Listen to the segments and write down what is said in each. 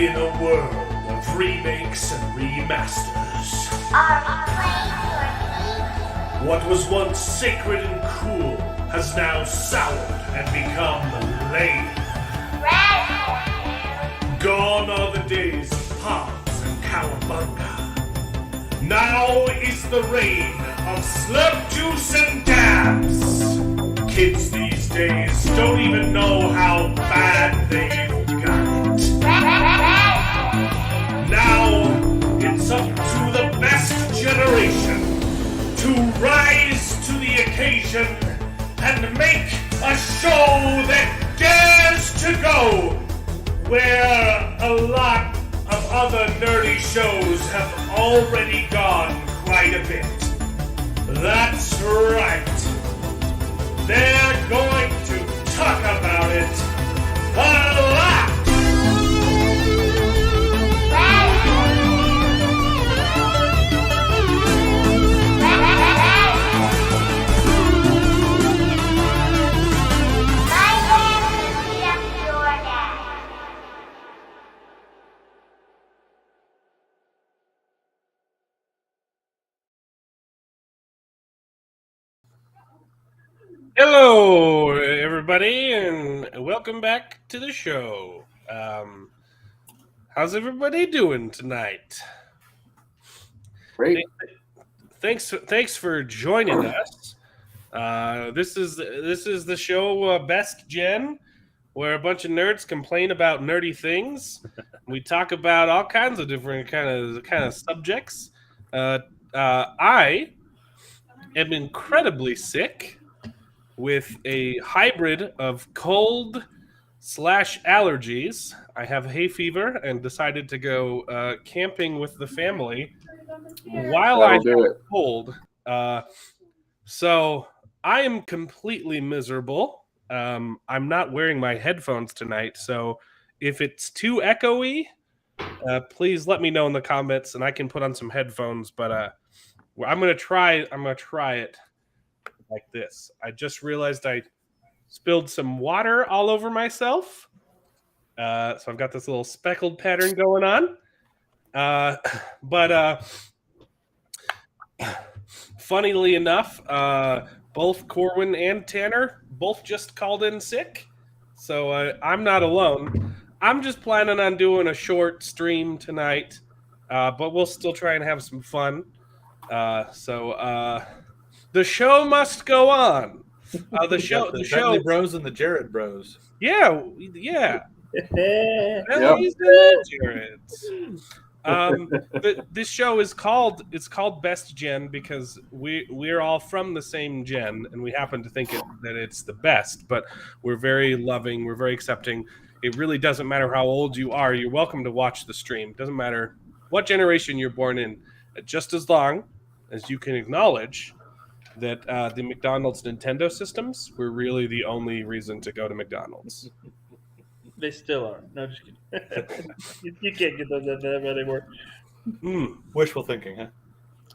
In a world of remakes and remasters, Are we playing for what was once sacred and cool has now soured and become lame. Red? Gone are the days of Pods and Cowabunga. Now is the reign of slurp juice and dabs. Kids these days don't even know how bad they've got it. Now it's up to the best generation to rise to the occasion and make a show that dares to go where a lot of other nerdy shows have already gone quite a bit. That's right. They're going to talk about it a lot. Hello, everybody, and welcome back to the show. How's everybody doing tonight? Great. Thanks for joining us. This is the show Best Gen, where a bunch of nerds complain about nerdy things. We talk about all kinds of different kind of subjects. I am incredibly sick with a hybrid of cold / allergies. I have hay fever and decided to go camping with the family while I have a cold. So I am completely miserable. I'm not wearing my headphones tonight, so if it's too echoey, please let me know in the comments, and I can put on some headphones. But I'm gonna try it like this. I just realized I spilled some water all over myself. So I've got this little speckled pattern going on. But funnily enough, both Corwin and Tanner both just called in sick. So I'm not alone. I'm just planning on doing a short stream tonight, but we'll still try and have some fun. The show must go on. The show Bros and the Jared Bros. Yeah. Yep. This show is called Best Gen because we're all from the same gen, and we happen to think that it's the best. But we're very loving, we're very accepting. It really doesn't matter how old you are. You're welcome to watch the stream. Doesn't matter what generation you're born in, just as long as you can acknowledge that the McDonald's Nintendo systems were really the only reason to go to McDonald's. They still are. No, just kidding. You can't get those at them anymore. Wishful thinking, huh?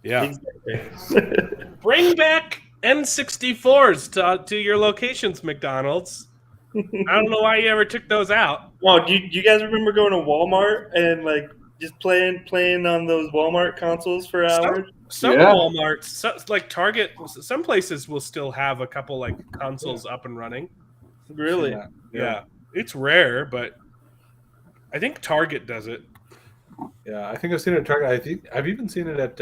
Yeah. Exactly. Bring back N64s to your locations, McDonald's. I don't know why you ever took those out. Well, do you guys remember going to Walmart and like just playing on those Walmart consoles for hours? Some Yeah. Walmarts, like Target, some places will still have a couple like consoles up and running. Really? Yeah. It's rare, but I think Target does it. Yeah, I think I've seen it at Target. I think I've even seen it at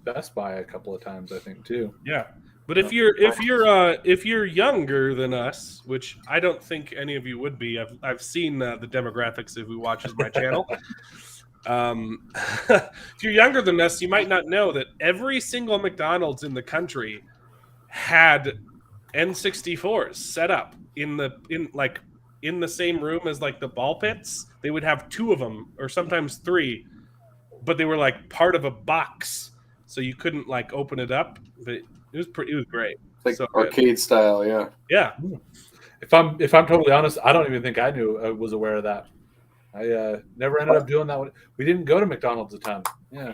Best Buy a couple of times. I think too. Yeah, but if you're younger than us, which I don't think any of you would be, I've seen the demographics of who watches my channel. If you're younger than us, you might not know that every single McDonald's in the country had N64s set up in the same room as like the ball pits. They would have two of them or sometimes three, but they were like part of a box, so you couldn't like open it up. But it was great. Like So arcade good. style, yeah. Yeah. If I'm totally honest, I don't even think I was aware of that. I never ended up doing that one. We didn't go to McDonald's a ton. Yeah.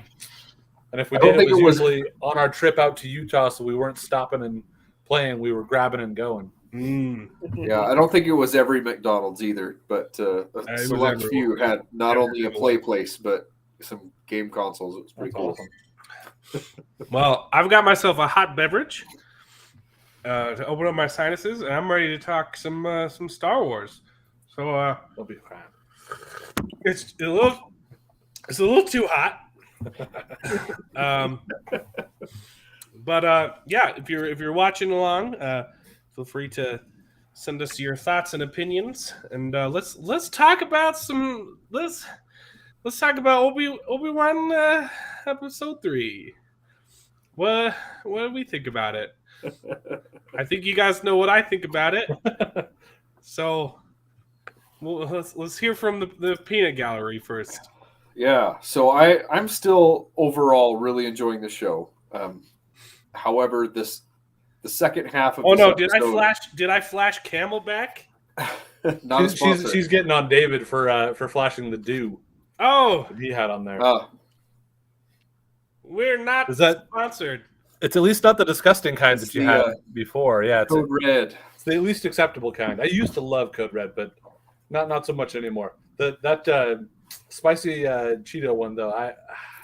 And if we did, it was usually on our trip out to Utah, so we weren't stopping and playing. We were grabbing and going. Yeah, I don't think it was every McDonald's either, but a was select everywhere. few had not only a Everywhere. place, but some game consoles. It was pretty That's cool. awesome. Well, I've got myself a hot beverage to open up my sinuses, and I'm ready to talk some Star Wars. So Don't be crying. it's a little too hot. But yeah, if you're watching along, feel free to send us your thoughts and opinions, and let's talk about let's talk about Obi-Wan episode 3. What do we think about it? I think you guys know what I think about it. So let's hear from the peanut gallery first. Yeah, so I'm still overall really enjoying the show. However, the second half of Oh this no, episode, did I flash Camelback? not a sponsor. She's getting on David for flashing the dew Oh, that he had on there. we're not Is that- sponsored. It's at least not the disgusting kind It's that you the, had before. Yeah, it's Code Red. the least acceptable kind. I used to love Code Red, but not so much anymore. That spicy Cheeto one though,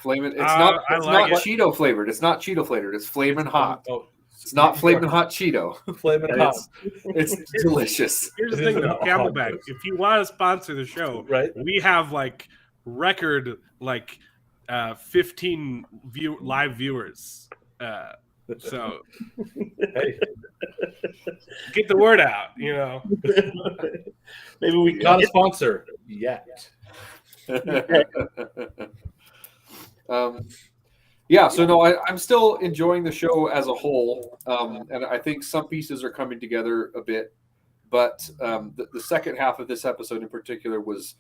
Flamin'. It's I not like it. Cheeto flavored. It's not Cheeto flavored. It's Flamin' Hot. Oh, It's not Flamin' Hot Cheeto. flaming hot. It's delicious. Here's the It thing is though, not Camelback. hot. If you want to sponsor the show, Right? we have like record 15 live viewers. So Hey, get the word out, you know. Maybe we not a can. sponsor yet. Yeah, so no, I'm still enjoying the show as a whole, and I think some pieces are coming together a bit, but the second half of this episode in particular was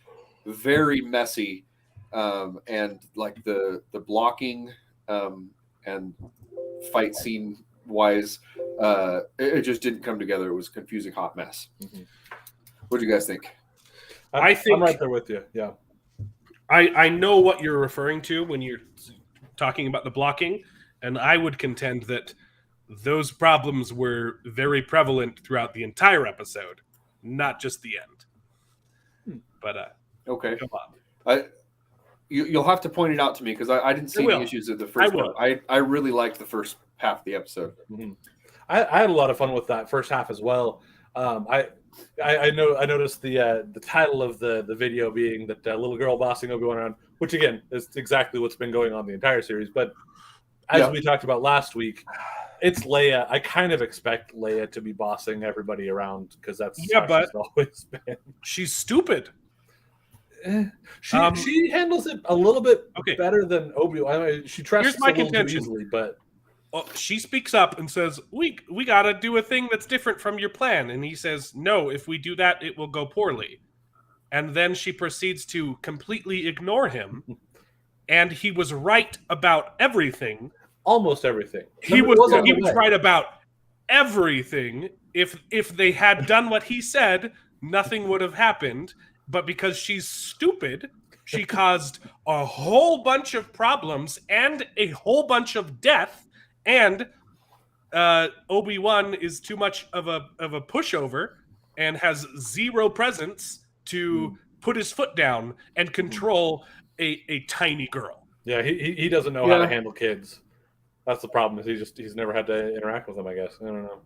very messy, and like the blocking and fight scene wise, it just didn't come together. It was a confusing hot mess. Mhm. What do you guys think? I think- I'm right there with you. Yeah. I know what you're referring to when you're talking about the blocking, and I would contend that those problems were very prevalent throughout the entire episode, not just the end. But Okay, come on. you'll have to point it out to me because I didn't see will. any issues in the first I will. one. I really liked the first half of the episode. Mhm. I had a lot of fun with that first half as well. I noticed the title of the video being that little girl bossing Obi-Wan around, which again is exactly what's been going on the entire series. But as Yeah. we talked about last week, it's Leia. I kind of expect Leia to be bossing everybody around because that's how but- she's always been. She's stupid. She handles it a little bit Okay. better than Obi-Wan. I mean, she trusts Here's my a little too contention. easily, but Well, she speaks up and says, "We gotta do a thing that's different from your plan." And he says, "No, if we do that, it will go poorly." And then she proceeds to completely ignore him. And he was right about everything. almost everything. He Somebody was on he the was way. right about everything. If they had done what he said, nothing would have happened. But because she's stupid, she caused a whole bunch of problems and a whole bunch of death. And Obi-Wan is too much of a pushover and has zero presence to put his foot down and control a tiny girl. Yeah, he doesn't know how to Yeah. handle kids. That's the problem. Is he's never had to interact with them. I guess I don't know.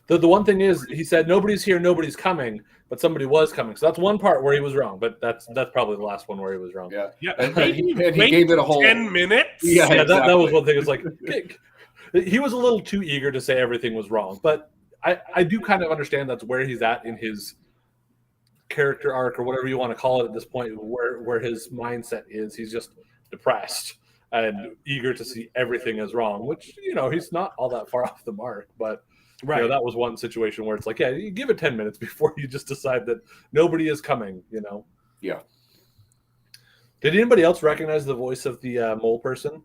The one thing is, he said nobody's here, nobody's coming, but somebody was coming. So that's one part where he was wrong. But that's probably the last one where he was wrong. Yeah, Yeah, And maybe he wait gave it a whole 10 minutes. Yeah. Yeah, that was exactly. one thing. It's like he was a little too eager to say everything was wrong, but I do kind of understand that's where he's at in his character arc or whatever you want to call it at this point, where his mindset is. He's just depressed and eager to see everything as wrong, which he's not all that far off the mark, but. Right. That was one situation where it's like, yeah, you give it 10 minutes before you just decide that nobody is coming. Yeah. Did anybody else recognize the voice of the mole person?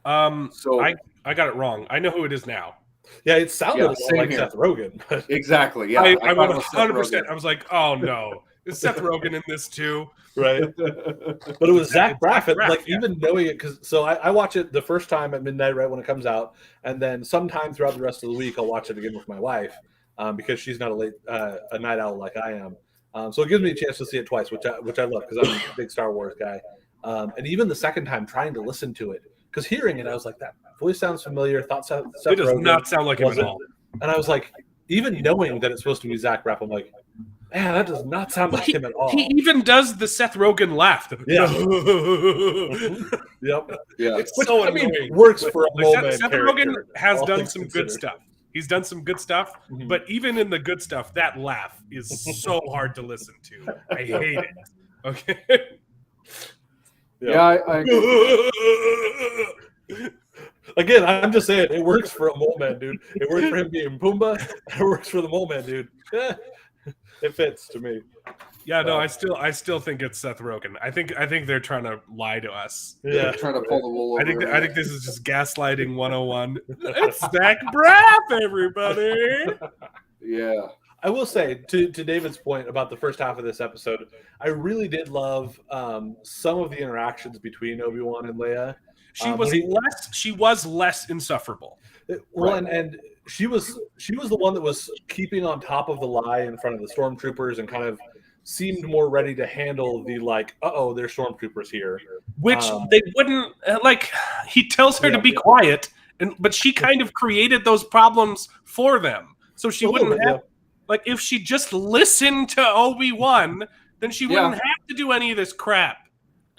So I got it wrong. I know who it is now. Yeah, it sounded Yeah, a lot same like here. Seth Rogen. But exactly. Yeah, I thought it was Seth 100%. Rogen. I was like, oh no, Is Seth Rogen in this too? Right. But it was Zach Braff. Braff, Like yeah. even knowing it, because I watch it the first time at midnight right when it comes out, and then sometime throughout the rest of the week I'll watch it again with my wife because she's not a night owl like I am. So it gives me a chance to see it twice, which I love because I'm a big Star Wars guy. And even the second time trying to listen to it, because hearing it I was like, that voice sounds familiar. Thought Seth It does Rogen not sound like him at wasn't. all. And I was like, even knowing that it's supposed to be Zach Braff, I'm like, man, that does not sound like him at all. He even does the Seth Rogen laugh. Yeah. Yep. Yeah. It's Which, so I mean, annoying. works for a Like, moment. Seth Rogen character, has all done things some good considered. stuff. He's done some good stuff, Mhm. but even in the good stuff, that laugh is so hard to listen to. I hate it. Okay. Yeah, I agree. Again, I'm just saying it works for a mole man, dude. It works for him being Pumbaa. It works for the mole man, dude. It fits to me. Yeah, no, I still think it's Seth Rogen. I think they're trying to lie to us. Yeah. Trying to pull the wool over. I think this is just gaslighting 101. It's Zach Braff, everybody. Yeah. I will say to David's point about the first half of this episode, I really did love some of the interactions between Obi-Wan and Leia. She was less insufferable. Well, Right. and she was the one that was keeping on top of the lie in front of the stormtroopers and kind of seemed more ready to handle the like, uh-oh, there's stormtroopers here. Which they wouldn't like. He tells her to Yeah. be quiet, but she kind of created those problems for them, so she A little wouldn't bit, have. Like, if she just listened to Obi-Wan, then she wouldn't Yeah. have to do any of this crap.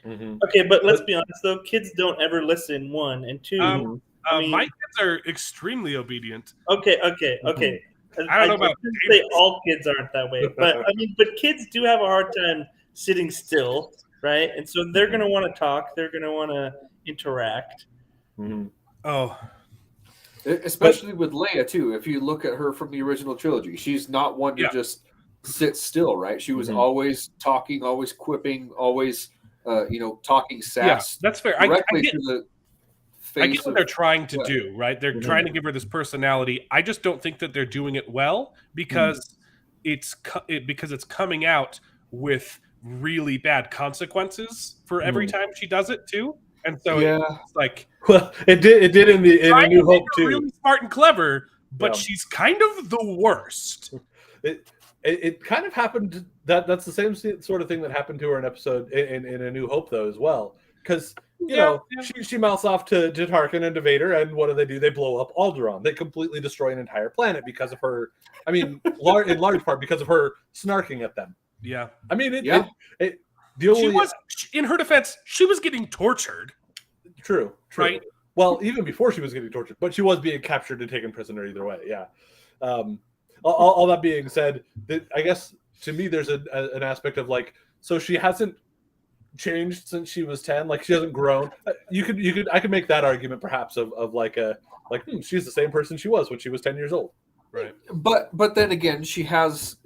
Mhm. Okay, but let's be honest though, kids don't ever listen. 1 and 2. I mean- My kids are extremely obedient. Okay. I don't know about shouldn't say all kids aren't that way, but I mean, but kids do have a hard time sitting still, right? And so they're going to want to talk. They're going to want to interact. Mhm. Oh, Especially with Leia too. If you look at her from the original trilogy, she's not one to Yeah. just sit still, right? She was Mhm. always talking, always quipping, always talking yeah, sass that's fair. I directly get, to the face I get what of they're trying to yeah. do, right? They're Mhm. trying to give her this personality. I just don't think that they're doing it well because because it's coming out with really bad consequences for every time she does it too. And so Yeah. it's like Well, it did in A trying New to make Hope her too. really smart and clever, but Yeah. she's kind of the worst. It kind of happened that's the same sort of thing that happened to her in episode in A New Hope though as well, because Yeah. she mouths off to Tarkin and to Vader, and what do? They blow up Alderaan. They completely destroy an entire planet because of her. I mean, in large part because of her snarking at them. Yeah. I mean, Yeah. the She only was, in her defense, she was getting tortured. true, Right. Well, even before she was getting tortured, but she was being captured and taken prisoner either way. Yeah. All that being said, I guess to me there's an aspect of like, so she hasn't changed since she was 10. Like she hasn't grown. I could make that argument perhaps of she's the same person she was when she was 10 years old. Right. But then again, she has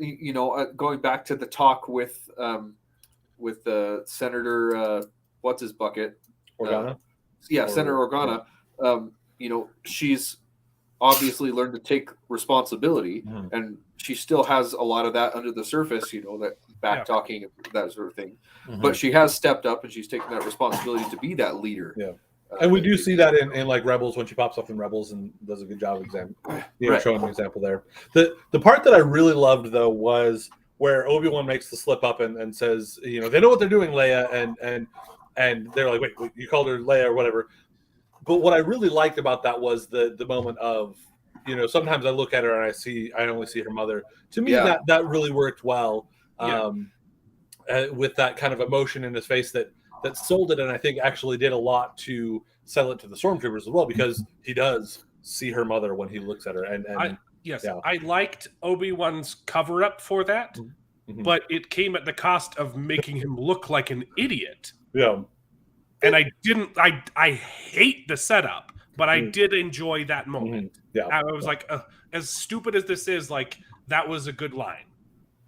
going back to the talk with Senator what's his bucket Organa. Senator Organa. She's obviously learned to take responsibility, Mhm. and she still has a lot of that under the surface. That back talking, that sort of thing. But she has stepped up and she's taken that responsibility to be that leader. Yeah. And we do see that in like Rebels when she pops up in Rebels and does a good job Right. showing an example there. The part that I really loved though was where Obi-Wan makes the slip up and says, they know what they're doing, Leia, and they're like, wait, you called her Leia or whatever. But what I really liked about that was the moment of, sometimes I look at her and I only see her mother. To me, Yeah. that really worked well. Yeah. With that kind of emotion in his face that sold it, and I think actually did a lot to sell it to the stormtroopers as well, because he does see her mother when he looks at her. Yes, Yeah. I liked Obi-Wan's cover-up for that, Mhm. but it came at the cost of making him look like an idiot. Yeah. And I didn't. I hate the setup, but I did enjoy that moment. Yeah. I was like, as stupid as this is, like that was a good line.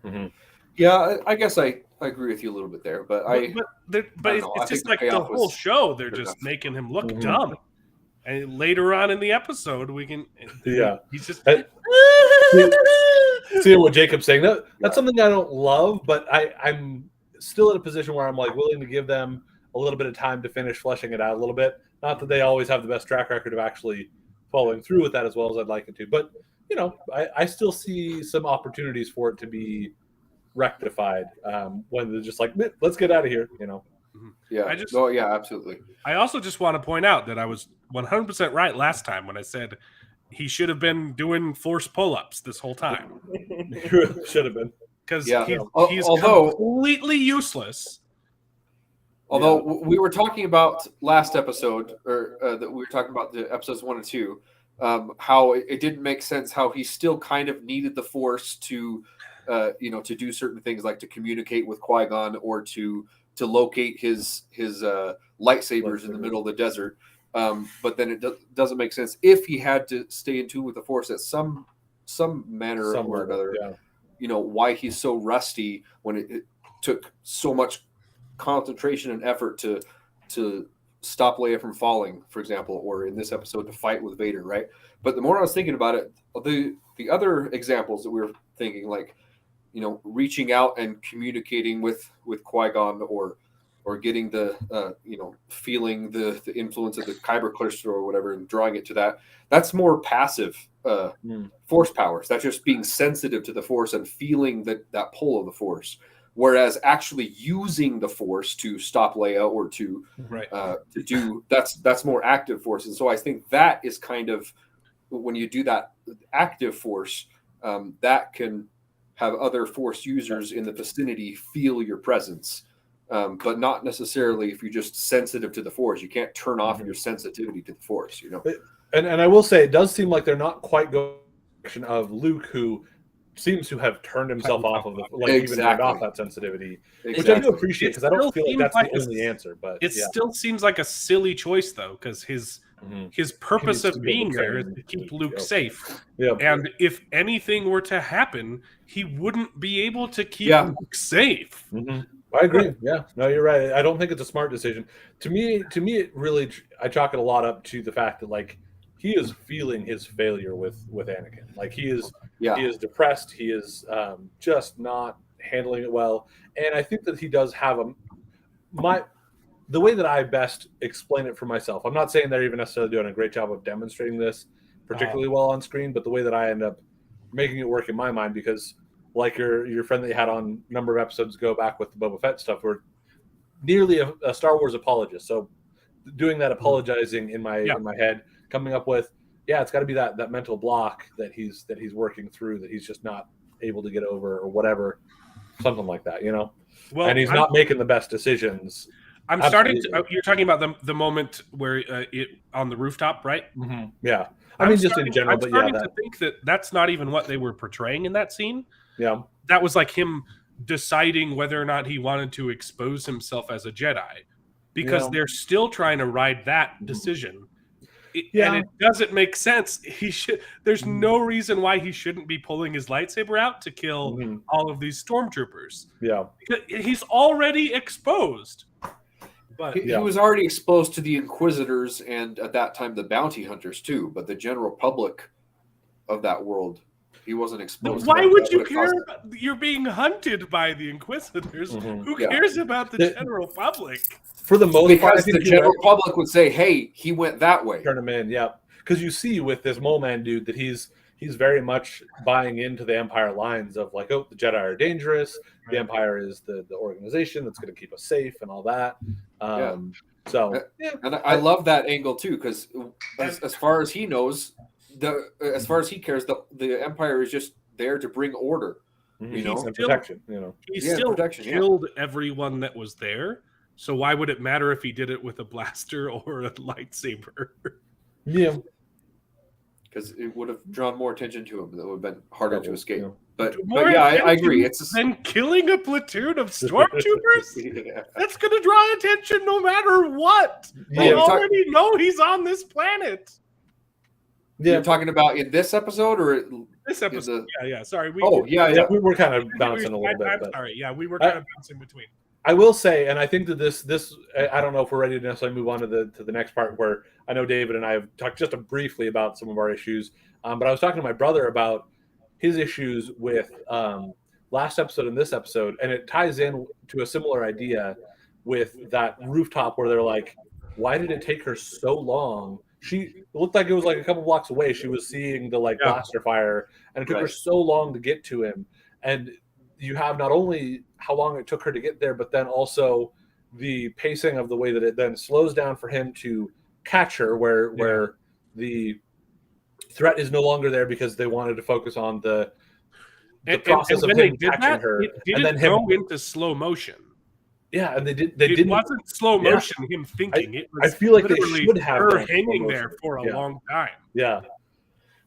Mhm. Yeah, I guess I agree with you a little bit there, but But I it's don't know. I just think the like the payoff whole was show. They're good just enough. making him look Mhm. dumb. And later on in the episode, we can. Yeah. He's just. And- seeing what Jacob's saying. That's something I don't love, but I'm still in a position where I'm like willing to give them a little bit of time to finish fleshing it out a little bit. Not that they always have the best track record of actually following through with that as well as I'd like it to, but I still see some opportunities for it to be rectified when they're just like, let's get out of here. Yeah. Absolutely. I also just want to point out that I was 100% right last time when I said he should have been doing force pull-ups this whole time. Should have been. Because Yeah. he's Although- completely useless. Although we were talking about last episode, or that we were talking about the episodes 1 and 2, how it didn't make sense how he still kind of needed the Force to, to do certain things like to communicate with Qui-Gon or to locate his lightsabers in the middle of the desert. But then it doesn't make sense if he had to stay in tune with the Force at some manner or another. Yeah. Why he's so rusty when it took so much concentration and effort to stop Leia from falling, for example, or in this episode to fight with Vader, right? But the more I was thinking about it, the other examples that we were thinking, like reaching out and communicating with Qui-Gon or getting the feeling the influence of the kyber crystal or whatever and drawing it to that's more passive Force powers. That's just being sensitive to the Force and feeling that pull of the Force. Whereas actually using the Force to stop Leia or to do that's more active Force. And so I think that is kind of when you do that active Force, that can have other Force users in the vicinity feel your presence. But not necessarily if you're just sensitive to the Force. You can't turn off your sensitivity to the Force, And I will say, it does seem like they're not quite going in the direction of Luke, who seems to have turned himself off of even turned off that sensitivity, which I do appreciate because I don't feel like that's the only answer. But it still seems like a silly choice, though, because his purpose of being there is to keep Luke safe. Yeah. And if anything were to happen, he wouldn't be able to keep Luke safe. Mm-hmm. I agree. Yeah, no, you're right. I don't think it's a smart decision. To me, it really, I chalk it a lot up to the fact that he is feeling his failure with Anakin. Like he is depressed. He is just not handling it well. And I think that he does have the way that I best explain it for myself. I'm not saying they're even necessarily doing a great job of demonstrating this particularly well on screen, but the way that I end up making it work in my mind, because like your friend that you had on a number of episodes ago back with the Boba Fett stuff, we're nearly a Star Wars apologist. So doing that apologizing in my head, coming up with, it's got to be that mental block that he's working through, that he's just not able to get over or whatever, something like that, Well, and he's not making the best decisions. I'm starting to. You're talking about the moment where it on the rooftop, right? Mm-hmm. Yeah. I mean, just in general, but starting to think that's not even what they were portraying in that scene. Yeah, that was like him deciding whether or not he wanted to expose himself as a Jedi, because they're still trying to ride that decision. And it doesn't make sense. There's no reason why he shouldn't be pulling his lightsaber out to kill all of these stormtroopers. Yeah, because he's already exposed. But he was already exposed to the Inquisitors and at that time the bounty hunters too. But the general public of that world, he wasn't exposed. Why would you care? You're being hunted by the Inquisitors. Who cares about the general public? For the most part, because the general public would say, "Hey, he went that way." Turn him in, because you see with this Mole Man dude that he's very much buying into the Empire lines of like, the Jedi are dangerous. The Empire is the organization that's going to keep us safe and all that. So, and I love that angle too, because as far as he knows, as far as he cares, the Empire is just there to bring order. And protection. He still killed everyone that was there. So why would it matter if he did it with a blaster or a lightsaber? Yeah. Because it would have drawn more attention to him. That would have been harder to escape. Yeah. But I agree. Then killing a platoon of stormtroopers? That's going to draw attention no matter what. They already know he's on this planet. You're talking about in this episode or this episode? Sorry. We were kind of bouncing a little bit. I'm sorry. Yeah, we were kind of bouncing between. I will say, and I think that this I don't know if we're ready to necessarily move on to the next part, where I know David and I have talked just briefly about some of our issues. But I was talking to my brother about his issues with last episode and this episode, and it ties in to a similar idea with that rooftop where they're like, why did it take her so long? It looked like it was like a couple blocks away. She was seeing the like blaster fire, and it took her so long to get to him. And you have not only how long it took her to get there, but then also the pacing of the way that it then slows down for him to catch her, where the threat is no longer there because they wanted to focus on the process of him catching her, and then go into slow motion. Yeah, and it wasn't slow motion. Him thinking it was. I feel like they should have her hanging there for a long time. Yeah,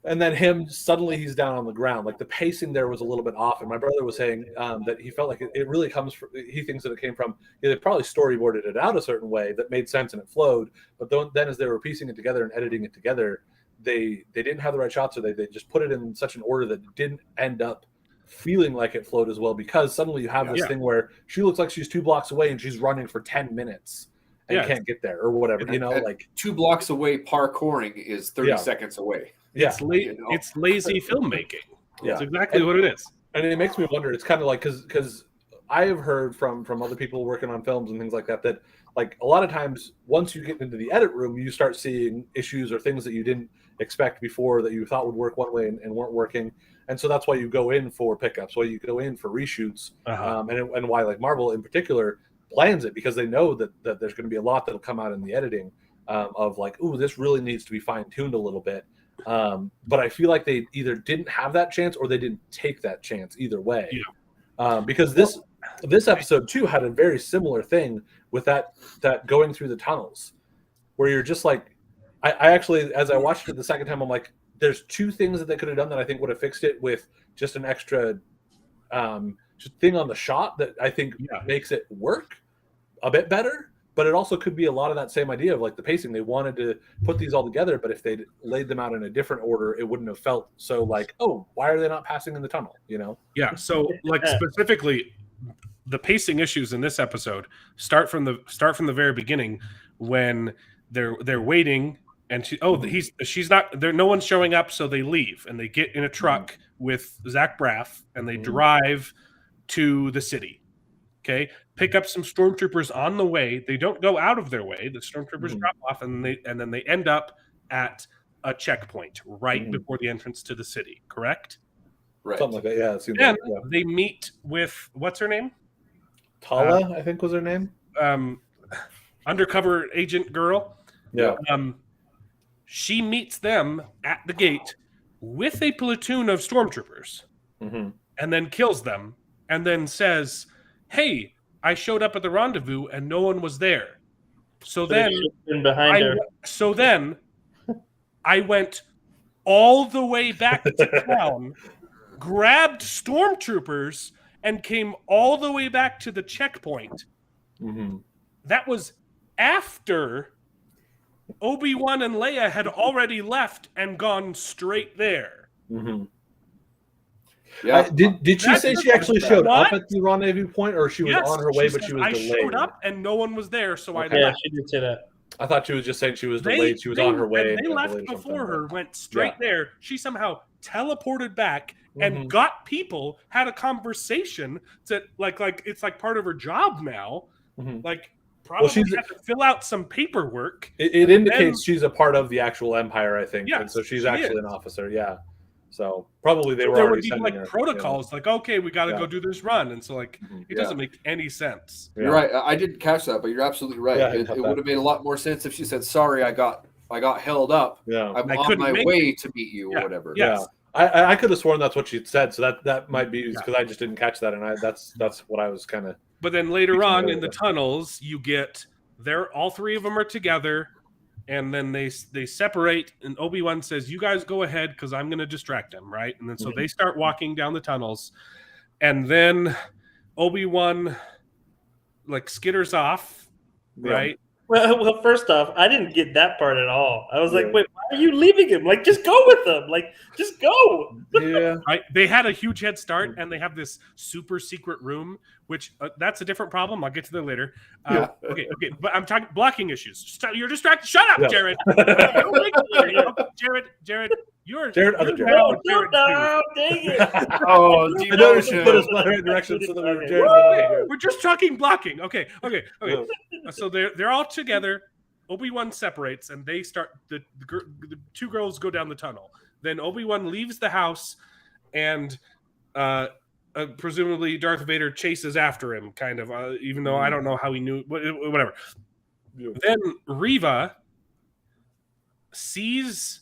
and then him suddenly he's down on the ground. Like the pacing there was a little bit off. And my brother was saying that he felt like it really comes from. He thinks that it came from. They probably storyboarded it out a certain way that made sense and it flowed. But then as they were piecing it together and editing it together, they didn't have the right shots, or they just put it in such an order that it didn't end up feeling like it flowed as well, because suddenly you have this thing where she looks like she's 2 blocks away and she's running for 10 minutes and can't get there or whatever, like 2 blocks away parkouring is 30 seconds away. It's lazy filmmaking. That's exactly what it is. And it makes me wonder, it's kind of like, because I have heard from other people working on films and things like that like a lot of times once you get into the edit room, you start seeing issues or things that you didn't expect before that you thought would work one way and weren't working. And so that's why you go in for pickups, why you go in for reshoots, and why like Marvel in particular plans it, because they know that there's going to be a lot that'll come out in the editing of like, ooh, this really needs to be fine-tuned a little bit. But I feel like they either didn't have that chance or they didn't take that chance either way. Because this episode too had a very similar thing with that going through the tunnels, where you're just like, I actually, as I watched it the second time, I'm like, there's 2 things that they could have done that I think would have fixed it with just an extra thing on the shot that I think makes it work a bit better. But it also could be a lot of that same idea of like the pacing. They wanted to put these all together, but if they'd laid them out in a different order, it wouldn't have felt so like, oh, why are they not passing in the tunnel? Yeah. So like specifically, the pacing issues in this episode start from the very beginning when they're waiting. And she's not there. No one's showing up, so they leave and they get in a truck with Zach Braff and they drive to the city. Okay, pick up some stormtroopers on the way. They don't go out of their way. The stormtroopers drop off, and then they end up at a checkpoint right before the entrance to the city. Correct? Right. Something like that. Yeah. It seems and they meet with what's her name? Tala, I think was her name. Undercover agent girl. Yeah. She meets them at the gate with a platoon of stormtroopers and then kills them and then says, hey, I showed up at the rendezvous and no one was there. So then I went all the way back to town, grabbed stormtroopers, and came all the way back to the checkpoint. That was after Obi-Wan and Leia had already left and gone straight there. Yeah. Did she say she actually showed up at the rendezvous point, or she was on her way, but she was delayed? I showed up and no one was there, so I left. Yeah, she did say that. I thought she was just saying she was delayed. She was on her way. They left before her, went straight there. She somehow teleported back and got people, had a conversation that like it's like part of her job now. Like probably have to fill out some paperwork. It indicates she's a part of the actual Empire, I think. And so she's actually an officer. Yeah. So probably they were already sending her protocols, like, okay, we got to go do this run, and so like it doesn't make any sense. You're right. I didn't catch that, but you're absolutely right. It would have made a lot more sense if she said, "Sorry, I got held up. I'm on my way to meet you," or whatever. Yeah. I could have sworn that's what she said, so that might be because I just didn't catch that, and that's what I was kind of. But then later on in the tunnels, you get all 3 of them are together. And then they separate, and Obi-Wan says, you guys go ahead because I'm going to distract him, right? And then so they start walking down the tunnels. And then Obi-Wan, like, skitters off, right? Well, first off, I didn't get that part at all. I was like, wait, why are you leaving him? Like, just go with them. Like, just go. Yeah. They had a huge head start, and they have this super secret room, which that's a different problem. I'll get to that later. Okay. But I'm talking blocking issues. You're distracted. Shut up, Jared. Jared, Jared, other Jared. now No, Jared no, too. dang it. Oh, I noticed you put us in the right direction so that we were Jared. and then Jared. We're just talking blocking. Okay. So they're all together. Obi-Wan separates, and they start. The two girls go down the tunnel. Then Obi-Wan leaves the house, and presumably Darth Vader chases after him, kind of. Even though I don't know how he knew. Whatever. Yeah. Then Reva sees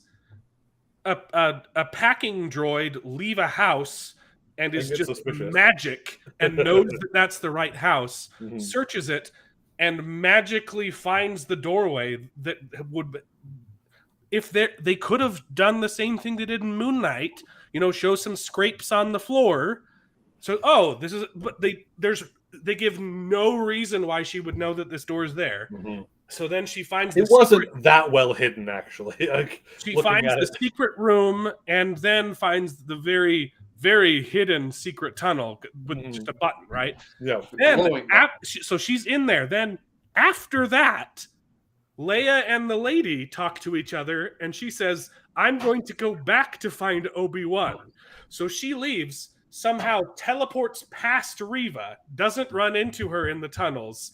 a packing droid leave a house and is gets just suspicious. magic and knows that that's the right house, Mhm. searches it, and magically finds the doorway that would. If they could have done the same thing they did in Moon Knight, show some scrapes on the floor. So this is, but they give no reason why she would know that this door is there. Mm-hmm. So then she finds It wasn't that well hidden, actually. Like, she looking finds at the secret room and then finds the very, very hidden secret tunnel with just a button, right? Yeah. Then, Glowing so she's in there. Then after that, Leia and the lady talk to each other, and she says, "I'm going to go back to find Obi-Wan." So she leaves, somehow teleports past Reva, doesn't run into her in the tunnels,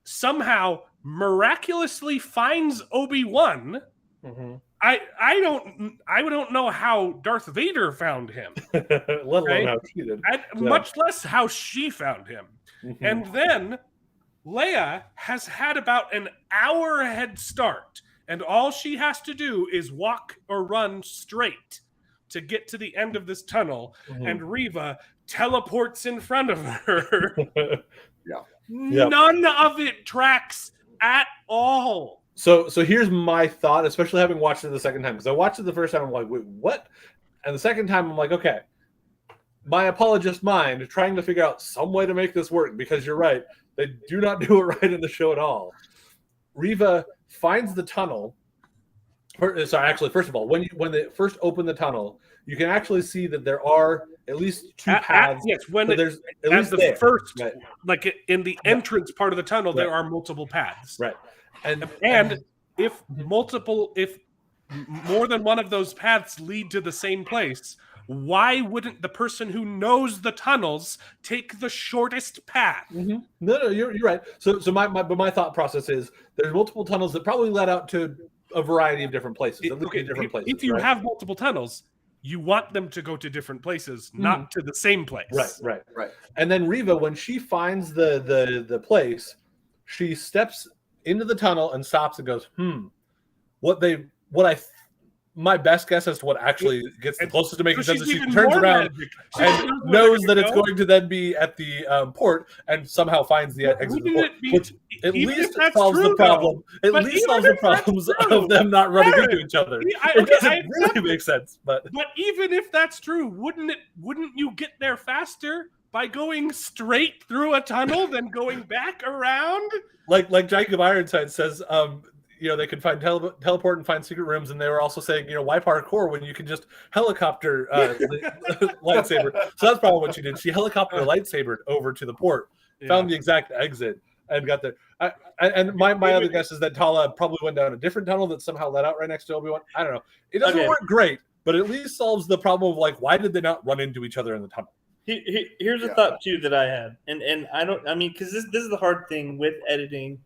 somehow miraculously finds Obi-Wan. Mm-hmm. I don't know how Darth Vader found him, Let alone Right? how she did. much less how she found him. Mhm. And then Leia has had about an hour head start, and all she has to do is walk or run straight to get to the end of this tunnel, Mhm. and Reva teleports in front of her. Yeah. None of it tracks at all. So here's my thought, especially having watched it the second time, because I watched it the first time, I'm like, wait, what? And the second time, I'm like, okay, my apologist mind trying to figure out some way to make this work, because you're right, they do not do it right in the show at all. Reva finds the tunnel. First of all, when they first open the tunnel, you can actually see that there are at least two paths. Yes, when So it, there's at as least the there. first, Right. like in the entrance part of the tunnel, there Right. are multiple paths. Right. And if more than one of those paths lead to the same place, why wouldn't the person who knows the tunnels take the shortest path? Mhm. No, you're right. So my thought process is there's multiple tunnels that probably led out to a variety of different places. That lead to different places. If you right? have multiple tunnels, you want them to go to different places, not to the same place. Right. Right. And then Reva, when she finds the place, she steps into the tunnel and stops and goes, my best guess as to what actually gets the closest to making So sense is she's she even turns more around magic. and knows that it's going to then be at the port, and somehow finds the exit of the port, which at even least if that's solves the true, problem. At But least even solves the if that's problems true, of them not running Jared, into each other. I It doesn't accept really make sense, but even if that's true, wouldn't you get there faster by going straight through a tunnel than going back around? like Jacob Ironside says, they could find teleport and find secret rooms, and they were also saying, why parkour when you can just helicopter the lightsaber? So that's probably what she did. She helicoptered a lightsaber over to the port, found the exact exit, and got there. And my other guess is that Tala probably went down a different tunnel that somehow led out right next to Obi-Wan. I don't know. It doesn't work great, but at least solves the problem of why did they not run into each other in the tunnel? Here's a thought too that I had, and because this is the hard thing with editing,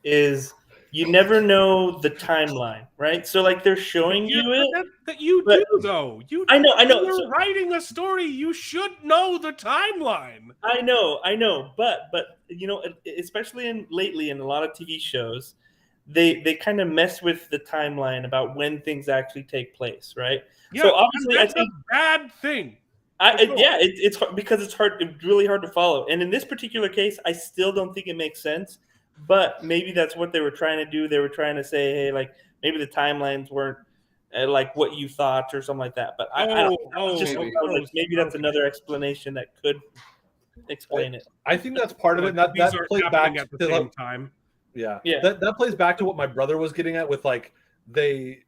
is you never know the timeline, right? So they're showing you it. That you but- do though. I know. When you're So- writing a story, you should know the timeline. I know, but especially lately in a lot of TV shows, they kind of mess with the timeline about when things actually take place, right? Yeah, so obviously, that's I think a bad thing. it's hard because it's hard. It's really hard to follow. And in this particular case, I still don't think it makes sense. But maybe that's what they were trying to do. They were trying to say, hey, maybe the timelines weren't like what you thought or something like that. But I don't know. Maybe that's another explanation that could explain it. I think that's part of it. And that These are plays back happening at the to same time. Yeah. Yeah. That plays back to what my brother was getting at with they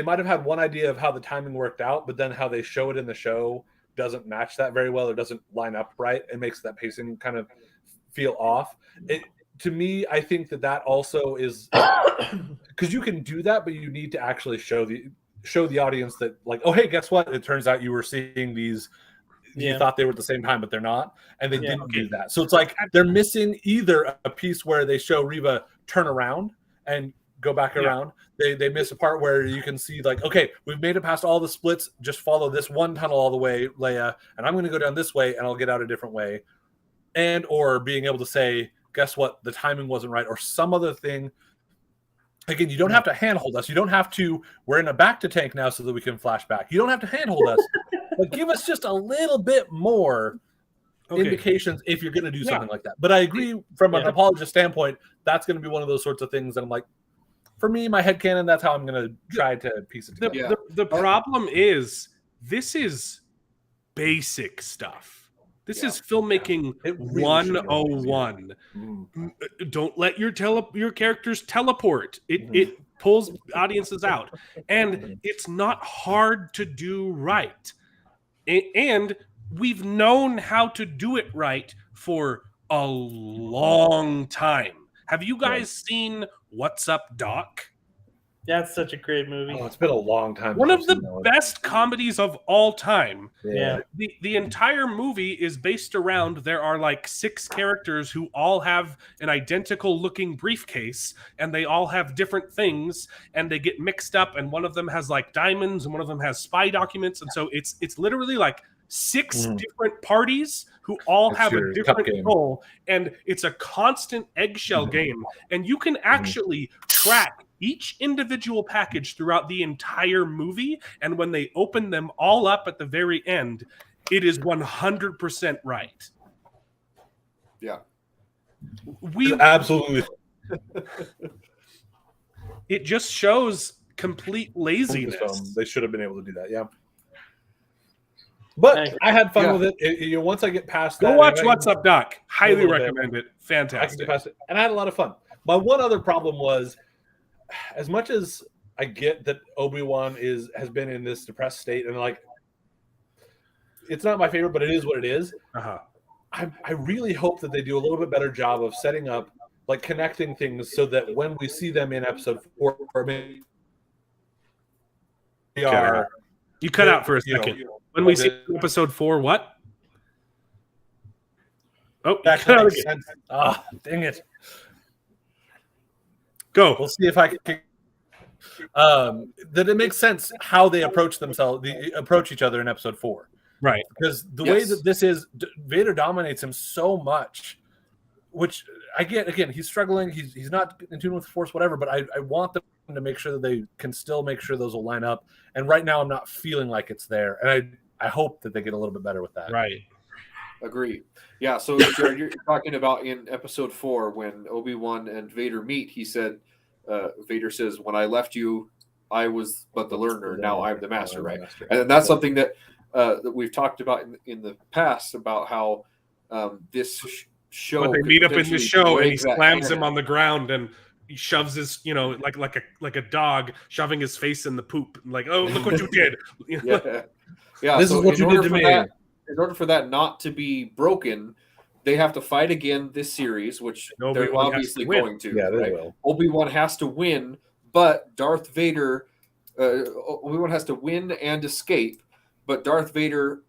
might have had one idea of how the timing worked out, but then how they show it in the show doesn't match that very well or doesn't line up right. It makes that pacing kind of feel off. To me, I think that also is because you can do that, but you need to actually show show the audience that, like, oh, hey, guess what? It turns out you were seeing these. You thought they were at the same time, but they're not, and they didn't do that. So it's like they're missing either a piece where they show Reva turn around and go back around. They miss a part where you can see, like, okay, we've made it past all the splits. Just follow this one tunnel all the way, Leia, and I'm going to go down this way, and I'll get out a different way. And or being able to say, guess what? The timing wasn't right, or some other thing. Again, you don't have to handhold us. You don't have to. We're in a back to tank now so that we can flash back. You don't have to handhold us, but give us just a little bit more indications if you're going to do something like that. But I agree from an apologist standpoint, that's going to be one of those sorts of things that I'm like, for me, my headcanon, that's how I'm going to try to piece it together. The problem is this is basic stuff. This is filmmaking 101. Don't let your characters teleport. It pulls audiences out. And it's not hard to do right. And we've known how to do it right for a long time. Have you guys seen What's Up, Doc? That's such a great movie. Oh, it's been a long time. One of the best comedies of all time. Yeah. The entire movie is based around, there are like 6 characters who all have an identical looking briefcase, and they all have different things, and they get mixed up, and one of them has like diamonds and one of them has spy documents, and so it's literally like 6 different parties who all have a different role, and it's a constant eggshell game, and you can actually track each individual package throughout the entire movie, and when they open them all up at the very end, it is 100% right. Yeah. Absolutely. It just shows complete laziness. They should have been able to do that, yeah. But I had fun with it. Once I get past that, go watch What's Up, Doc. Highly recommend it. Fantastic. And I had a lot of fun. My one other problem was, as much as I get that Obi-Wan has been in this depressed state, and like, it's not my favorite, but it is what it is. I really hope that they do a little bit better job of setting up, like, connecting things so that when we see them in episode 4, we are. You cut out for a second. When we see episode 4, what? Oh, that cut out again. sense. Ah, dang it. Go. We'll see if I can. That it makes sense how they approach themselves, approach each other in episode 4. Right. Because the way that this is, Vader dominates him so much, which I get. Again, he's struggling. He's not in tune with the Force, whatever. But I want them to make sure that they can still make sure those will line up. And right now, I'm not feeling like it's there. And I hope that they get a little bit better with that. Right. Agree. Yeah, so Jared, you're talking about in episode 4 when Obi-Wan and Vader meet, he said, Vader says, when I left you, I was but the learner. Now I'm the master, right? And that's something that we've talked about in the past about how this show. But they meet up in the show and he slams him on the ground and he shoves his, like a dog shoving his face in the poop. Like, oh, look what you did. Yeah. This is what you did to me. In order for that not to be broken, they have to fight again this series, which they're obviously going to. Yeah, they right? will. Obi-Wan has to win, but Darth Vader, Obi-Wan has to win and escape, but Darth Vader,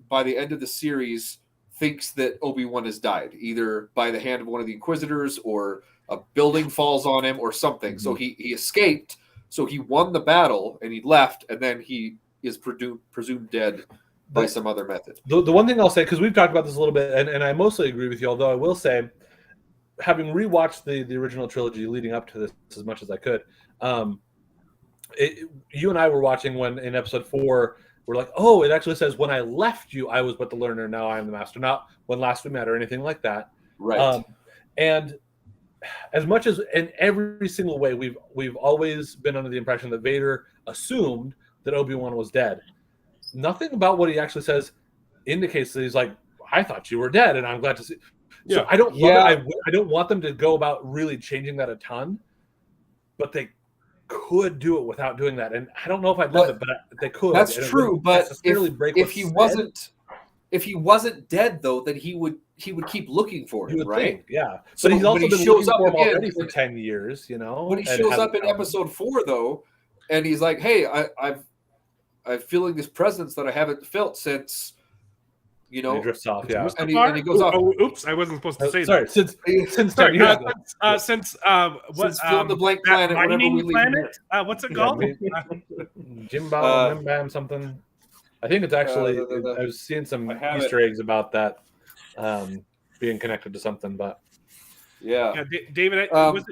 by the end of the series, thinks that Obi-Wan has died, either by the hand of one of the Inquisitors or a building falls on him or something. Mm-hmm. So he escaped, so he won the battle and he left, and then he is presumed dead by some other method. The one thing I'll say, because we've talked about this a little bit, and I mostly agree with you, although I will say, having rewatched the original trilogy leading up to this as much as I could, you and I were watching when in episode 4, we're like, oh, it actually says, when I left you, I was but the learner, now I am the master, not when last we met or anything like that. Right. And as much as in every single way, we've always been under the impression that Vader assumed that Obi-Wan was dead. Nothing about what he actually says indicates that he's like, I thought you were dead, and I'm glad to see. So I don't I don't want them to go about really changing that a ton, but they could do it without doing that. And I don't know if I'd love it, but they could. That's true. But if he wasn't dead, though, then he would keep looking for him, right? Think, yeah. So but he's also been looking for him again, already for 10 years, When he shows up in episode 4, though, and he's like, "Hey, I'm feeling this presence that I haven't felt since, you And he know." drifts off. Yeah. And he goes off. Oh, oops! I wasn't supposed to say Sorry. that. Since Sorry, yeah, since what? Since fill in the blank that planet, whenever mining we leave planet? What's it called? Jimbo, Wim Bam, something. I think it's actually. I was seeing some Easter eggs about that being connected to something, but Yeah. David, was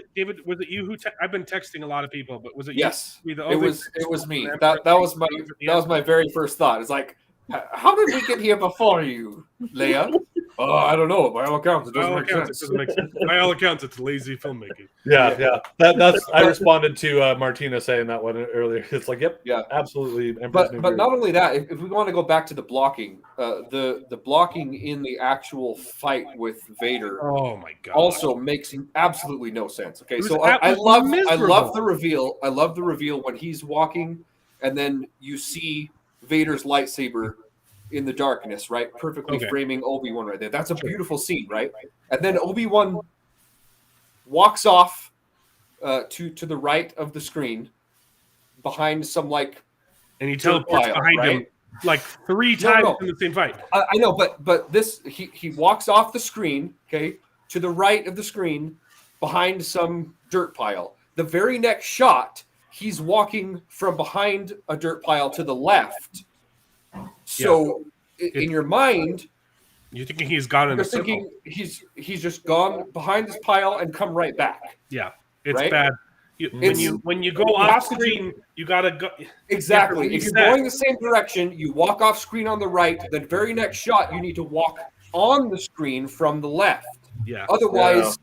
it you who? I've been texting a lot of people, but was it Yes. you? It was me. That was my very first thought. It's like, how did we get here before you, Leia? Oh, I don't know. By all accounts, it doesn't make sense. By all accounts, it's lazy filmmaking. yeah. That's I responded to Martina saying that one earlier. It's like, yep, Yeah, absolutely. but not only that, if we want to go back to the blocking, the blocking in the actual fight with Vader, oh my god, also makes absolutely no sense. Okay, so I love the reveal. I love the reveal when he's walking, and then you see Vader's lightsaber in the darkness, right? Perfectly framing Obi-Wan right there. That's a beautiful scene, right? And then Obi-Wan walks off to the right of the screen behind some and he teleports behind him like 3 times in the same fight. I know, but this he walks off the screen, okay, to the right of the screen behind some dirt pile. The very next shot, he's walking from behind a dirt pile to the left. So in your mind, you're thinking he's gone in a circle. Thinking he's just gone behind this pile and come right back. Yeah, it's right? bad. When you go off screen, you gotta go exactly. If you're going the same direction, you walk off screen on the right. The very next shot, you need to walk on the screen from the left. Yeah. Otherwise,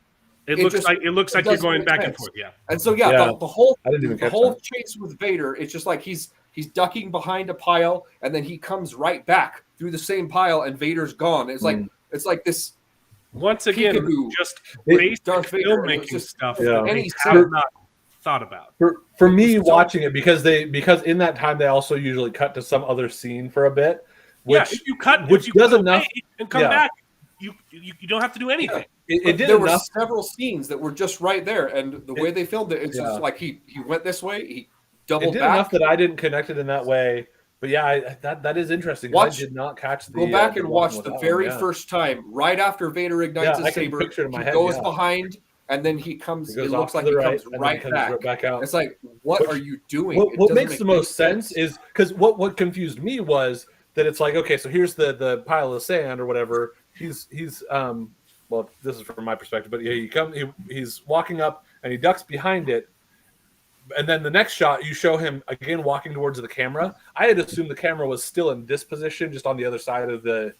it looks like you're going back and forth. Yeah. And so the whole that. chase with Vader, it's just like he's ducking behind a pile, and then he comes right back through the same pile, and Vader's gone. It's like this. Once again, just basic filmmaking stuff that they have not thought about. For me, watching it because in that time they also usually cut to some other scene for a bit. Which, if you cut, which does enough and come back, you don't have to do anything. There were several scenes that were just right there, and the way they filmed it, it's just like he went this way, he doubled back. Enough that I didn't connect it in that way. But yeah, that is interesting. I did not catch the. Go back and watch the very first time, right after Vader ignites his saber. He goes behind, and then he comes. It looks like he comes right back out. It's like, what are you doing? What makes the most sense is because what confused me was that it's like, okay, so here's the pile of sand or whatever. He's well, this is from my perspective, but yeah, he's walking up and he ducks behind it. And then the next shot, you show him again walking towards the camera. I had assumed the camera was still in this position, just on the other side of the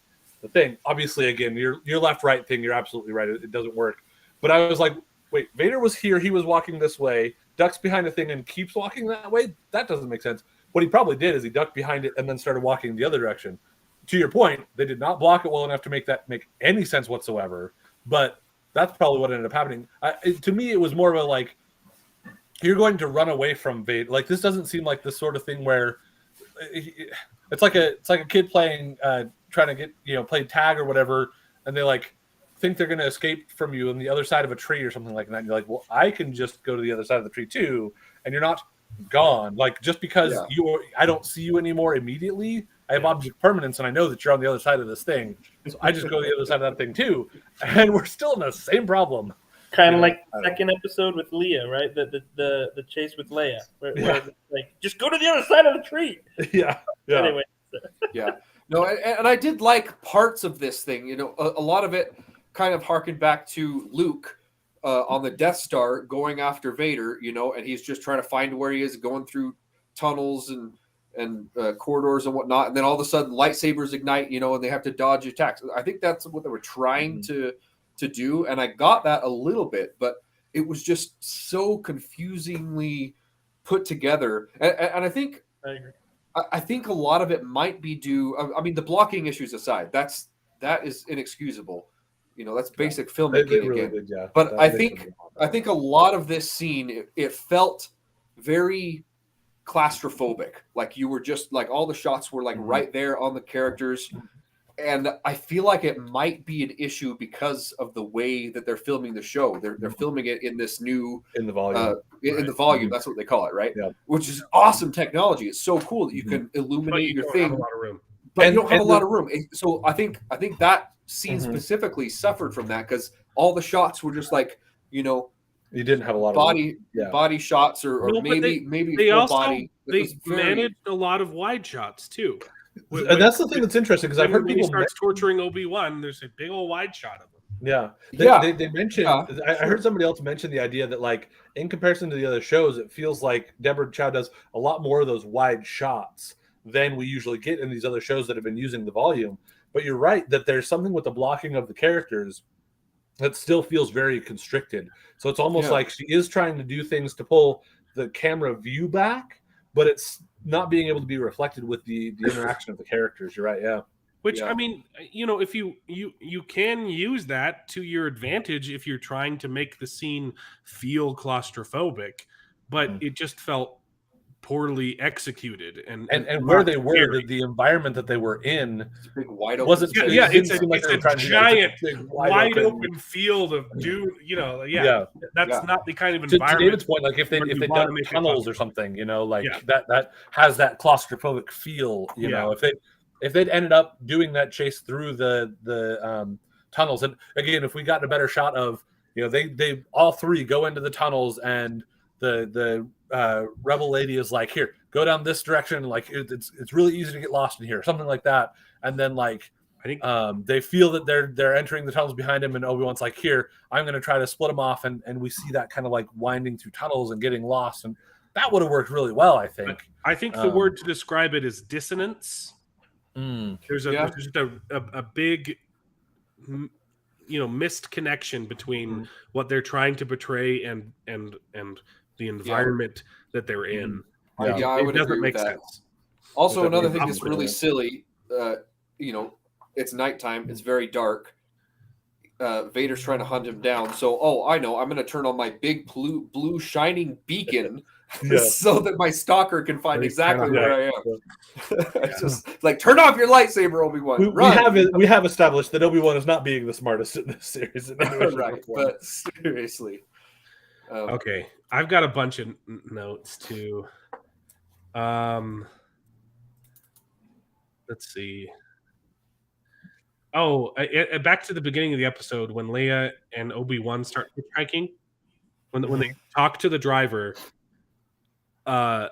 thing. Obviously, again, your left-right thing, you're absolutely right. It doesn't work. But I was like, wait, Vader was here. He was walking this way, ducks behind a thing and keeps walking that way? That doesn't make sense. What he probably did is he ducked behind it and then started walking the other direction. To your point, they did not block it well enough to make that make any sense whatsoever. But that's probably what ended up happening. To me, it was more of a like, you're going to run away from Vader. Like, this doesn't seem like the sort of thing where it's like a kid playing, trying to get, play tag or whatever, and they like think they're going to escape from you on the other side of a tree or something like that. And you're like, well, I can just go to the other side of the tree too, and you're not gone. Like, just because I don't see you anymore immediately, I have object permanence, and I know that you're on the other side of this thing, so I just go to the other side of that thing too, and we're still in the same problem. Kind of like the second episode with Leia, right? The chase with Leia, where like, just go to the other side of the tree. Yeah. Anyway. No, and I did like parts of this thing. A lot of it kind of harkened back to Luke on the Death Star going after Vader, and he's just trying to find where he is, going through tunnels and corridors and whatnot, and then all of a sudden lightsabers ignite, and they have to dodge attacks. I think that's what they were trying to do, and I got that a little bit, but it was just so confusingly put together. And I think I think a lot of it might be due. I mean, the blocking issues aside, that is inexcusable. That's basic filmmaking really again. did, yeah. But I think a lot of this scene, it felt very claustrophobic. Like you were just like all the shots were like right there on the characters. And I feel like it might be an issue because of the way that they're filming the show. They're filming it in this new in the volume. in the volume. That's what they call it, right? Yeah. Which is awesome technology. It's so cool that you can But illuminate you your don't thing, have a lot of room. but And- you don't have a and lot the- of room. So I think that scene Mhm. specifically suffered from that because all the shots were just like, You didn't have a lot of body shots or No, but maybe They full also body. It was managed a lot of wide shots too. And that's the thing that's interesting because I've heard when he people. starts torturing Obi-Wan, there's a big old wide shot of him. Yeah. Yeah. They mentioned. Yeah, I heard somebody else mention the idea that, like, in comparison to the other shows, it feels like Deborah Chow does a lot more of those wide shots than we usually get in these other shows that have been using the volume. But you're right that there's something with the blocking of the characters that still feels very constricted. So it's almost like she is trying to do things to pull the camera view back, but it's not being able to be reflected with the interaction of the characters. You're right. Yeah. Which Yeah. I mean, if you can use that to your advantage if you're trying to make the scene feel claustrophobic, but it just felt poorly executed and where they were, scary. the environment that they were in it's a big wide open. wasn't. space. Yeah, it didn't it's seem like they a were trying to do giant, big, wide open field of that's Yeah. not the kind of To environment. David's point, like if where they'd you wanna done make it tunnels or claustrophobic. something, like Yeah. that has that claustrophobic feel. If they'd ended up doing that chase through the tunnels, and again, if we got a better shot of they all three go into the tunnels and the rebel lady is like, here, go down this direction, like it's really easy to get lost in here, something like that, and then like I think they feel that they're entering the tunnels behind him, and Obi-Wan's like, here, I'm going to try to split them off, and we see that kind of like winding through tunnels and getting lost, and that would have worked really well, I think. I think the word to describe it is dissonance. There's just a big missed connection between what they're trying to portray and the environment that they're in. Yeah, I It would doesn't agree make with that. sense. Also, Which I another think thing is that's really silly, it's nighttime, it's very dark. Vader's trying to hunt him down. So, I know, I'm going to turn on my big blue shining beacon so that my stalker can find exactly where I am. It's just like, turn off your lightsaber, Obi-Wan. We have established that Obi-Wan is not being the smartest in this series. Right, but seriously. Okay, I've got a bunch of notes too. Let's see. Back to the beginning of the episode when Leia and Obi-Wan start hitchhiking. When they talk to the driver, Leia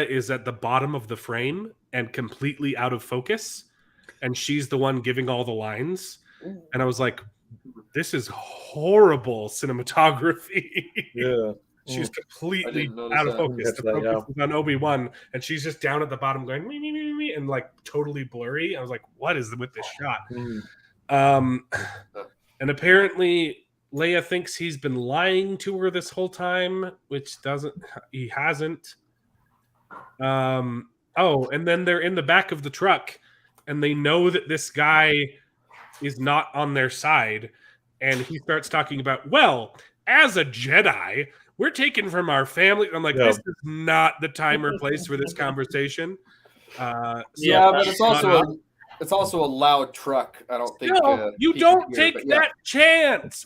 is at the bottom of the frame and completely out of focus, and she's the one giving all the lines. And I was like, this is horrible cinematography. Yeah. She's completely notice out of that. focus. The That, focus is on Obi-Wan, and she's just down at the bottom going me, me, me, me, and like totally blurry. I was like, what is with this shot? And apparently Leia thinks he's been lying to her this whole time, which he hasn't. And then they're in the back of the truck, and they know that this guy is not on their side, and he starts talking about, well, as a Jedi, we're taken from our family. I'm like, this is not the time or place for this conversation. But it's also a loud truck. I don't think. No, you don't take that chance.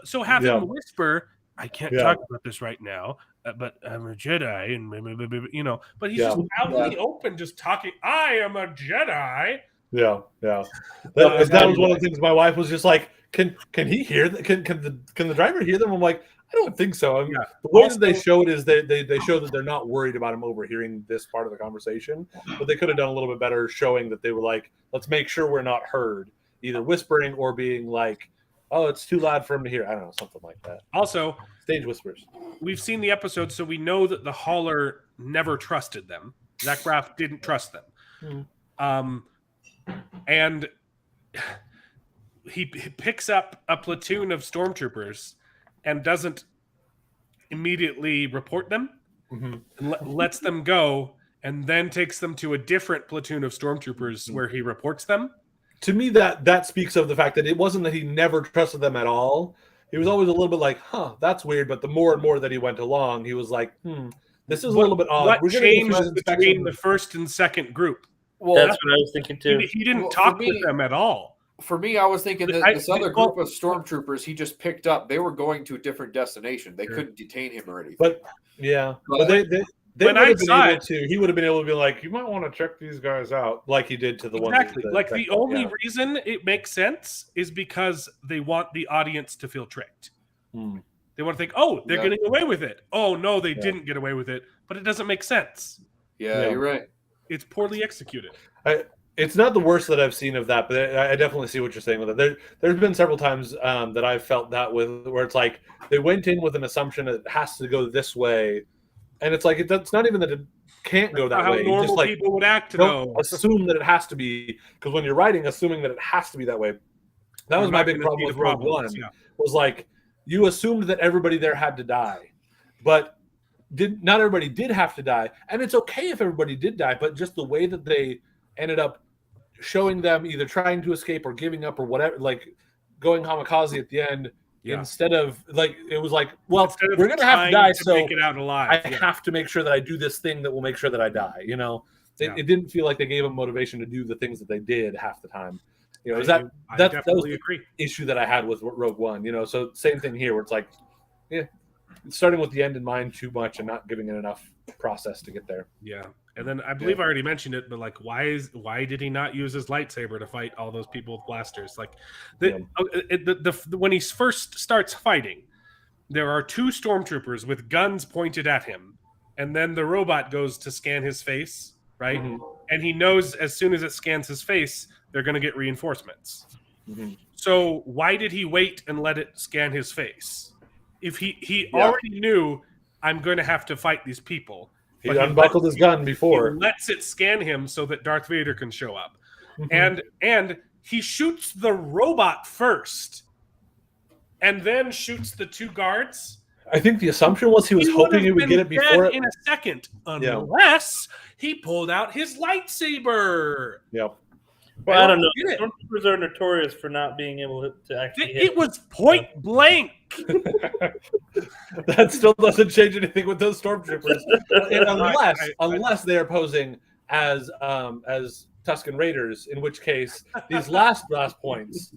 So have him whisper, I can't talk about this right now, but I'm a Jedi, and but he's just out in the open, just talking. I am a Jedi. Yeah. That was one of the things my wife was just like, can he hear that? Can the driver hear them? I'm like, I don't think so. I mean, the way that they show it is they show that they're not worried about him overhearing this part of the conversation, but they could have done a little bit better showing that they were like, let's make sure we're not heard, either whispering or being like, oh, it's too loud for him to hear. I don't know, something like that. Also, stage whispers. We've seen the episode, so we know that the hauler never trusted them. Zach Braff didn't trust them. And he picks up a platoon of stormtroopers and doesn't immediately report them, and lets them go, and then takes them to a different platoon of stormtroopers where he reports them. To me, that speaks of the fact that it wasn't that he never trusted them at all. He was always a little bit like, that's weird. But the more and more that he went along, he was like, this is a little bit odd. What changed between the first and second group? Well, That's what I was thinking too. He didn't Well, talk for me- with them at all. for me, I was thinking that I- this other well- group of stormtroopers he just picked up, they were going to a different destination. They Sure. couldn't detain him or anything. But yeah, But- but they when would I have been saw able it- to. He would have been able to be like, you might want to check these guys out, like he did to the one. Exactly. Like the only yeah. reason it makes sense is because they want the audience to feel tricked. Hmm. They want to think, oh, they're Yeah. getting away with it. Oh no, they Yeah. didn't get away with it. But it doesn't make sense. Yeah, you're right. It's poorly executed. It's not the worst that I've seen of that, but I definitely see what you're saying with it. There's been several times that I've felt that with where it's like they went in with an assumption that it has to go this way, and it's like it's not even that it can't go that How way. You normal just like people would act, don't though. assume that it has to be, because when you're writing, assuming that it has to be that way. That was You're my not big gonna problem see with the Rogue problems, One. yeah. Was like you assumed that everybody there had to die, but not everybody did have to die, and it's okay if everybody did die, but just the way that they ended up showing them either trying to escape or giving up or whatever, like going kamikaze at the end, Yeah. instead of like it was like, well, Instead of we're gonna have to trying die, to so make it out alive. I have to make sure that I do this thing that will make sure that I die. You know, Yeah. it didn't feel like they gave them motivation to do the things that they did half the time. You know, is I that was definitely the agree. issue that I had with Rogue One? You know, so same thing here, where it's like, yeah, starting with the end in mind too much and not giving it enough process to get there. Yeah. And then I believe I already mentioned it, but like, why did he not use his lightsaber to fight all those people with blasters? Like, when he first starts fighting, there are two stormtroopers with guns pointed at him, and then the robot goes to scan his face, right? Mhm. And he knows as soon as it scans his face, they're going to get reinforcements. Mhm. So why did he wait and let it scan his face? If he already knew, I'm going to have to fight these people. He But unbuckled his gun before. He lets it scan him so that Darth Vader can show up. Mhm. And he shoots the robot first and then shoots the two guards. I think the assumption was he was would hoping have he would been get it dead before it. in a second, unless he pulled out his lightsaber. Yeah. Well, I don't know. get it. Stormtroopers are notorious for not being able to actually hit. It was point blank. That still doesn't change anything with those stormtroopers, and I- unless they are posing as Tusken Raiders, in which case these last points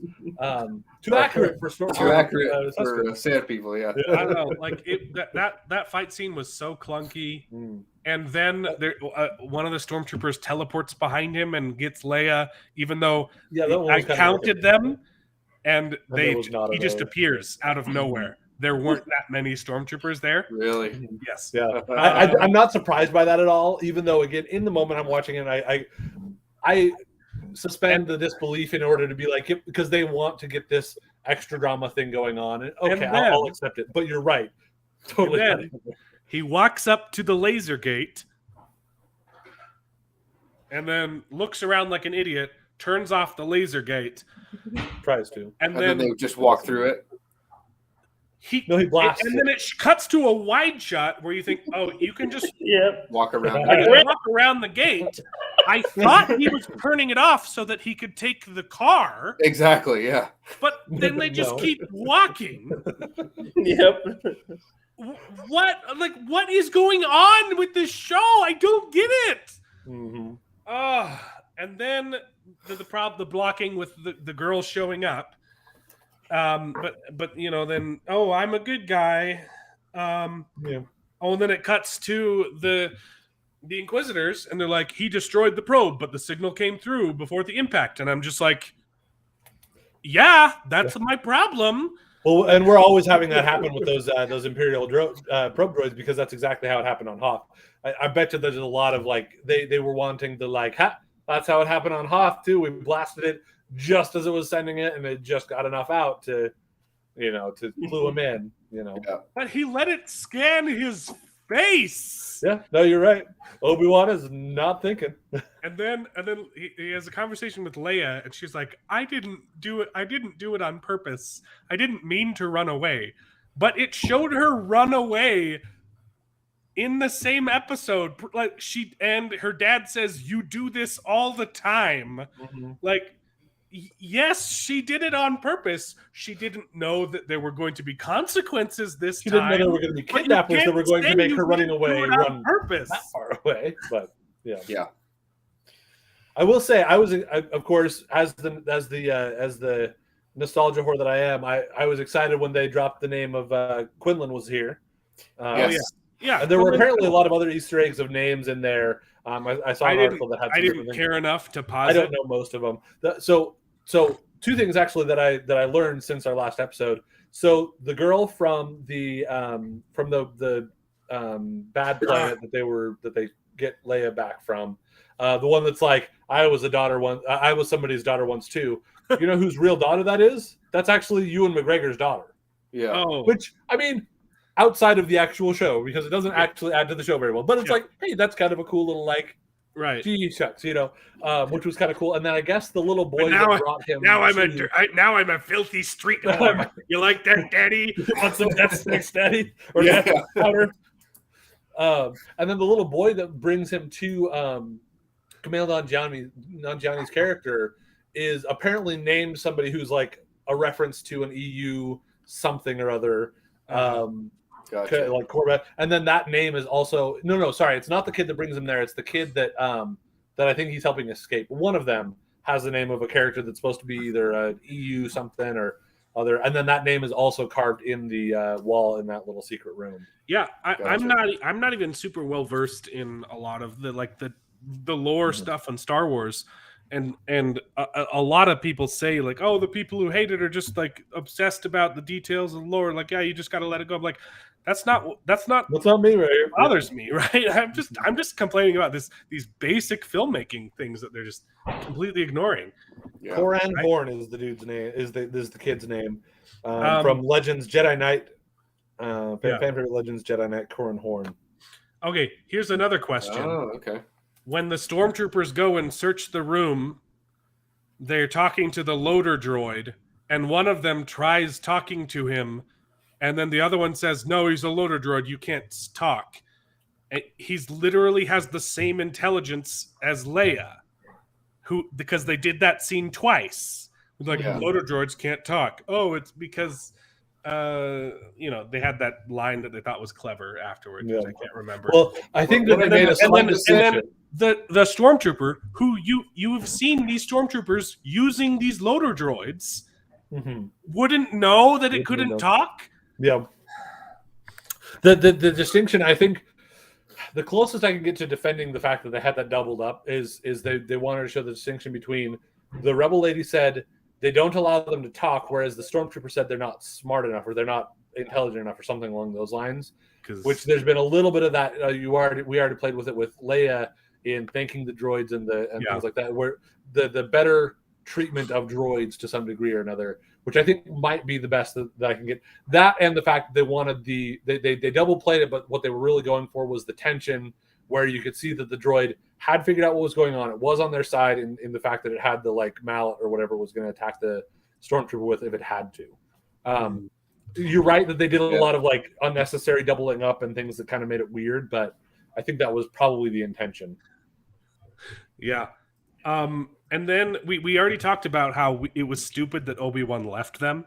too accurate for stormtroopers. Too accurate Tusken. for sand people, yeah. I don't know. Like that fight scene was so clunky. Mm. And then one of the stormtroopers teleports behind him and gets Leia, even though Yeah, that one I was kind of counted them, and there was not he just enough. appears out of nowhere. There weren't that many stormtroopers there. Really? Yes. Yeah, I'm not surprised by that at all. Even though, again, in the moment I'm watching it, I suspend the disbelief in order to be like, because they want to get this extra drama thing going on. And okay, And I'll then- accept it. But you're right, totally. And then he walks up to the laser gate and then looks around like an idiot, turns off the laser gate, Tries to. and And then they just walk through it. he blasts and then it cuts to a wide shot where you think, oh, you can just Yep. Walk around. walk around the gate. I thought he was turning it off so that he could take the car, Exactly, yeah. but then they just No. keep walking. Yep. What is going on with this show? I don't get it. Mm-hmm. And then the blocking with the girl showing up. But then I'm a good guy. Yeah. Oh, and then it cuts to the Inquisitors, and they're like, he destroyed the probe, but the signal came through before the impact, and I'm just like, yeah, that's my problem. Well, and we're always having that happen with those Imperial probe droids, because that's exactly how it happened on Hoth. I bet you there's a lot of like they were wanting to like, that's how it happened on Hoth too. We blasted it just as it was sending it, and it just got enough out to clue him in. Yeah. But he let it scan his face. Yeah, no, you're right. Obi-Wan is not thinking. And then he has a conversation with Leia, and she's like, I didn't do it on purpose. I didn't mean to run away. But it showed her run away in the same episode. Like and her dad says, you do this all the time. Mm-hmm. Like, yes, she did it on purpose. She didn't know that there were going to be consequences this She time. didn't know there were going to be But you kidnappers that can't were going say to make you her running didn't away do it on run purpose. that far away. But yeah. Yeah. I will say of course, as the nostalgia whore that I am, I was excited when they dropped the name of Quinlan was here. Yes. Yeah, And there were Quinlan- apparently a lot of other Easter eggs of names in there. I saw an article that had. I some didn't different care things. enough to pause I don't it. know most of them. So two things actually that I learned since our last episode. So the girl from the bad planet that they get Leia back from, the one that's like I was somebody's daughter once too. You know whose real daughter that is? That's actually Ewan McGregor's daughter. Yeah. Oh, Which I mean, outside of the actual show, because it doesn't actually add to the show very well. But it's like, hey, that's kind of a cool little like. right. Gee shucks, which was kind of cool. And then I guess the little boy now that brought him. Now I'm a filthy street whore. You like that, Daddy? You want some death sticks, Daddy? Or Yeah. death powder? And then the little boy that brings him to Kumail Nanjiani's character is apparently named somebody who's like a reference to an EU something or other. Gotcha. Like Corvette, and then that name is also sorry, it's not the kid that brings him there. It's the kid that I think he's helping escape. One of them has the name of a character that's supposed to be either a EU something or other, and then that name is also carved in the wall in that little secret room. Yeah, I'm Gotcha. not even super well versed in a lot of the lore stuff on Star Wars, and a lot of people say like, oh, the people who hate it are just like obsessed about the details of the lore. Like, yeah, you just got to let it go. I'm like, that's not That's not me right here. bothers me, right? I'm just complaining about these basic filmmaking things that they're just completely ignoring. Yeah. Coran Horn is the dude's name. Is the kid's name from Legends Jedi Knight. Fan favorite Legends Jedi Knight Coran Horn. Okay, here's another question. Oh, okay. When the stormtroopers go and search the room, they're talking to the loader droid, and one of them tries talking to him, and then the other one says, no, he's a loader droid, you can't talk. And he's literally has the same intelligence as Leia, because they did that scene twice. Like, Yeah. loader droids can't talk. Oh, it's because they had that line that they thought was clever afterwards, which I can't remember. Well, I think that they made a slight distinction. The stormtrooper, who you've seen these stormtroopers using these loader droids, wouldn't know that it couldn't talk. Yeah. The distinction, I think, the closest I can get to defending the fact that they had that doubled up is they wanted to show the distinction between the rebel lady said they don't allow them to talk, whereas the stormtrooper said they're not smart enough or they're not intelligent enough or something along those lines. Which there's been a little bit of that. We already played with it with Leia in thanking the droids and things like that, where the better treatment of droids to some degree or another, which I think might be the best that I can get. That and the fact that they wanted they double played it, but what they were really going for was the tension where you could see that the droid had figured out what was going on. It was on their side in the fact that it had the like mallet or whatever it was going to attack the stormtrooper with if it had to. You're right that they did a lot of like unnecessary doubling up and things that kind of made it weird, but I think that was probably the intention. Yeah. And then we already talked about how it was stupid that Obi-Wan left them,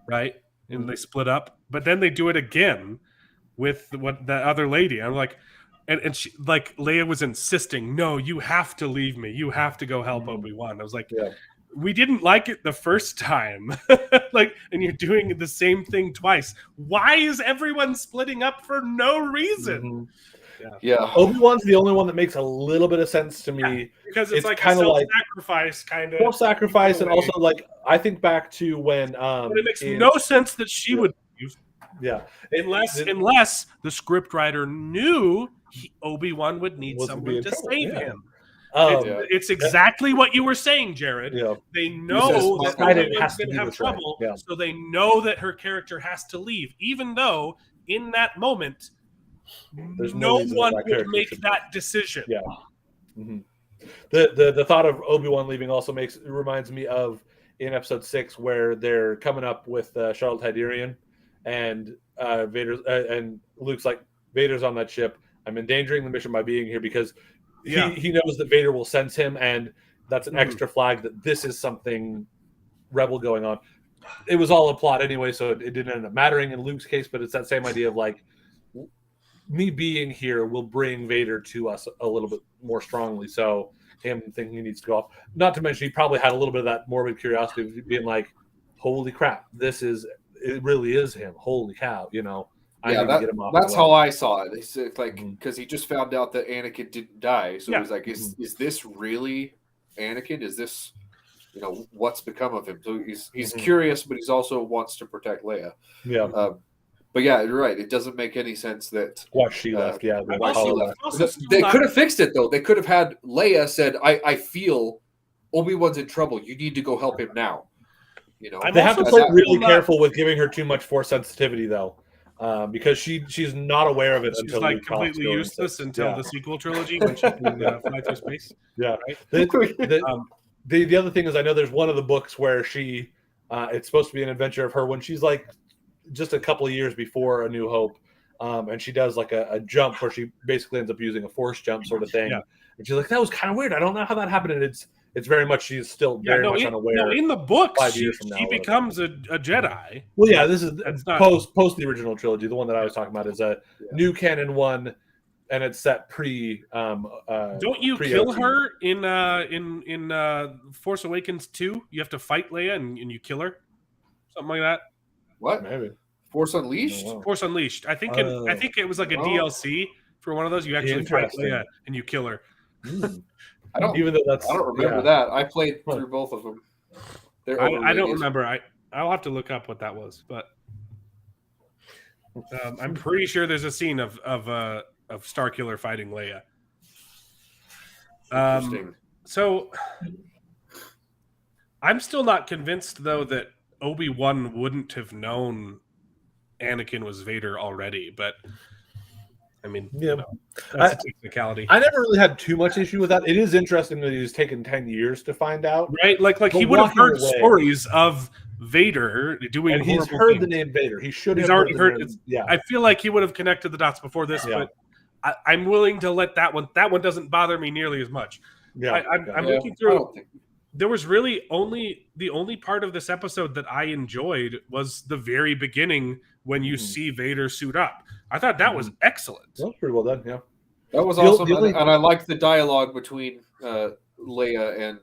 right? And they split up. But then they do it again with that other lady. I'm like, and she, like, Leia was insisting, no, you have to leave me. You have to go help Obi-Wan. I was like, we didn't like it the first time. Like, and you're doing the same thing twice. Why is everyone splitting up for no reason? Yeah. Obi-Wan's the only one that makes a little bit of sense to me. Because it's like kind a of like self-sacrifice kind of. Self-sacrifice, and also like I think back to when but it makes no sense that she would leave. Yeah. Unless the scriptwriter knew Obi-Wan would need someone to save him. It's exactly what you were saying, Jared. Yeah. They know that Obi-Wan's going to have trouble, Yeah. so they know that her character has to leave, even though in that moment, There's no reason one that would character make should that decision. Yeah. The thought of Obi-Wan leaving also reminds me of in episode 6 where they're coming up with Charlotte Tydirian and and Luke's like, Vader's on that ship. I'm endangering the mission by being here because he knows that Vader will sense him, and that's an extra flag that this is something rebel going on. It was all a plot anyway, so it didn't end up mattering in Luke's case, but it's that same idea of like, me being here will bring Vader to us a little bit more strongly. So him thinking he needs to go off. Not to mention, he probably had a little bit of that morbid curiosity of being like, "Holy crap, it really is him. Holy cow, I need to get him off." That's how I saw it. It's like because he just found out that Anakin didn't die, so Yeah. he was like, "Is this really Anakin? Is this, what's become of him?" So he's curious, but he's also wants to protect Leia. Yeah. But yeah, you're right. It doesn't make any sense that Why she left? Yeah. why she left. also still They not- could have fixed it though. They could have had Leia said, "I feel Obi-Wan's in trouble. You need to go help him now." I'm They have to also play still really not- careful with giving her too much force sensitivity, though, because she's not aware of it She's until like Luke talks completely to her and useless says- until yeah. the sequel trilogy when she can fly through space. Yeah. Right? The other thing is, I know there's one of the books where she, it's supposed to be an adventure of her when she's like just a couple of years before A New Hope, and she does like a jump where she basically ends up using a force jump sort of thing. Yeah. And she's like, "That was kind of weird. I don't know how that happened." And it's very much she's still very much unaware. No, in the books, 5 she years from now, she whatever. becomes a Jedi. Well, yeah, this is That's not- post the original trilogy. The one that I was talking about is a new canon one, and it's set pre. Don't you pre- kill her in Force Awakens 2? You have to fight Leia and you kill her, something like that. What? Maybe. Force Unleashed? Oh, wow. Force Unleashed. I think I think it was like a Oh. DLC for one of those. You actually fight Interesting. Leia and you kill her. I don't. Even though that's I don't remember that. I played through both of them. They're I don't overrated. remember. I'll have to look up what that was, but I'm pretty sure there's a scene of Starkiller fighting Leia. Interesting. So I'm still not convinced though that Obi-Wan wouldn't have known Anakin was Vader already, but I mean, Yeah. that's a technicality. I never really had too much issue with that. It is interesting that he's taken 10 years to find out. Right? Like But he would have walking heard away- stories of Vader doing And he's horrible heard things. the name Vader. He should He's have already heard the it. name. Yeah. I feel like he would have connected the dots before this, Yeah. but I'm willing to let that one. That one doesn't bother me nearly as much. Yeah. I'm Yeah, looking I through. don't think- There was really the only part of this episode that I enjoyed was the very beginning when you see Vader suit up. I thought that was excellent. That was pretty well done. Yeah. That was The awesome, only- and I liked the dialogue between Leia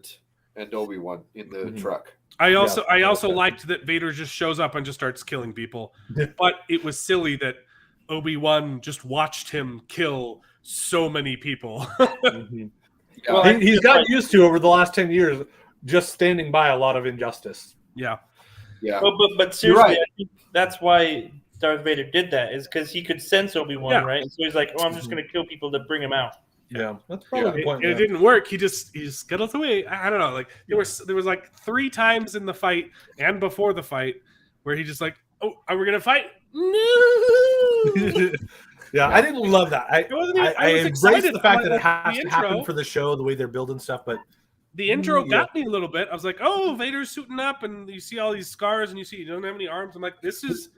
and Obi-Wan in the truck. I also okay. liked that Vader just shows up and just starts killing people. But it was silly that Obi-Wan just watched him kill so many people. Yeah. Well, He's gotten used to over the last 10 years just standing by a lot of injustice. Yeah. Yeah. But seriously, right. I think that's why Darth Vader did that, is because he could sense Obi-Wan, Yeah. right? And so he's like, "Oh, I'm just going to kill people to bring him out." Yeah. That's probably the point. It yeah. didn't work. He scuttled away. I don't know. Like there was like 3 times in the fight and before the fight where he just like, "Oh, are we gonna fight?" No. Yeah, I didn't love that. I was embrace excited. the fact that I it liked has the to happen intro. for the show, the way they're building stuff. But The intro Yeah. got me a little bit. I was like, "Oh, Vader's suiting up, and you see all these scars, and you see he doesn't have any arms." I'm like, "This is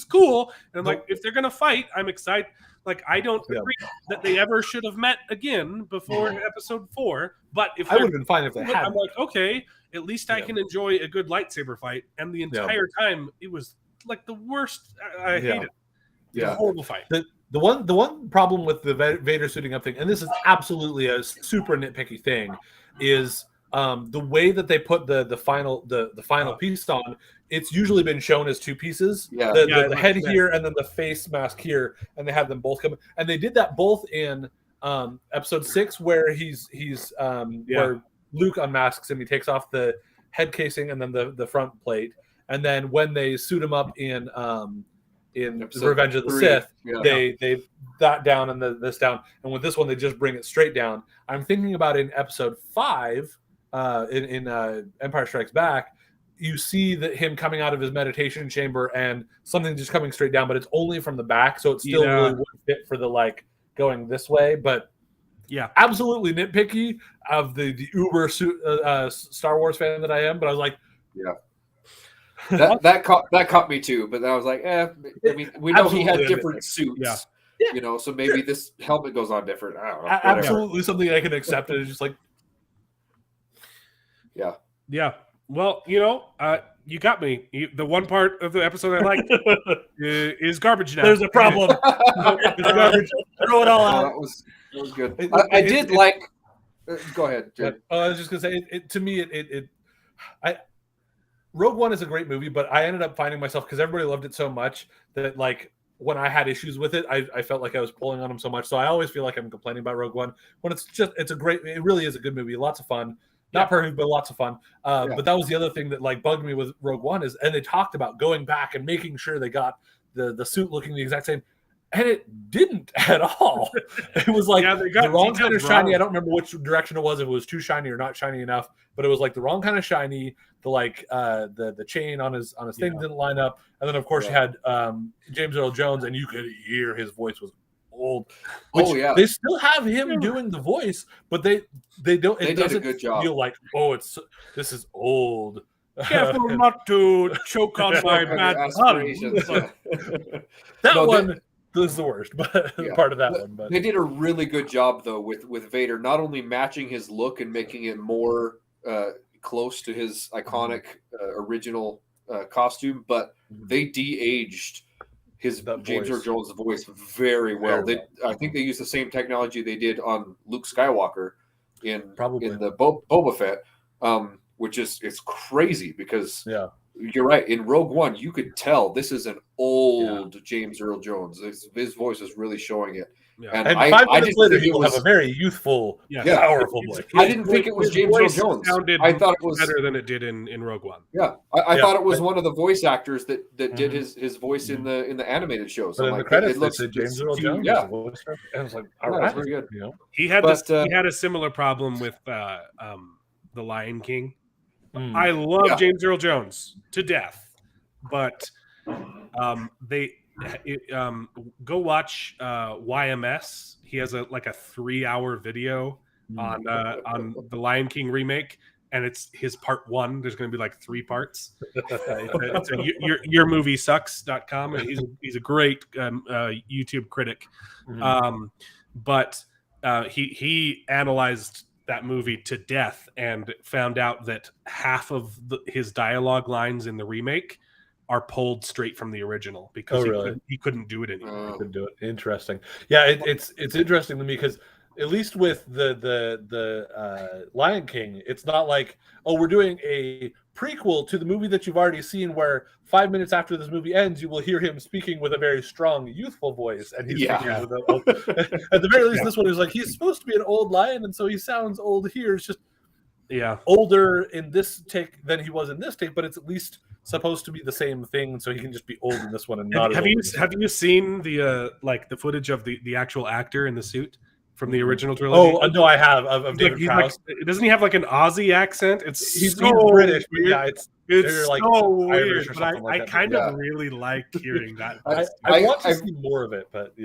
cool." And I'm like, "If they're gonna fight, I'm excited." Like, I don't Yeah. agree that they ever should have met again before episode 4. But if I they're would have been fine if they I'm had. like, okay, at least I Yeah. can enjoy a good lightsaber fight. And the entire time, it was like the worst. I hate it. It was Yeah. a horrible fight. The one problem with the Vader suiting up thing, and this is absolutely a super nitpicky thing, is the way that they put the final piece on. It's usually been shown as 2 pieces. Yeah. Yeah, The head yeah. here and then the face mask here, and they have them both come. And they did that both in episode 6, where he's where Luke unmasks him. He takes off the head casing and then the front plate, and then when they suit him up in Episode Revenge of the 3, Sith, yeah. they that down and this down, and with this one they just bring it straight down. I'm thinking about in episode 5, in Empire Strikes Back, you see that him coming out of his meditation chamber and something just coming straight down, but it's only from the back, so it still Yeah. really wouldn't fit for the like going this way. But Yeah. absolutely nitpicky of the uber Star Wars fan that I am, but I was like, That caught me too, but I was like, I mean, we know he had Absolutely. different suits, Yeah. so maybe this helmet goes on different. I don't know. whatever. absolutely something I can accept. And it's just like, Yeah. Well, you got me. The one part of the episode I liked is garbage now. there's a problem. It's garbage. Throw it all Oh, out. that was good. It- I it- did it- like Go ahead, Jim. I was just gonna say, to me, Rogue One is a great movie, but I ended up finding myself, because everybody loved it so much, that like when I had issues with it, I felt like I was pulling on them so much. So I always feel like I'm complaining about Rogue One when it really is a good movie, lots of fun. Not perfect, but lots of fun. But that was the other thing that like bugged me with Rogue One and they talked about going back and making sure they got the suit looking the exact same. And it didn't at all. It was like the wrong kind of shiny. I don't remember which direction it was. If it was too shiny or not shiny enough, but it was like the wrong kind of shiny. The chain on his thing didn't line up. And then of course you had James Earl Jones, and you could hear his voice was old. Which they still have him doing the voice, but they don't. It doesn't did a good job. Feel like this is old. Careful not to choke on my bad aspirations. This is the worst, but part of that one. But they did a really good job though with Vader, not only matching his look and making it more close to his iconic original costume, but they de-aged his James Earl Jones' voice very well. I think they used the same technology they did on Luke Skywalker in the Boba Fett, which is it's crazy because you're right. In Rogue One, you could tell this is an old James Earl Jones. His voice is really showing it. Yeah. And 5 minutes later, he will have a very youthful, powerful voice. I didn't think it was James Earl Jones. I thought it was better than it did in Rogue One. Yeah, I thought it was one of the voice actors that did his voice in the animated shows. But in the credits, it said James Earl Jones. Yeah, and I was like, all right, very good. You know? He had a similar problem with The Lion King. I love James Earl Jones to death, but go watch YMS. He has a 3-hour video on the Lion King remake, and it's his part 1. There's going to be like 3 parts. It's yourmoviesucks.com, and he's a great YouTube critic. But he analyzed that movie to death and found out that half of his dialogue lines in the remake are pulled straight from the original because he couldn't do it anymore. He couldn't do it. Interesting. Yeah, it's interesting to me because at least with the Lion King, it's not like, we're doing a prequel to the movie that you've already seen where 5 minutes after this movie ends, you will hear him speaking with a very strong, youthful voice. And he's speaking with at the very least, this one is like, he's supposed to be an old lion, and so he sounds old here. It's just older in this take than he was in this take, but it's at least supposed to be the same thing, so he can just be old in this one and not. Have you seen the the footage of the actual actor in the suit from the original trilogy? Oh no, I have of David Prowse. Doesn't he have like an Aussie accent? He's British, but it's like so weird. But I kind of really like hearing that. I want to see more of it, but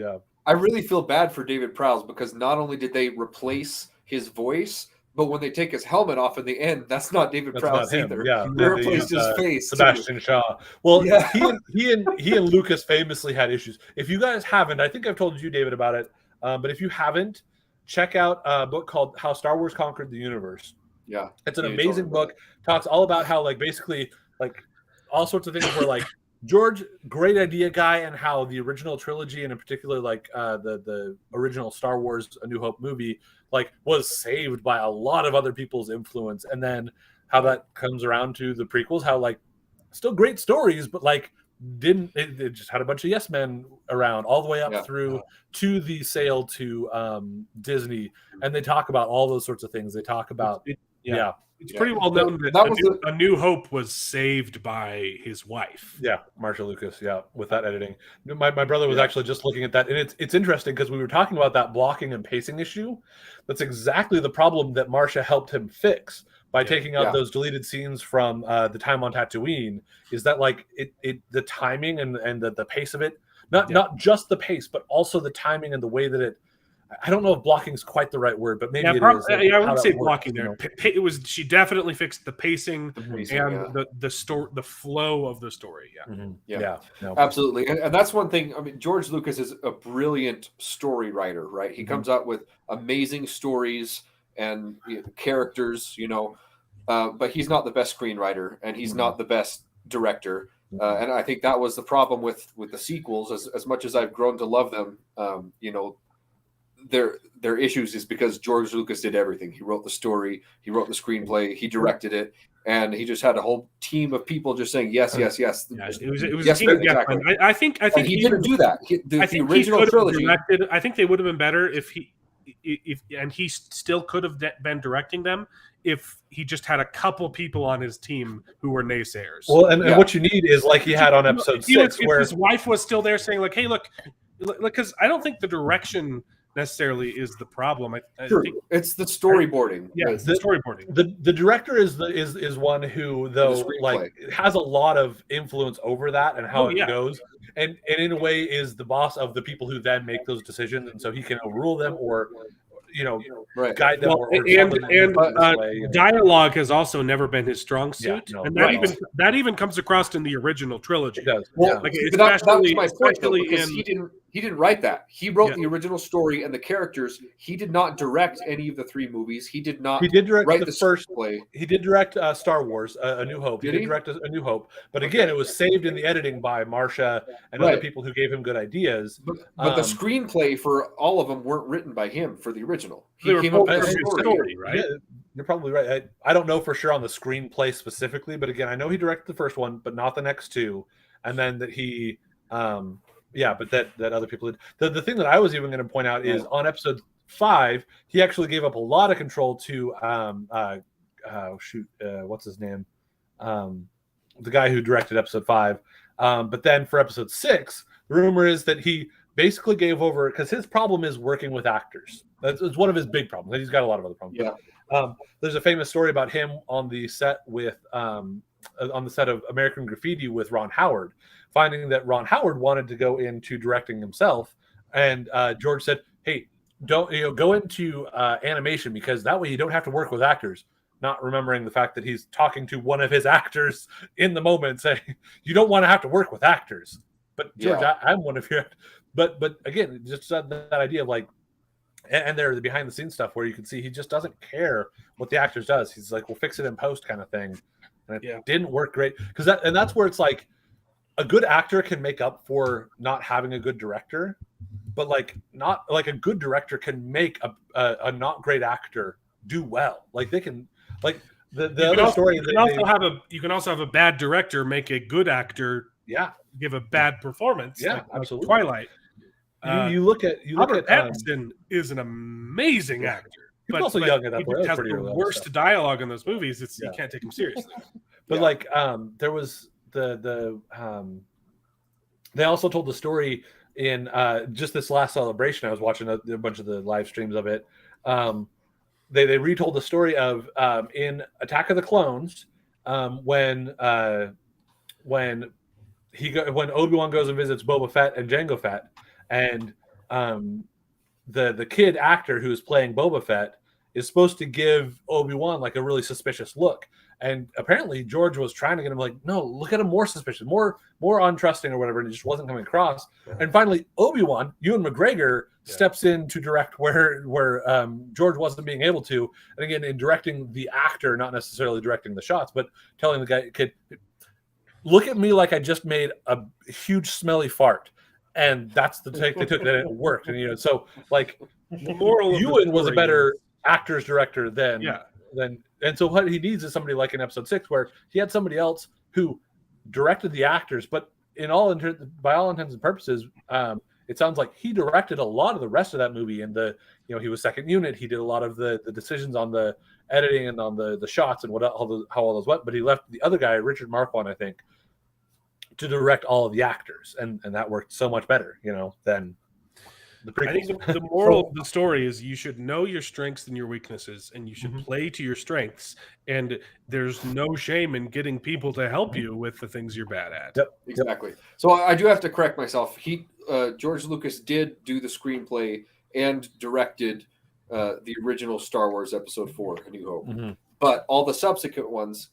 I really feel bad for David Prowse because not only did they replace his voice, but when they take his helmet off in the end, that's not David Prowse either. Yeah, they replaced his face. Sebastian Shaw. Well, he and Lucas famously had issues. If you guys haven't, I think I've told you, David, about it. But if you haven't, check out a book called How Star Wars Conquered the Universe. Yeah, it's an amazing book. Talks all about how basically all sorts of things where George, great idea guy, and how the original trilogy, and in particular the original Star Wars A New Hope movie was saved by a lot of other people's influence, and then how that comes around to the prequels, how still great stories, but it just had a bunch of yes men around all the way up through to the sale to Disney, and they talk about all those sorts of things. They talk about it's pretty well known that A New Hope was saved by his wife. Yeah, Marsha Lucas. Yeah, with that editing. My brother was actually just looking at that, and it's interesting because we were talking about that blocking and pacing issue. That's exactly the problem that Marsha helped him fix by taking out those deleted scenes from the time on Tatooine. Is that the timing and the pace of it, not just the pace, but also the timing and the way that it. I don't know if blocking is quite the right word, but maybe it is. I wouldn't say blocking there. It was. She definitely fixed the pacing, and the flow of the story. Absolutely, and that's one thing. I mean, George Lucas is a brilliant story writer, right? He comes out with amazing stories and characters, but he's not the best screenwriter, and he's not the best director. And I think that was the problem with the sequels. As much as I've grown to love them, their issues is because George Lucas did everything. He wrote the story, he wrote the screenplay, he directed it, and he just had a whole team of people just saying yes, yes, yes. Yeah, it was yes, a team. exactly. Yeah, I think And he didn't do that. The original trilogy. I think they would have been better if he still could have been directing them if he just had a couple people on his team who were naysayers. Well, and what you need is like he had on episode 6, if where his wife was still there saying like, "Hey, look," because I don't think the direction necessarily is the problem. I think it's the storyboarding. Yeah, it's the storyboarding. The director is one who, though, like has a lot of influence over that and how it goes, and in a way is the boss of the people who then make those decisions, and so he can overrule them or guide them. Dialogue has also never been his strong suit, and that even comes across in the original trilogy. It does. Well, that was my point, though, because he didn't write that. He wrote the original story and the characters. He did not direct any of the 3 movies. He did not. He did direct write the first play. He did direct Star Wars: A New Hope. He did direct A New Hope, but again, it was saved in the editing by Marcia and other people who gave him good ideas. But the screenplay for all of them weren't written by him for the original. He came up with a story, right? Yeah, you're probably right. I don't know for sure on the screenplay specifically, but again, I know he directed the first one, but not the next 2, and then that he. But that other people did. The thing that I was even going to point out is on episode 5, he actually gave up a lot of control to what's his name? The guy who directed episode 5. But then for episode 6, the rumor is that he basically gave over because his problem is working with actors. That's one of his big problems. He's got a lot of other problems. Yeah. There's a famous story about him on the set of American Graffiti with Ron Howard, finding that Ron Howard wanted to go into directing himself, and George said, "Hey, don't go into animation because that way you don't have to work with actors." Not remembering the fact that he's talking to one of his actors in the moment, saying, "You don't want to have to work with actors." But George, I'm one of your. But again, just that idea of like, and there's the behind the scenes stuff where you can see he just doesn't care what the actors does. He's like, "We'll fix it in post," kind of thing. And it didn't work great because that's where it's like a good actor can make up for not having a good director, but like not like a good director can make a not great actor do well. Like they can like the other story. You can also have a bad director make a good actor give a bad performance. Yeah, absolutely. Like Twilight. You look at Pattinson is an amazing actor. But also young at that point. He has the worst dialogue in those movies. You can't take him seriously. But like there was the they also told the story in just this last celebration. I was watching a bunch of the live streams of it. They retold the story of in Attack of the Clones when Obi-Wan goes and visits Boba Fett and Jango Fett, and the kid actor who is playing Boba Fett is supposed to give Obi-Wan like a really suspicious look. And apparently George was trying to get him like, no, look at him more suspicious, more untrusting or whatever, and it just wasn't coming across. And finally, Obi-Wan, Ewan McGregor, steps in to direct where George wasn't being able to. And again, in directing the actor, not necessarily directing the shots, but telling the kid, look at me like I just made a huge smelly fart. And that's the take they took, and it worked. And so like Ewan was a better actor's director than and so what he needs is somebody like in episode 6 where he had somebody else who directed the actors, but by all intents and purposes, it sounds like he directed a lot of the rest of that movie. And he was second unit. He did a lot of the decisions on the editing and on the shots and how all those went. But he left the other guy, Richard Marquand, I think, to direct all of the actors, and that worked so much better, than the prequels. I think the moral of the story is you should know your strengths and your weaknesses, and you should play to your strengths. And there's no shame in getting people to help you with the things you're bad at. Yep, exactly. So I do have to correct myself. George Lucas did do the screenplay and directed the original Star Wars Episode 4, A New Hope. But all the subsequent ones,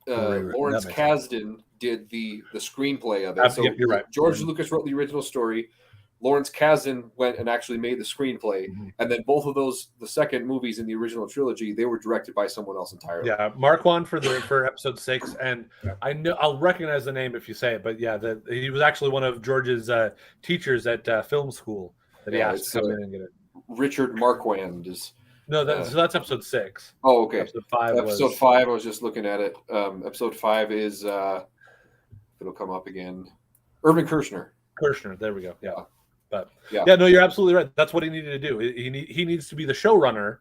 Lawrence Kasdan did the screenplay of it. So you're right. George Lucas wrote the original story. Lawrence Kasdan went and actually made the screenplay, and then both of those, the second movies in the original trilogy, they were directed by someone else entirely. Yeah, Marquand for episode 6, and I know I'll recognize the name if you say it, but he was actually one of George's teachers at film school that he asked to come in and get it. Richard Marquand is. No, that's episode 6. Oh, okay. Episode 5 Episode 5. I was just looking at it. Episode 5 is. It'll come up again. Irvin Kershner. Kershner. There we go. Yeah. But Yeah. no, you're absolutely right. That's what he needed to do. He needs to be the showrunner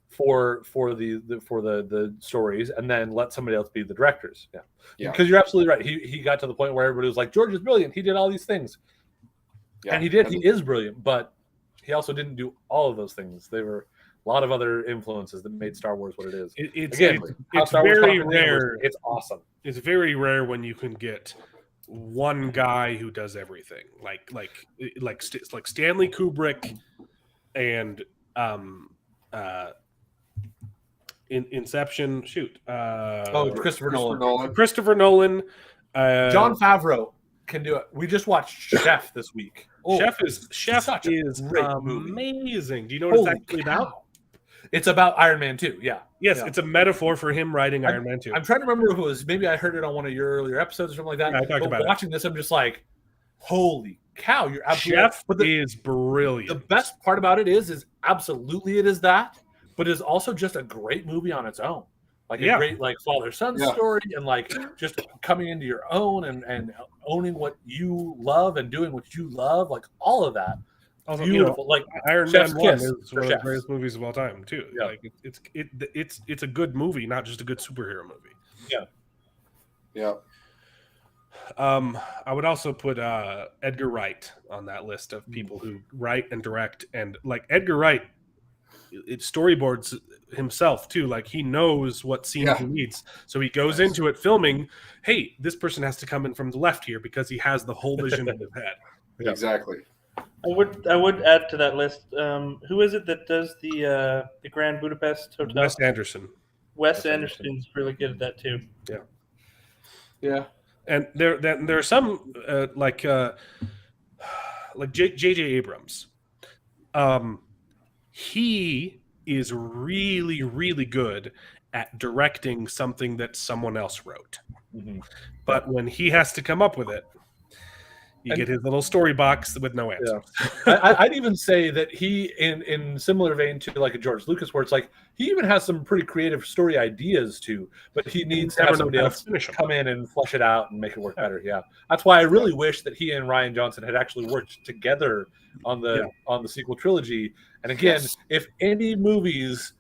for the stories, and then let somebody else be the directors. Yeah. Because you're absolutely right. He got to the point where everybody was like, George is brilliant. He did all these things. Yeah. And he did. He is brilliant, but he also didn't do all of those things. There were a lot of other influences that made Star Wars what it is. It's very rare. It's awesome. It's very rare when you can get one guy who does everything, like Stanley Kubrick and Inception. Christopher Nolan. Christopher Nolan. Jon Favreau can do it. We just watched Chef this week. Chef is amazing. Do you know what it's actually about? It's about Iron Man 2. Yeah. Yes, it's a metaphor for him writing Iron Man 2. I'm trying to remember if it was, maybe I heard it on one of your earlier episodes or something like that. Yeah, I talked about watching this, I'm just like, holy cow, you're absolutely. Chef is brilliant. The best part about it is absolutely it is that, but it is also just a great movie on its own. Like a great father-son story, and like just coming into your own and owning what you love and doing what you love, like all of that. Also, beautiful. Like Iron Man 1 is one of the greatest movies of all time too. Yeah. Like it's a good movie, not just a good superhero movie. Yeah. I would also put Edgar Wright on that list of people who write and direct, and like Edgar Wright, it storyboards himself too. Like he knows what scenes he needs, so he goes into it filming. Hey, this person has to come in from the left here because he has the whole vision in his head. Yeah. Exactly. I would add to that list. Who is it that does the Grand Budapest Hotel? Wes Anderson. Wes Anderson's really good at that too. Yeah. And there are some like J.J. Abrams. He is really, really good at directing something that someone else wrote. Mm-hmm. But when he has to come up with it, you get his little story box with no answers. Yeah. I'd even say that he, in similar vein to like a George Lucas, where it's like he even has some pretty creative story ideas too, but he needs to have somebody else come in and flesh it out and make it work better. Yeah, that's why I really wish that he and Rian Johnson had actually worked together on the sequel trilogy. And again, if any movies,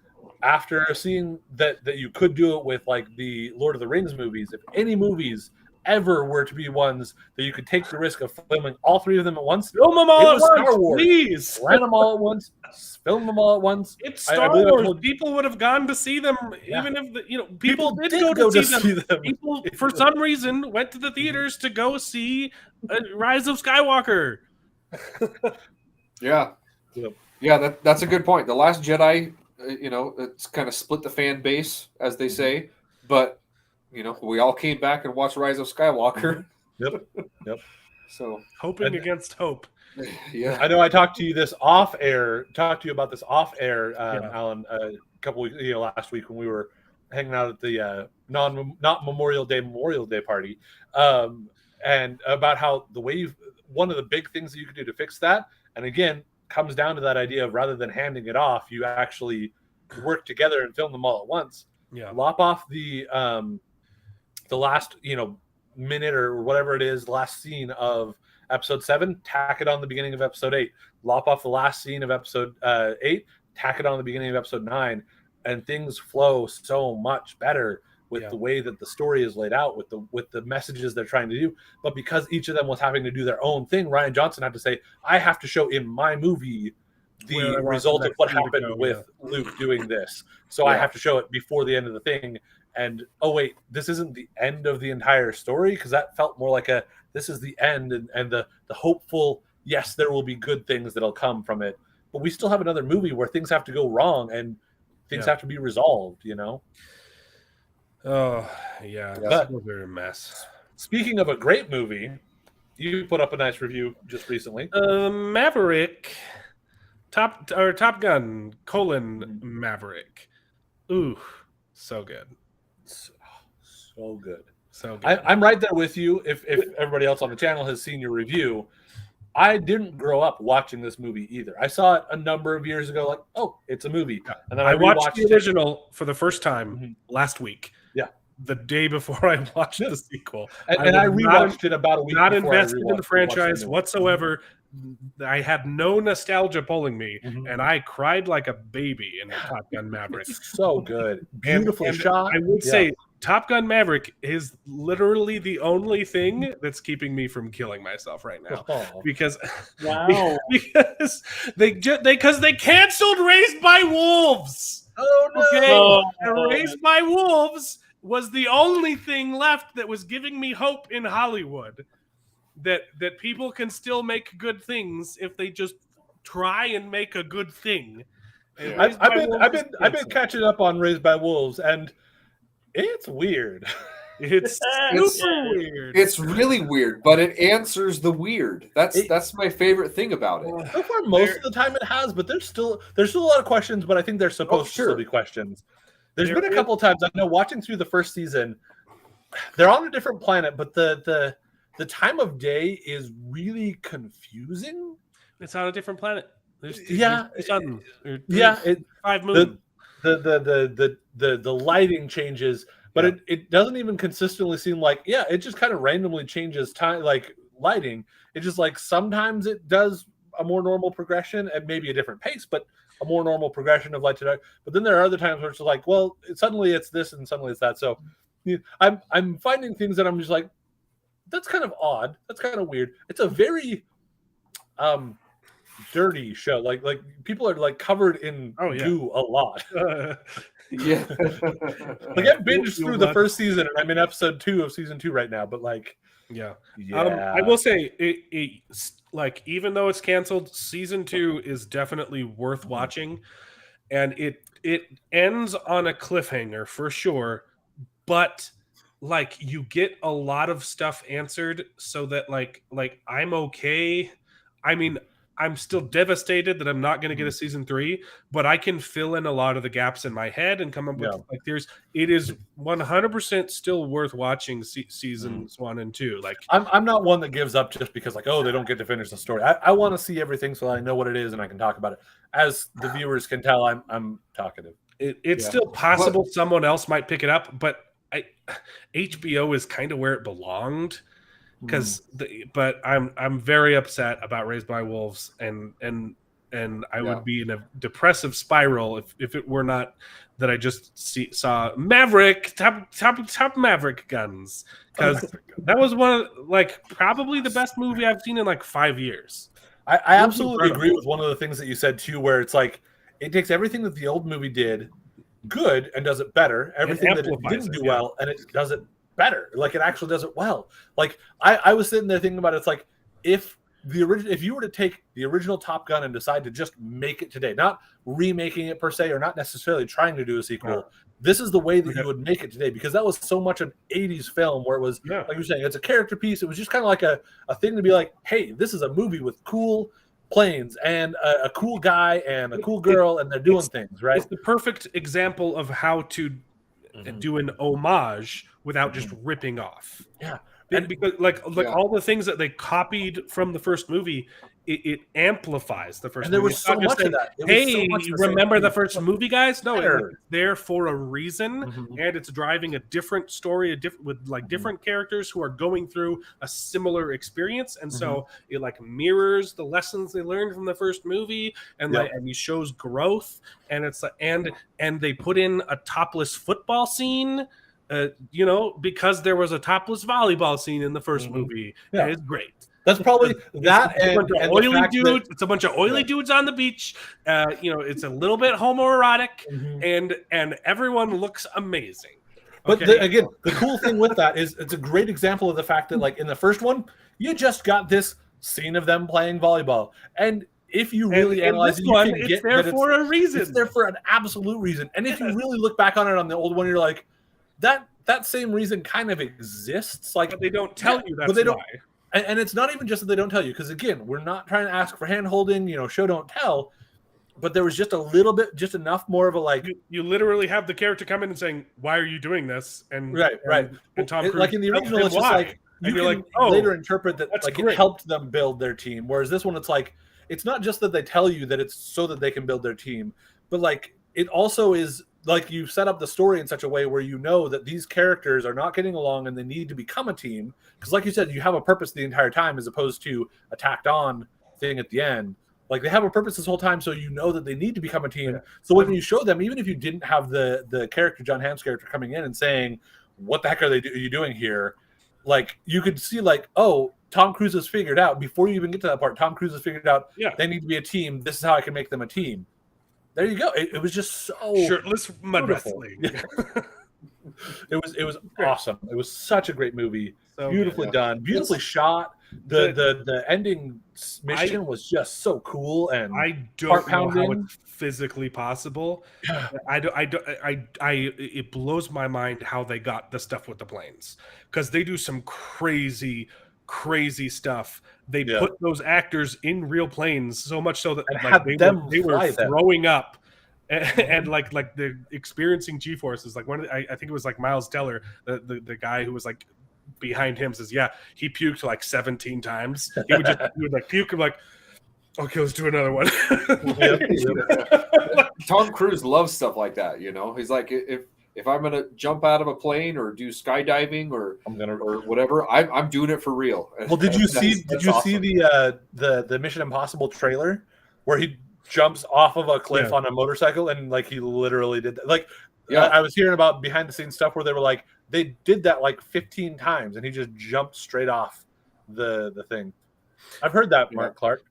after seeing that you could do it with like the Lord of the Rings movies, if any movies ever were to be ones that you could take the risk of filming all 3 of them at once, film them all at once, Star Wars. Please. Plan them all at once, film them all at once. It's Star Wars. People would have gone to see them, even if people did go to see them. People, for some reason, went to the theaters to go see Rise of Skywalker. Yeah, that's a good point. The Last Jedi, it's kind of split the fan base, as they say, but we all came back and watched Rise of Skywalker. Yep. So hoping against hope. Yeah, I know. I talked to you about this off air, Alan, a couple weeks, last week when we were hanging out at the not Memorial Day party, and about how one of the big things that you can do to fix that, and again, comes down to that idea of rather than handing it off, you actually work together and film them all at once. Yeah, lop off the last minute or whatever it is, last scene of episode 7, tack it on the beginning of episode 8. Lop off the last scene of episode 8, tack it on the beginning of episode 9, and things flow so much better with the way that the story is laid out, with the messages they're trying to do. But because each of them was having to do their own thing, Rian Johnson had to say, I have to show in my movie the result of what happened with Luke doing this. So I have to show it before the end of the thing. And oh wait, this isn't the end of the entire story, because that felt more like this is the end and the hopeful, yes, there will be good things that'll come from it. But we still have another movie where things have to go wrong and things have to be resolved, Oh, yeah. That was a mess. Speaking of a great movie, you put up a nice review just recently. Maverick. Top Gun : Maverick. Ooh, so good. So good. So good. I'm right there with you. If everybody else on the channel has seen your review, I didn't grow up watching this movie either. I saw it a number of years ago, like, oh, it's a movie. And then I watched rewatched the it. original for the first time Mhm. last week. Yeah. The day before I watched the sequel. And I was rewatched it about a week not before I invested in the watched franchise new one. whatsoever. I had no nostalgia pulling me, Mhm. and I cried like a baby in Top Gun Maverick. So good. Beautifully And shot. I would Yeah. say Top Gun Maverick is literally the only thing that's keeping me from killing myself right now. Oh. Because Wow. because they canceled Raised by Wolves. Oh, no. Okay, Oh. and Raised by Wolves was the only thing left that was giving me hope in Hollywood that people can still make good things if they just try and make a good thing. And Yeah. Raised by Wolves I've is been canceled. catching up on Raised by Wolves, and it's weird. It's It's- super weird. It's really weird, but it answers the weird. That's my favorite thing about it. So far, most of the time it has, but there's still a lot of questions. But I think there's supposed to sure. still be questions. There's There been a is- couple of times I know watching through the first season, they're on a different planet, but the time of day is really confusing. It's on a different planet. There's Yeah, there's sun. There's Yeah, 5 moon. the lighting changes, but Yeah. it doesn't even consistently seem like it just kind of randomly changes time, like lighting. It just like sometimes it does a more normal progression at maybe a different pace, but a more normal progression of light to dark. But then there are other times where it's like, well, suddenly it's this and suddenly it's that. So I'm finding things that I'm just like, that's kind of odd. That's kind of weird. It's a very dirty show. Like people are like covered in Oh, yeah. goo a lot. Yeah. Like I binged through the first season and I'm in episode 2 of season 2 right now. But like, Yeah. yeah, I will say, like, even though it's canceled, season 2 is definitely worth watching, and it ends on a cliffhanger for sure. But like, you get a lot of stuff answered, so that like I'm okay. I mean, I'm still devastated that I'm not going to get a season 3, but I can fill in a lot of the gaps in my head and come up with like it is 100% still worth watching seasons 1 and 2. Like I'm not one that gives up just because like, oh, they don't get to finish the story. I want to see everything so that I know what it is and I can talk about it. As the viewers can tell, I'm talkative. it's still possible someone else might pick it up, but HBO is kind of where it belonged. But I'm very upset about Raised by Wolves, and I would be in a depressive spiral if it were not that I just saw Maverick top Maverick guns, because that was one of like probably the best movie I've seen in like 5 years. I absolutely agree with one of the things that you said too, where it's like it takes everything that the old movie did good and does it better, everything that it didn't do well, and it does it better. Like it actually does it well. Like I was sitting there thinking about it, it's like if you were to take the original Top Gun and decide to just make it today, not remaking it per se or not necessarily trying to do a sequel, this is the way that you would make it today, because that was so much an 80s film where it was like you're saying, it's a character piece. It was just kind of like a thing to be like, hey, this is a movie with cool planes and a cool guy and a cool girl and they're doing things right. It's the perfect example of how to do an homage without just ripping off. And because like all the things that they copied from the first movie, it amplifies the first and there movie. was so much of that. Hey, you remember the first movie, guys? No, Sure. it's there for a reason, and it's driving a different story, with like different characters who are going through a similar experience, and so it like mirrors the lessons they learned from the first movie, and like and it shows growth, and it's and they put in a topless football scene. Because there was a topless volleyball scene in the first movie. Yeah. It's great. That's probably that It's a bunch of oily dudes. that, It's a bunch of oily dudes on the beach. It's a little bit homoerotic, and everyone looks amazing. But again, the cool thing with that is it's a great example of the fact that like in the first one, you just got this scene of them playing volleyball, and if you really analyze it, you can get there that for a reason. It's there for an absolute reason. And if you really look back on it on the old one, you're like, that same reason kind of exists. Like, but they don't tell you that's but they don't, why. And it's not even just that they don't tell you, because again, we're not trying to ask for hand holding, show don't tell. But there was just a little bit, just enough more of a like. You literally have the character come in and saying, "Why are you doing this?" And right. And Tom Cruise, like in the original, it's just like you you're can like, oh, later interpret that that's like great. it helped them build their team. Whereas this one, it's like it's not just that they tell you that it's so that they can build their team, but like it also is like you set up the story in such a way where you know that these characters are not getting along and they need to become a team. Because like you said, you have a purpose the entire time as opposed to a tacked on thing at the end. Like they have a purpose this whole time, so you know that they need to become a team. Yeah. So when you show them, even if you didn't have the character, John Hamm's character, coming in and saying, "What the heck are you doing here?" Like you could see, like, oh, Tom Cruise has figured out before you even get to that part. Tom Cruise has figured out they need to be a team. This is how I can make them a team. There you go. It was just so shirtless mud beautiful. wrestling. It was awesome. It was such a great movie. So Beautifully good. done, beautifully shot. The ending mission was just so cool, and I don't know how heart-pounding. it's physically possible. It blows my mind how they got the stuff with the planes, because they do some crazy stuff. They put those actors in real planes, so much so that And like had they them were fly them. throwing up. And like they're experiencing G-forces. Like I think it was like Miles Teller, the guy who was like behind him, says, yeah, he puked like 17 times. He would like puke and like, okay, let's do another one. Tom Cruise loves stuff like that. You know, he's like, if I'm gonna jump out of a plane or do skydiving or whatever, I'm doing it for real. Well, did you see awesome. the Mission Impossible trailer where he jumps off of a cliff on a motorcycle and like he literally did that? Like, I was hearing about behind the scenes stuff where they were like they did that like 15 times and he just jumped straight off the thing. I've heard that, Mark Clark.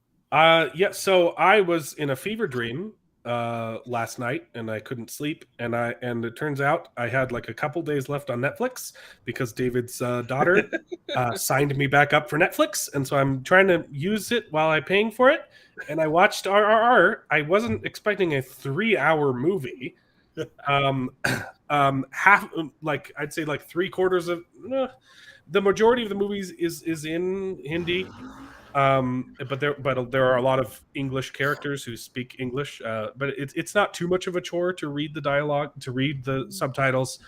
So I was in a fever dream last night and I couldn't sleep, and it turns out I had like a couple days left on Netflix because David's daughter signed me back up for Netflix, and so I'm trying to use it while I'm paying for it. And I watched RRR. I wasn't expecting a 3-hour movie. Half, like I'd say like 3/4 of the majority of the movies is in Hindi. But there are a lot of English characters who speak English, but it's not too much of a chore to read the dialogue, to read the subtitles.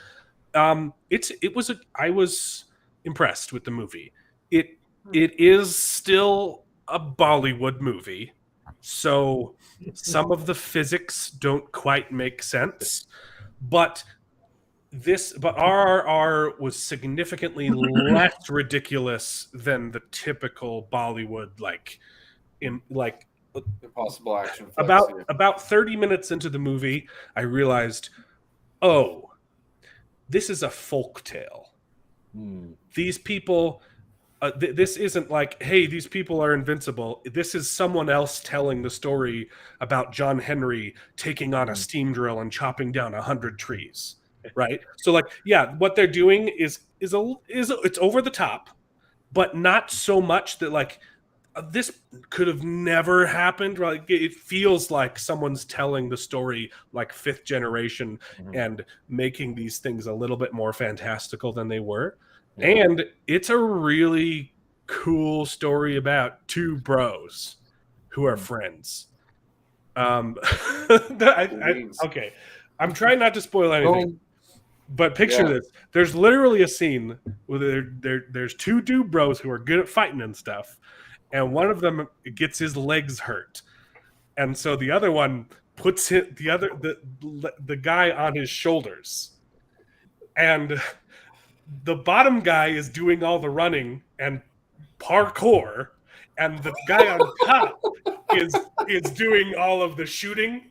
I was impressed with the movie. It is still a Bollywood movie, so some of the physics don't quite make sense, but RRR was significantly less ridiculous than the typical Bollywood, impossible action flicks. About 30 minutes into the movie, I realized, oh, this is a folk tale. These people, this isn't like, hey, these people are invincible. This is someone else telling the story about John Henry taking on a steam drill and chopping down 100 trees. Right. So like, yeah, what they're doing is it's over the top, but not so much that like this could have never happened. Right? It feels like someone's telling the story like fifth generation and making these things a little bit more fantastical than they were. And it's a really cool story about two bros who are friends. Okay. I'm trying not to spoil anything. But picture this. There's literally a scene where there's two dude bros who are good at fighting and stuff, and one of them gets his legs hurt. And so the other one puts the guy on his shoulders. And the bottom guy is doing all the running and parkour, and the guy on top is doing all of the shooting.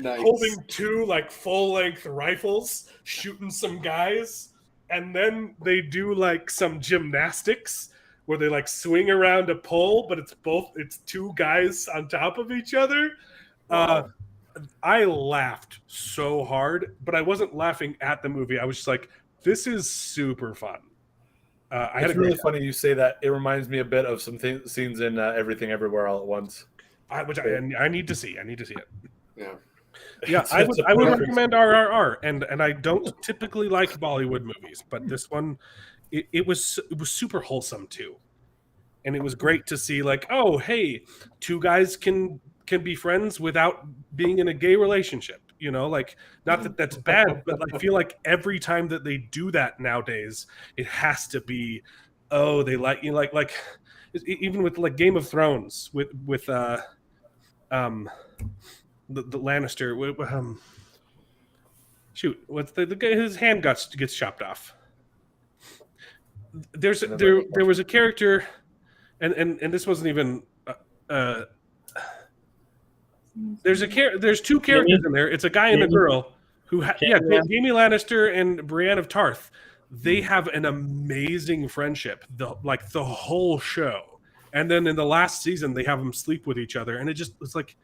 Nice. Holding two like full-length rifles, shooting some guys, and then they do like some gymnastics where they like swing around a pole, but it's two guys on top of each other. Wow. I laughed so hard, but I wasn't laughing at the movie. I was just like, this is super fun. It's really funny you say that. It reminds me a bit of some scenes in Everything Everywhere All at Once. Which I need to see. I need to see it. Yeah, I would recommend RRR, and I don't typically like Bollywood movies, but this one, it was super wholesome too, and it was great to see like, oh hey, two guys can be friends without being in a gay relationship. You know, like not that that's bad, but I feel like every time that they do that nowadays, it has to be they like even with like Game of Thrones with the Lannister. Shoot, what's the guy? His hand gets chopped off. There was a character, and this wasn't even. There's two characters in there. It's a guy and a girl who Jaime Lannister and Brienne of Tarth. They have an amazing friendship the whole show, and then in the last season they have them sleep with each other, and it's like.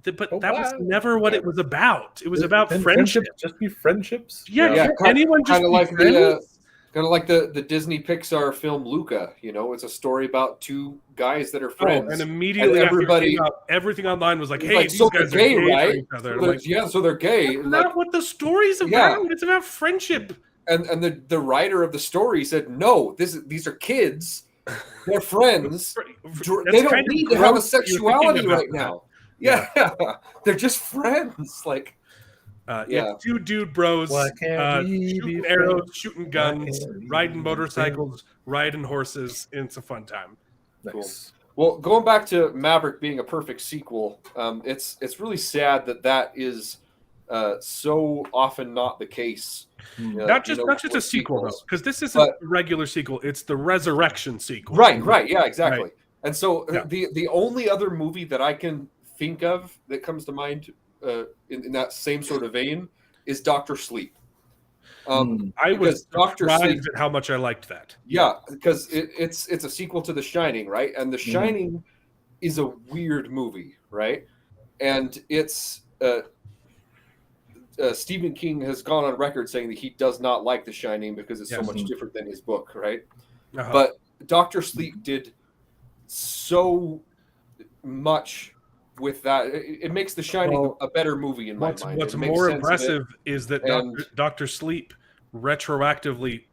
But that was never what it was about. It was about friendship. Just be friendships. Yeah. Anyone just kind of be like friends? kind of like the Disney Pixar film Luca. It's a story about two guys that are friends, and immediately everybody, everything online was like, "Hey, like, these so guys they're gay, are gay right? for each other." So so they're gay. That's not what the story's about. It's about friendship. And the writer of the story said, "No, these are kids. They're friends. They don't need to have a sexuality right now." Yeah, they're just friends. Like, two dude bros shooting arrows, shooting guns, riding motorcycles, riding horses. And it's a fun time. Nice. Cool. Well, going back to Maverick being a perfect sequel, it's really sad that is so often not the case. Not just a sequel though, because this isn't a regular sequel. It's the Resurrection sequel. Right. Yeah, exactly. Right. And so the only other movie that I can think of that comes to mind in that same sort of vein is Dr. Sleep. I was surprised at how much I liked that. Yeah, because it's a sequel to The Shining, right? And The Shining is a weird movie, right? And it's Stephen King has gone on record saying that he does not like The Shining because it's so much different than his book, right? Uh-huh. But Dr. Sleep did so much with that. It makes The Shining a better movie in my mind. What's more impressive is that Dr. Sleep retroactively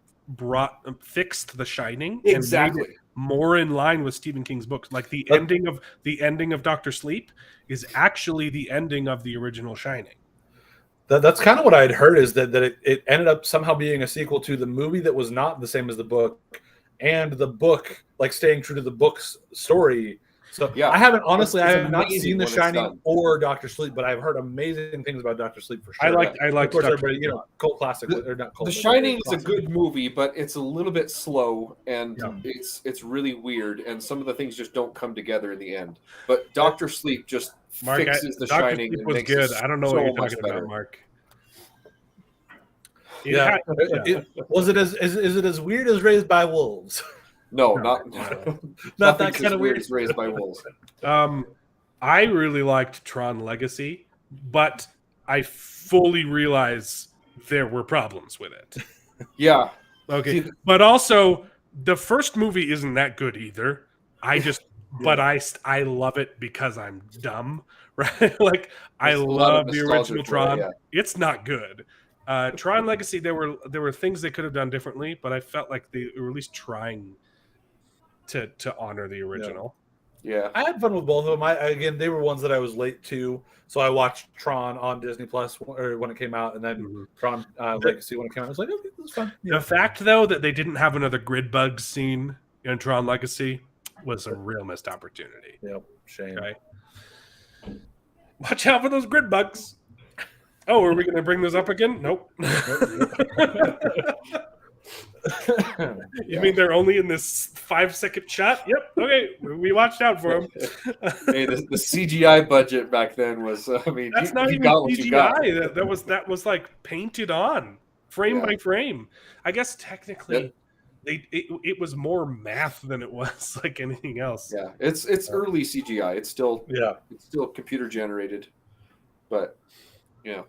fixed The Shining and made it more in line with Stephen King's books. Like the ending of Dr. Sleep is actually the ending of the original Shining. That's kind of what I'd heard, is that it ended up somehow being a sequel to the movie that was not the same as the book, and the book like staying true to the book's story. So I haven't I have not seen The Shining or Dr. Sleep, but I've heard amazing things about Dr. Sleep for sure. I like. Of course, everybody, cult classic or not cult. The Shining is a good movie, but it's a little bit slow and it's really weird, and some of the things just don't come together in the end. But Dr. Sleep just fixes The Shining. Sleep was good. I don't know what you're talking about, Mark. Was it as weird as Raised by Wolves? No, not that kind of weird as Raised by Wolves. I really liked Tron Legacy, but I fully realize there were problems with it. Yeah. Okay. But also, the first movie isn't that good either. But I love it because I'm dumb, right? Like I love the original Tron. It's not good. Tron Legacy, there were things they could have done differently, but I felt like they were at least trying to honor the original. Yeah. I had fun with both of them. Again, they were ones that I was late to, so I watched Tron on Disney Plus when it came out, and then Tron Legacy when it came out. I was like, okay, this is fun. The fact, though, that they didn't have another grid bug scene in Tron Legacy was a real missed opportunity. Yep, shame. Okay? Watch out for those grid bugs. Oh, are we going to bring those up again? Nope. You mean they're only in this 5-second shot? Yep. Okay, we watched out for them. Hey, the CGI budget back then was. That's not even CGI. That was like painted on frame by frame. I guess technically, it was more math than it was like anything else. Yeah, it's early CGI. It's still computer generated, but yeah.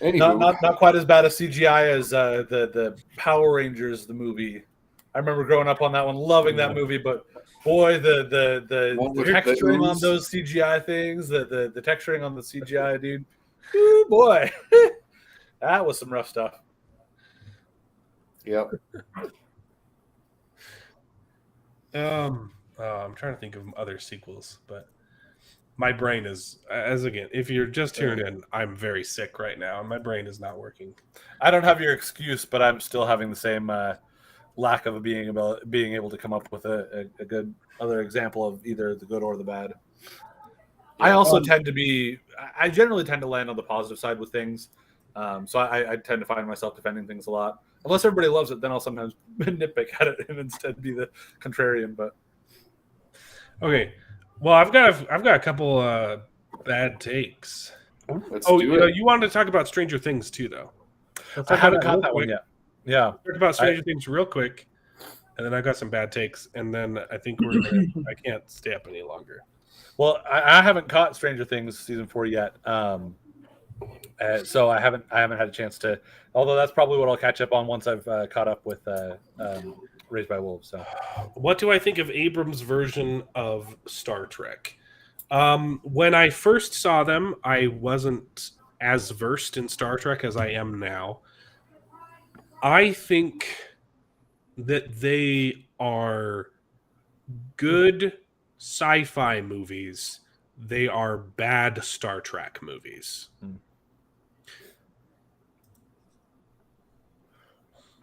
Not quite as bad as CGI as the Power Rangers, the movie. I remember growing up on that one, loving that movie, but boy, the texturing on those CGI things, the texturing on the CGI, dude, ooh, boy, that was some rough stuff. Yep. I'm trying to think of other sequels, but my brain is, if you're just tuning in, I'm very sick right now, and my brain is not working. I don't have your excuse, but I'm still having the same lack of being able to come up with a good other example of either the good or the bad. I also I generally tend to land on the positive side with things. So I tend to find myself defending things a lot. Unless everybody loves it, then I'll sometimes nitpick at it and instead be the contrarian. But Okay, well, I've got a couple bad takes. Let's Oh, do it. you wanted to talk about Stranger Things too, though. Let's I talk haven't about got real that one quick. yet. Yeah, Talk about Stranger Things real quick, and then I got some bad takes, and then I think I can't stay up any longer. well, I haven't caught Stranger Things season 4 yet. So I haven't had a chance to. Although that's probably what I'll catch up on once I've caught up with Raised by Wolves. So, What do I think of Abrams' version of Star Trek? When I first saw them, I wasn't as versed in Star Trek as I am now. I think that they are good sci-fi movies. They are bad Star Trek movies.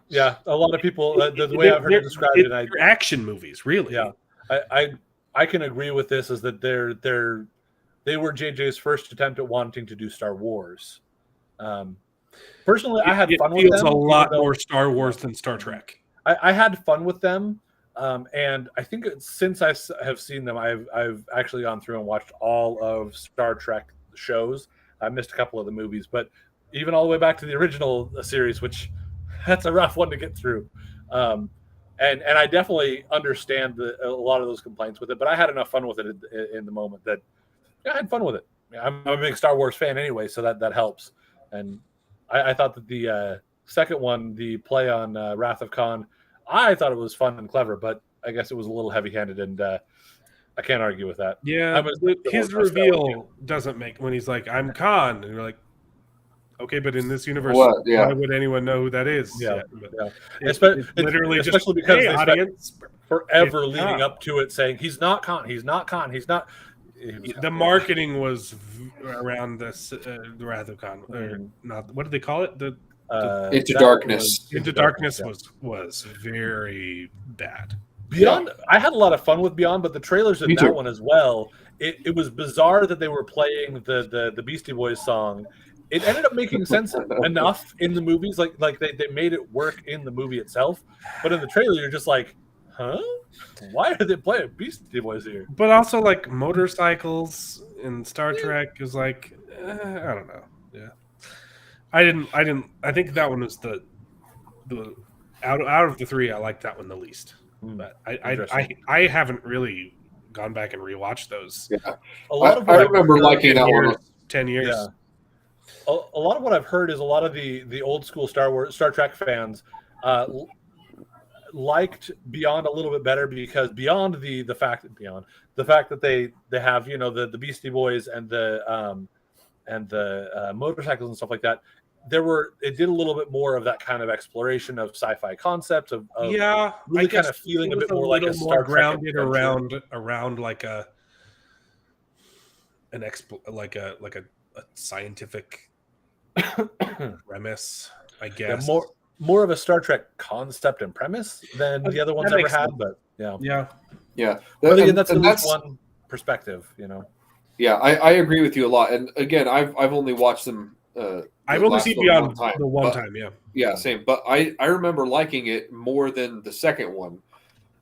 yeah, a lot of people. The way I've heard it described, they're action movies, really. Yeah, I can agree with this. Is that they were JJ's first attempt at wanting to do Star Wars. Personally, I had fun with them. It feels a lot more Star Wars than Star Trek. I had fun with them, and I think since I have seen them, I've actually gone through and watched all of Star Trek shows. I missed a couple of the movies, but even all the way back to the original series, which that's a rough one to get through. And I definitely understand a lot of those complaints with it, but I had enough fun with it in the moment that I had fun with it. I'm a big Star Wars fan anyway, so that helps. And I thought that the second one, the play on Wrath of Khan, I thought it was fun and clever, but I guess it was a little heavy-handed, and I can't argue with that. Yeah, his reveal doesn't make when he's like, "I'm Khan," and you're like, "Okay, but in this universe, why would anyone know who that is?" Yeah. It's literally especially because hey, they audience, forever leading up to it saying he's not Khan, he's not Khan, he's not. The marketing was around this the Wrath of Khan, or not? What did they call it? Into Darkness. Into Darkness was very bad. Beyond, I had a lot of fun with Beyond, but the trailers in that one as well. It was bizarre that they were playing the Beastie Boys song. It ended up making sense enough in the movies, like they made it work in the movie itself. But in the trailer, you're just like, huh? Why are they playing Beastie Boys here? But also, like, motorcycles in Star Trek is like, I don't know. Yeah, I think that one was the out of the three, I like that one the least. But I haven't really gone back and rewatched those. Yeah, I remember liking that one. 10 years. Yeah. A lot of what I've heard is a lot of the old school Star Trek fans liked Beyond a little bit better because beyond the fact that they have the Beastie Boys and the motorcycles and stuff like that, it did a little bit more of that kind of exploration of sci-fi concepts of really kind of feeling a bit more like a Star grounded Trek around like a scientific premise, I guess. Yeah, more of a Star Trek concept and premise than the other ones ever had, but yeah. But again, that's at least one perspective, Yeah, I agree with you a lot. And again, I've only watched them. I've only seen Beyond the one time. Yeah, same. But I remember liking it more than the second one,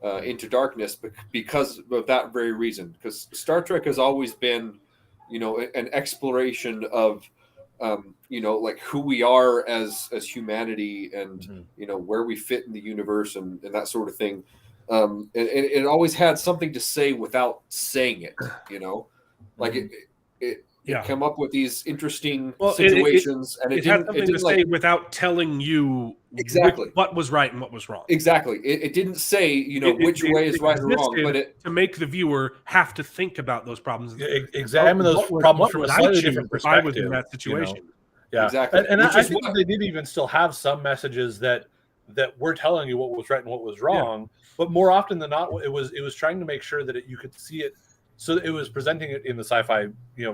Into Darkness, because of that very reason. Because Star Trek has always been, an exploration of, like who we are as humanity and where we fit in the universe and that sort of thing. And it always had something to say without saying it. Like it come up with these interesting situations, and it had something to say without telling you exactly what was right and what was wrong. Exactly, it didn't say which way is right or wrong, but to make the viewer have to think about those problems, examine those problems from a slightly different perspective. I was in that situation. Yeah, exactly. And I think they did even still have some messages that were telling you what was right and what was wrong, but more often than not, it was trying to make sure that you could see it. So it was presenting it in the sci-fi,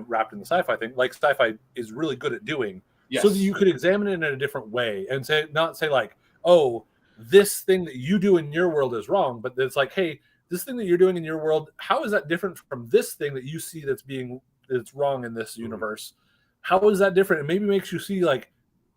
wrapped in the sci-fi thing, like sci-fi is really good at doing, so that you could examine it in a different way and not say like, oh, this thing that you do in your world is wrong, but it's like, hey, this thing that you're doing in your world, how is that different from this thing that you see that's wrong in this universe? How is that different? It maybe makes you see like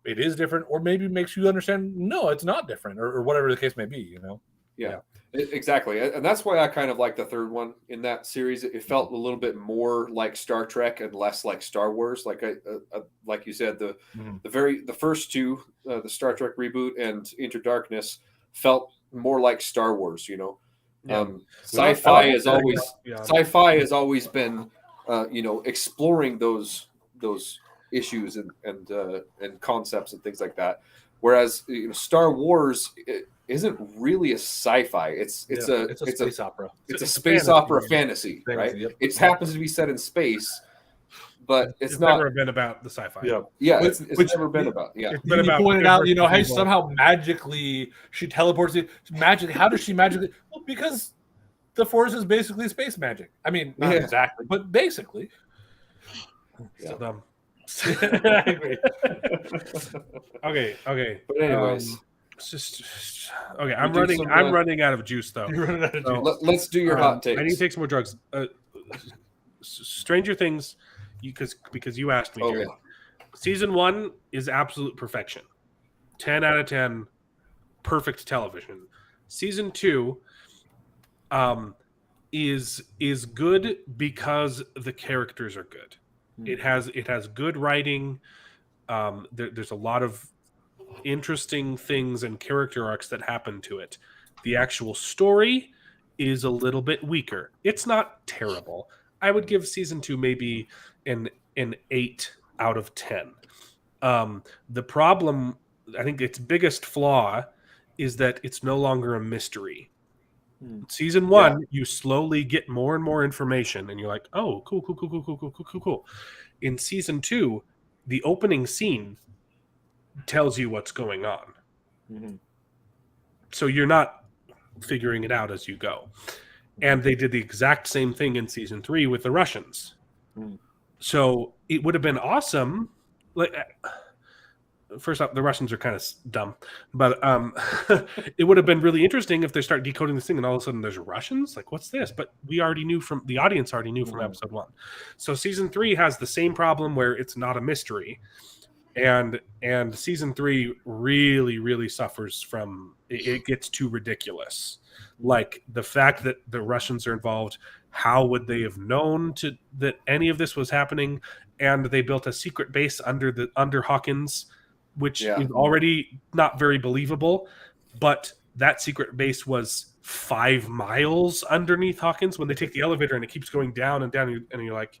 it is different, or maybe makes you understand no, it's not different, or whatever the case may be, you know. Yeah. Exactly, and that's why I kind of like the third one in that series. It felt a little bit more like Star Trek and less like Star Wars. Like you said, the first two, the Star Trek reboot and Into Darkness, felt more like Star Wars. You know, sci-fi has always been, exploring those issues and concepts and things like that. Whereas Star Wars isn't really a sci-fi. It's a space opera. It's a space opera fantasy, right? Yep. It happens to be set in space, but it's not. Never been about the sci-fi. Yeah, it's never been about. Yeah, It's been You about pointed out, different hey, people. somehow magically she teleports you. Magically, how does she magically? Well, because the Force is basically space magic. I mean, not exactly, but basically. Still dumb. I agree. Okay. But anyways, It's just okay. I'm do running. some, I'm running out of juice though. You're running out of juice. let's do your hot takes. I need to take some more drugs. Stranger Things, because you asked me. Oh, Jared. yeah. Season 1 is absolute perfection. 10 out of 10, perfect television. Season 2, is good because the characters are good. It has good writing. There's a lot of interesting things and character arcs that happen to it. The actual story is a little bit weaker. It's not terrible. I would give season 2 maybe an 8 out of 10. The problem, I think its biggest flaw is that it's no longer a mystery. Season 1, you slowly get more and more information, and you're like, oh, cool. In season 2, the opening scene tells you what's going on. So you're not figuring it out as you go. And they did the exact same thing in season 3 with the Russians. So it would have been awesome. Like, first off, the Russians are kind of dumb, but it would have been really interesting if they start decoding this thing and all of a sudden there's Russians. Like, what's this? But the audience already knew from episode 1. So season 3 has the same problem where it's not a mystery, and season 3 really, really suffers from it gets too ridiculous. Like the fact that the Russians are involved. How would they have known that any of this was happening? And they built a secret base under Hawkins, which is already not very believable. But that secret base was 5 miles underneath Hawkins when they take the elevator and it keeps going down and down. And you're like,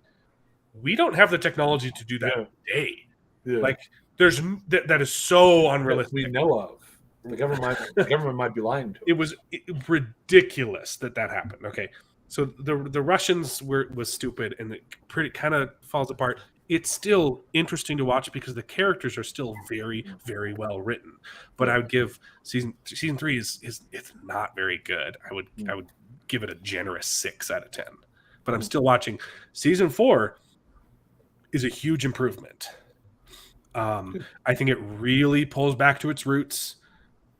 we don't have the technology to do that today. Yeah. Like that is so unrealistic. We know of. The government might be lying to us. It was ridiculous that happened. Okay. So the Russians was stupid, and it kind of falls apart. It's still interesting to watch because the characters are still very, very well written. But I would give season 3 is it's not very good. I would give it a generous 6 out of 10. But I'm still watching. Season 4 is a huge improvement. I think it really pulls back to its roots,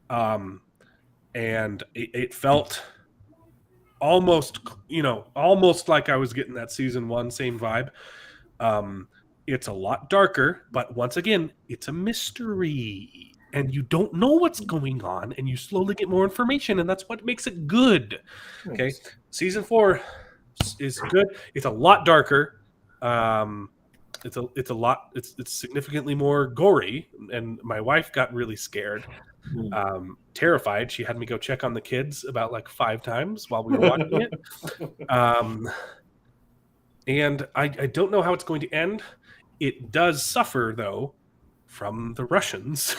and it felt almost like I was getting that season 1 same vibe. It's a lot darker, but once again, it's a mystery and you don't know what's going on and you slowly get more information, and that's what makes it good. Okay. Season 4 is good. It's a lot darker. It's significantly more gory, and my wife got really scared. Terrified. She had me go check on the kids about like 5 times while we were watching it. And I don't know how it's going to end. It does suffer though from the Russians.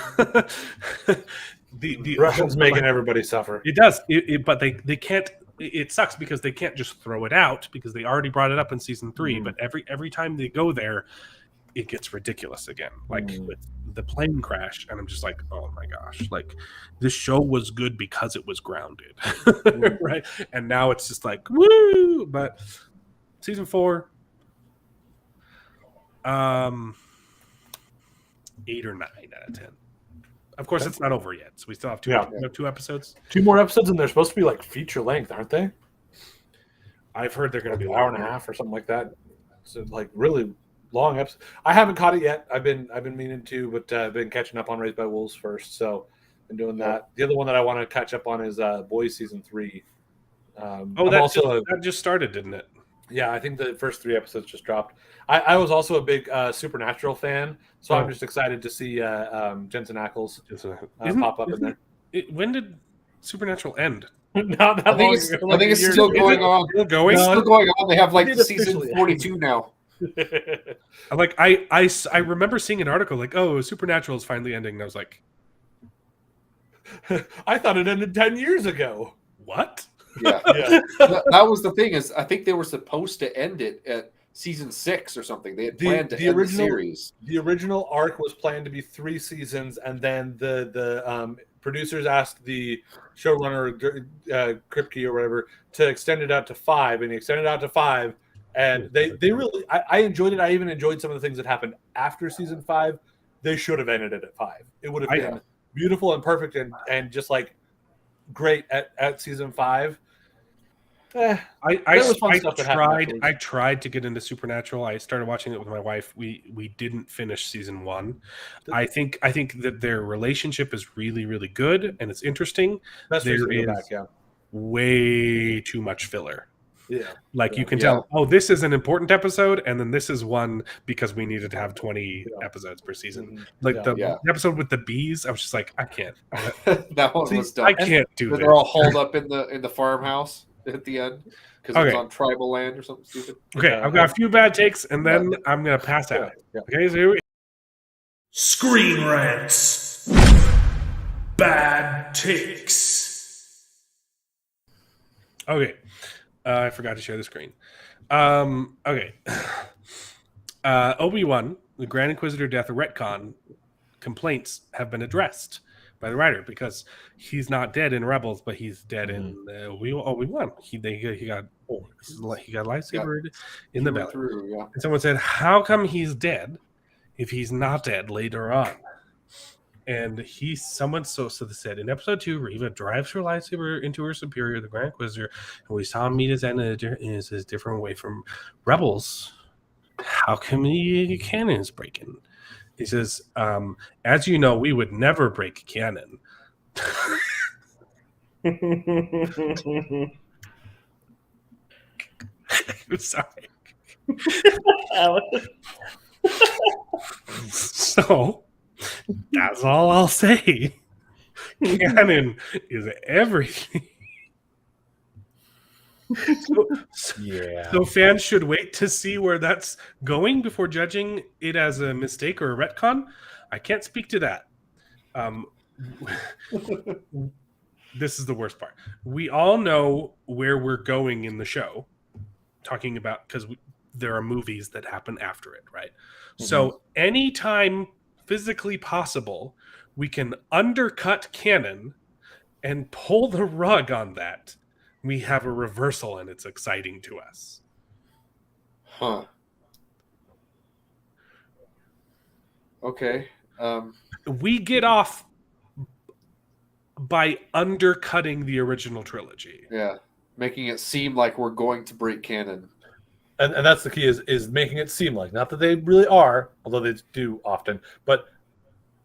the Russians making everybody suffer. It does. But they can't. It sucks because they can't just throw it out because they already brought it up in season 3. But every time they go there, it gets ridiculous again, like with the plane crash, and I'm just like, oh my gosh, like this show was good because it was grounded. Right? And now it's just like woo. But season 4, 8 or 9 out of 10. Of course, it's not over yet, so we still have two episodes. 2 more episodes, and they're supposed to be like feature length, aren't they? I've heard they're going to be an hour and a half or something like that. So like really long episodes. I haven't caught it yet. I've been meaning to, but I've been catching up on Raised by Wolves first, so been doing that. The other one that I want to catch up on is Boys season 3. That just started, didn't it? Yeah, I think the first 3 episodes just dropped. I was also a big Supernatural fan, so I'm just excited to see Jensen Ackles pop up in there. When did Supernatural end? I think it's still going on. Still going? It's still going on. They have like season 42 now. Like I remember seeing an article like, oh, Supernatural is finally ending, and I was like, I thought it ended 10 years ago. What? Yeah. That was the thing, is I think they were supposed to end it at season 6 or something. They had planned to end the series. The original arc was planned to be 3 seasons, and then the producers asked the showrunner Kripke or whatever to extend it out to 5, and he extended it out to 5. And they really, I enjoyed it. I even enjoyed some of the things that happened after season 5. They should have ended it at 5. It would have been beautiful and perfect and just like great at season 5. I tried to get into Supernatural. I started watching it with my wife. We didn't finish season 1. I think that their relationship is really, really good and it's interesting. There is way too much filler. Yeah. You can tell, this is an important episode, and then this is one because we needed to have 20 episodes per season. The episode with the bees, I was just like, I can't. That one was done. I can't do this. They're all hauled up in the farmhouse at the end because it's on tribal land or something stupid. Okay, I've got a few bad takes, and then I'm going to pass out. Okay, so here we Screen Rants. Bad takes. Okay. I forgot to share the screen. Okay. Obi-Wan, the Grand Inquisitor death retcon complaints have been addressed by the writer because he's not dead in Rebels, but he's dead in Obi-Wan. He got a lightsaber in the belly. And someone said, how come he's dead if he's not dead later on? And someone said in episode 2, Reva drives her lightsaber into her superior, the Grand Inquisitor, and we saw him meet his end in his different way from Rebels. How come the canon is breaking? He says, as you know, we would never break canon. I'm sorry. So that's all I'll say. Canon is everything. So fans should wait to see where that's going before judging it as a mistake or a retcon. I can't speak to that. This is the worst part. We all know where we're going in the show, talking about because there are movies that happen after it, right? Mm-hmm. So anytime physically possible, we can undercut canon and pull the rug on that. We have a reversal, and it's exciting to us. Huh. Okay. We get off by undercutting the original trilogy. Yeah. Making it seem like we're going to break canon. And that's the key is making it seem like, not that they really are, although they do often, but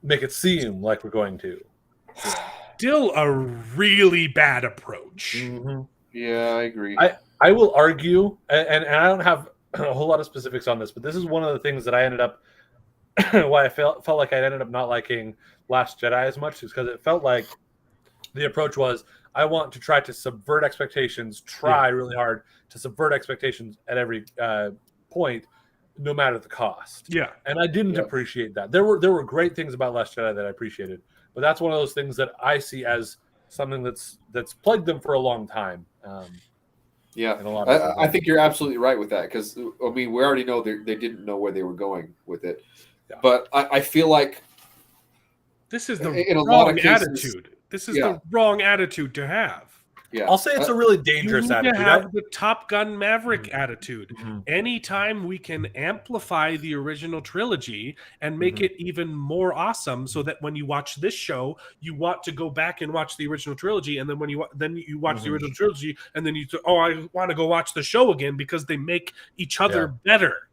make it seem like we're going to. Still a really bad approach. Mm-hmm. Yeah, I agree. I will argue, and I don't have a whole lot of specifics on this, but this is one of the things that I ended up, why I felt like I ended up not liking Last Jedi as much, is because it felt like the approach was, I want to try to subvert expectations, really hard to subvert expectations at every point, no matter the cost. Yeah. And I didn't appreciate that. There were great things about Last Jedi that I appreciated, but that's one of those things that I see as something that's plagued them for a long time. I think you're absolutely right with that, because I mean, we already know they didn't know where they were going with it, but I feel like this is the in a wrong lot of cases, attitude. This is the wrong attitude to have. Yeah. I'll say it's a really You dangerous need to attitude. have the Top Gun Maverick attitude. Mhm. Anytime we can amplify the original trilogy and make it even more awesome, so that when you watch this show, you want to go back and watch the original trilogy, and then when you watch the original trilogy, and then I want to go watch the show again because they make each other better.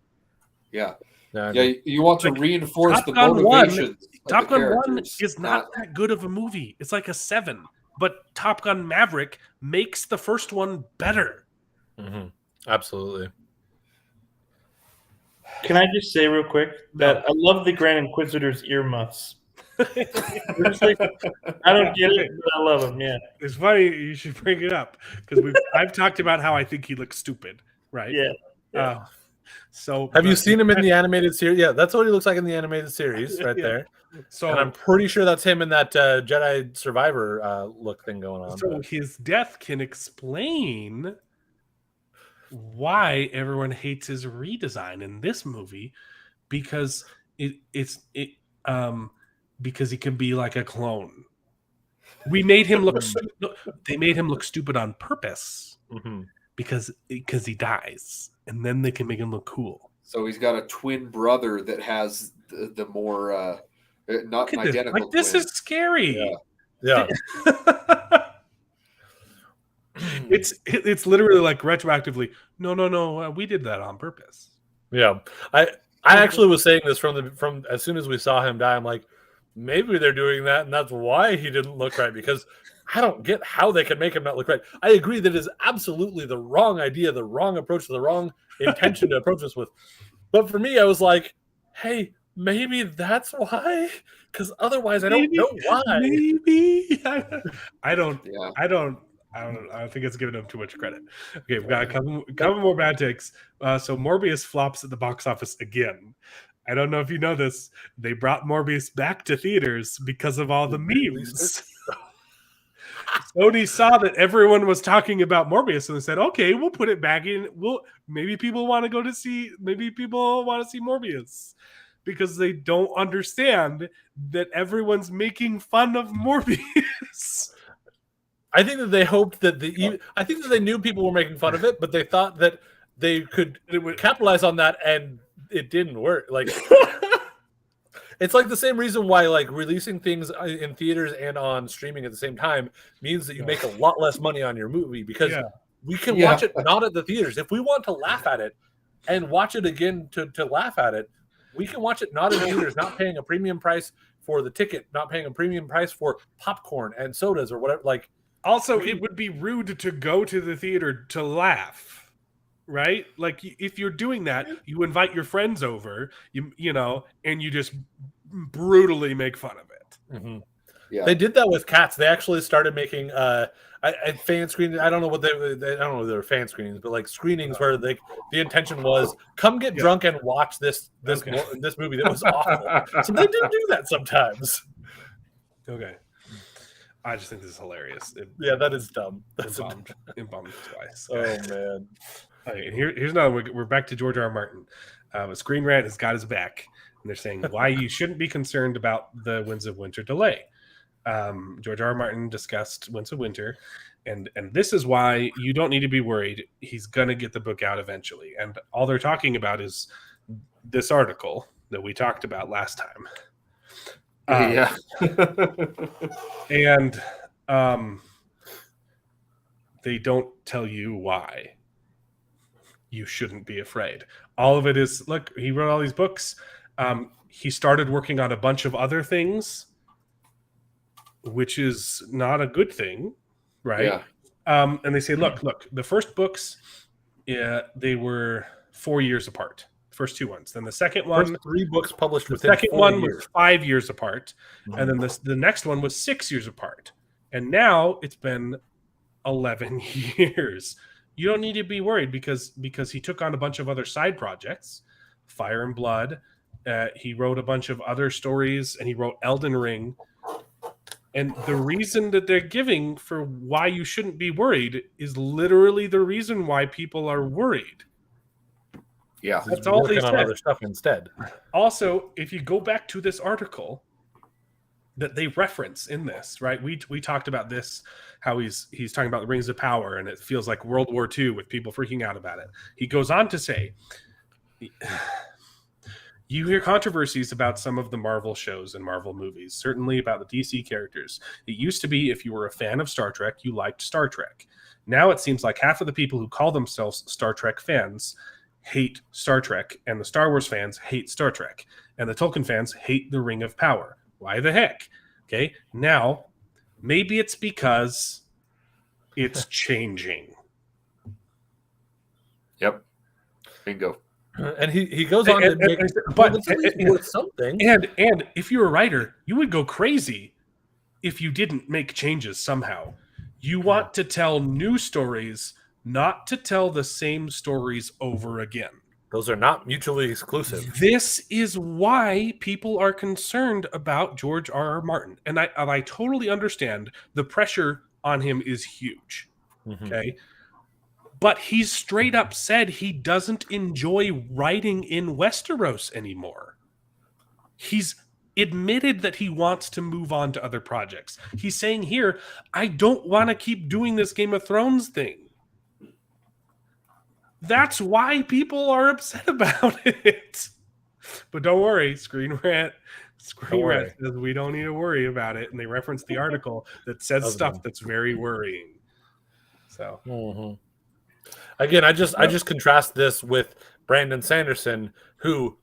Yeah. Yeah, Yeah, you want to Like, reinforce Top the Gun 1 motivations of Top the Gun 1 characters. is not that good of a movie. It's like a 7. But Top Gun Maverick makes the first one better. Absolutely. Can I just say real quick that I love the Grand Inquisitor's earmuffs. Seriously, I don't get it, but I love them. Yeah, It's funny you should bring it up because I've talked about how I think he looks stupid, right? yeah. So Have you seen him in the animated series? Yeah, that's what he looks like in the animated series right there. So And I'm pretty sure that's him in that Jedi Survivor look thing going on. So his death can explain why everyone hates his redesign in this movie, because because he can be like a clone. We made him look. They made him look stupid on purpose because he dies, and then they can make him look cool. So he's got a twin brother that has the more not an identical. Like, this twin. is scary. Yeah. It's literally like retroactively. No. We did that on purpose. Yeah. I actually was saying this from as soon as we saw him die. I'm like, maybe they're doing that, and that's why he didn't look right, because I don't get how they can make him not look right. I agree that is absolutely the wrong idea, the wrong approach, the wrong intention to approach this with. But for me, I was like, hey, maybe that's why, because otherwise I don't know why. Maybe I don't think it's giving him too much credit. Okay, we've got a couple more bad takes. So Morbius flops at the box office again. I don't know if you know this. They brought Morbius back to theaters because of all the memes. Sony saw that everyone was talking about Morbius and they said, "Okay, we'll put it back in. Maybe people want to go to see. Maybe people want to see Morbius." Because they don't understand that everyone's making fun of Morbius. I think that they hoped that I think that they knew people were making fun of it, but they thought that they could capitalize on that, and it didn't work. Like, it's like the same reason why like releasing things in theaters and on streaming at the same time means that you make a lot less money on your movie, because we can watch it not at the theaters. If we want to laugh at it and watch it again to laugh at it, we can watch it not in theaters, not paying a premium price for the ticket, not paying a premium price for popcorn and sodas or whatever. Like, also, it would be rude to go to the theater to laugh, right? Like, if you're doing that, you invite your friends over, you know, and you just brutally make fun of it. Yeah. They did that with Cats. They actually started making fan screenings. I don't know what I don't know if they were fan screenings, but like screenings where the intention was come get drunk and watch this movie that was awful. So they do that sometimes. Okay. I just think this is hilarious. That is dumb. It bombed twice. Oh man. Okay, here's another. We're back to George R. R. Martin. Screen Rant has got his back, and they're saying why you shouldn't be concerned about the Winds of Winter delay. George R. R. Martin discussed Winds of Winter, and this is why you don't need to be worried. He's gonna get the book out eventually, and all they're talking about is this article that we talked about last time. And they don't tell you why you shouldn't be afraid. All of it is, look, he wrote all these books. He started working on a bunch of other things, which is not a good thing, right? And they say, look, the first books, they were 4 years apart. First two ones. Then the second one, first 3 books published within the second 4 one years. was 5 years apart, and then the next one was 6 years apart, and now it's been 11 years. You don't need to be worried because he took on a bunch of other side projects, Fire and Blood. He wrote a bunch of other stories, and he wrote Elden Ring. And the reason that they're giving for why you shouldn't be worried is literally the reason why people are worried. Yeah, that's all they working on said. Other stuff instead. Also, if you go back to this article that they reference in this, right? We talked about this how he's talking about the Rings of Power, and it feels like World War II with people freaking out about it. He goes on to say, you hear controversies about some of the Marvel shows and Marvel movies, certainly about the DC characters. It used to be if you were a fan of Star Trek, you liked Star Trek. Now it seems like half of the people who call themselves Star Trek fans hate Star Trek, and the Star Wars fans hate Star Trek, and the Tolkien fans hate the Ring of Power. Why the heck? Okay, now maybe it's because it's changing. Yep. Bingo. And he goes on to make, but it's at least worth something. And if you're a writer, you would go crazy if you didn't make changes somehow. You want to tell new stories, not to tell the same stories over again. Those are not mutually exclusive. This is why people are concerned about George R.R. Martin. And I totally understand the pressure on him is huge. Mm-hmm. Okay. But he's straight up said he doesn't enjoy writing in Westeros anymore. He's admitted that he wants to move on to other projects. He's saying here, I don't want to keep doing this Game of Thrones thing. That's why people are upset about it. But don't worry, Screen Rant says we don't need to worry about it. And they reference the article that says stuff that's very worrying. So... Mm-hmm. Again, I just contrast this with Brandon Sanderson, who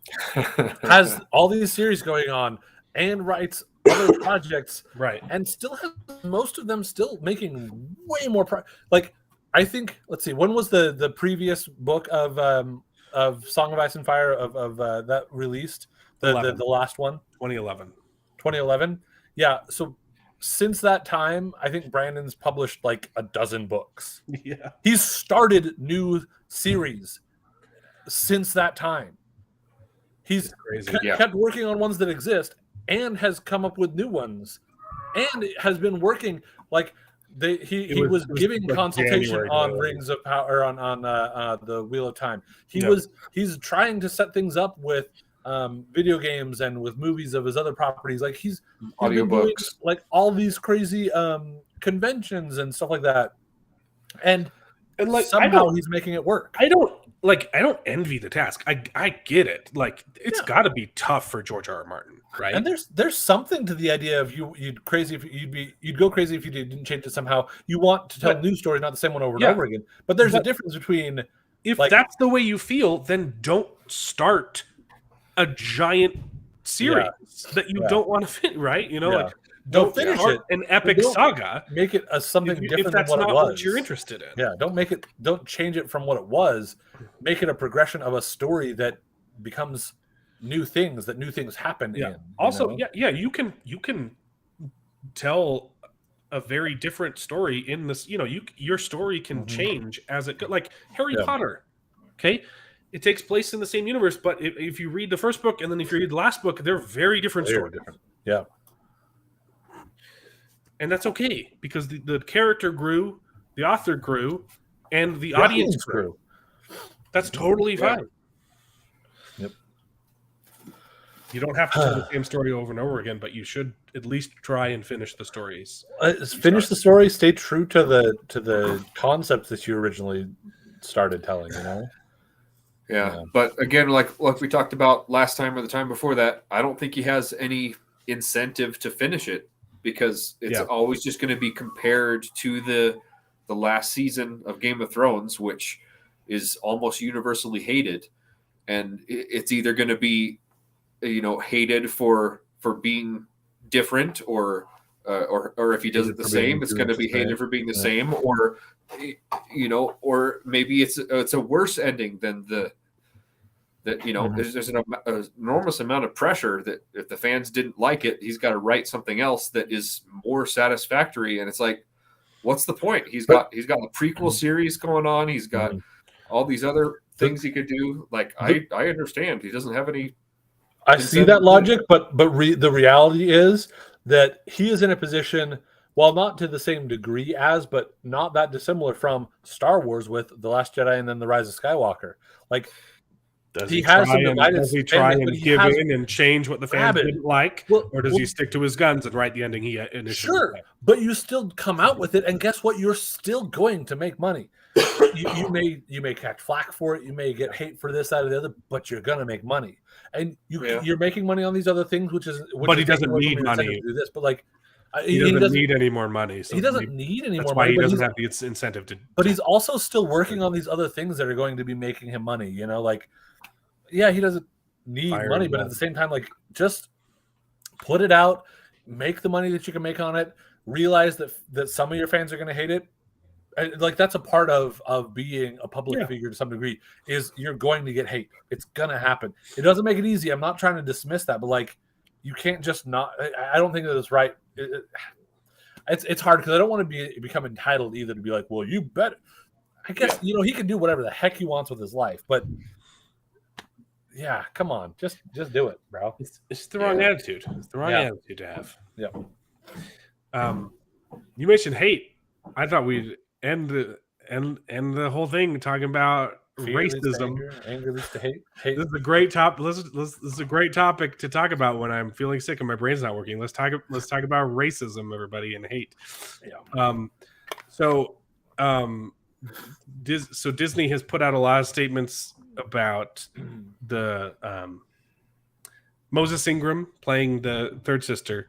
has all these series going on and writes other projects, right? And still has most of them still making way more. Like, I think, let's see, when was the previous book of Song of Ice and Fire of that released? The last one, 2011. Yeah. So since that time, I think Brandon's published like a dozen books. Yeah. He's started new series since that time. He's kept working on ones that exist and has come up with new ones and has been working like he was giving like consultation on Rings of Power on the Wheel of Time. He's trying to set things up with video games and with movies of his other properties. Like he's audiobooks, like all these crazy conventions and stuff like that. And like somehow he's making it work. I don't envy the task. I get it. Like it's got to be tough for George R.R. Martin, right? And there's something to the idea of you'd go crazy if you didn't change it somehow. You want to tell new stories, not the same one over and over again. But there's a difference between if that's the way you feel, then don't start a giant series that you don't want to fit, right? You know, like don't finish it an epic saga. Make it something different if that's than what not it was. what you're interested in. Yeah, don't change it from what it was. Make it a progression of a story that becomes new things happen in. Also, you can tell a very different story in this. You know, your story can change as it like Harry Potter. Okay. It takes place in the same universe, but if you read the first book and then if you read the last book, they're very different stories. Yeah. And that's okay because the character grew, the author grew, and the audience grew. That's totally fine. Yep. You don't have to tell the same story over and over again, but you should at least try and finish the stories. Finish the story. Stay true to the concepts that you originally started telling. You know. Yeah, but again, like we talked about last time or the time before that, I don't think he has any incentive to finish it because it's always just going to be compared to the last season of Game of Thrones, which is almost universally hated, and it's either going to be, hated for being different, or if he does it the same, it's going to be hated for being the same, or or maybe it's a worse ending than there's an enormous amount of pressure that if the fans didn't like it, he's got to write something else that is more satisfactory. And it's like, what's the point? He's got the prequel series going on. He's got all these other things he could do. Like I understand he doesn't have any. I see that logic, but the reality is that he is in a position, while not to the same degree as, but not that dissimilar from Star Wars with The Last Jedi and then The Rise of Skywalker. Like Does He he, has try some and, divided does he try spending, but and he give has in and change what the fans Rabbit. didn't like? Well- Or does well- he stick to his guns and write the ending he initially Sure, liked? but you still come out with it, and guess what? You're still going to make money. You may catch flack for it, you may get hate for this, that, or the other, but you're gonna make money, and you're making money on these other things, which But he is taking doesn't away from need your incentive money. to do this. But like, He doesn't need any more money. So he doesn't need any that's more why money. he But doesn't he's, have the incentive to. but he's also still working on these other things that are going to be making him money. You know, like, yeah, he doesn't need Fire money, him but up. at the same time, like, just put it out, make the money that you can make on it. Realize that some of your fans are going to hate it. And, like, that's a part of being a public figure to some degree, is you're going to get hate. It's going to happen. It doesn't make it easy. I'm not trying to dismiss that, but like, you can't just not. I don't think that it's right. It's hard because I don't want to become entitled either to be like, well, you bet. I guess you know he can do whatever the heck he wants with his life, but yeah, come on, just do it, bro. It's the wrong attitude. It's the wrong attitude to have. Yeah. You mentioned hate. I thought we'd end the whole thing talking about Fear leads to racism. anger leads to hate. Hate. This is a great top. This is a great topic to talk about when I'm feeling sick and my brain's not working. Let's talk about racism, everybody, and hate. Yeah. So Disney has put out a lot of statements about the Moses Ingram playing the third sister,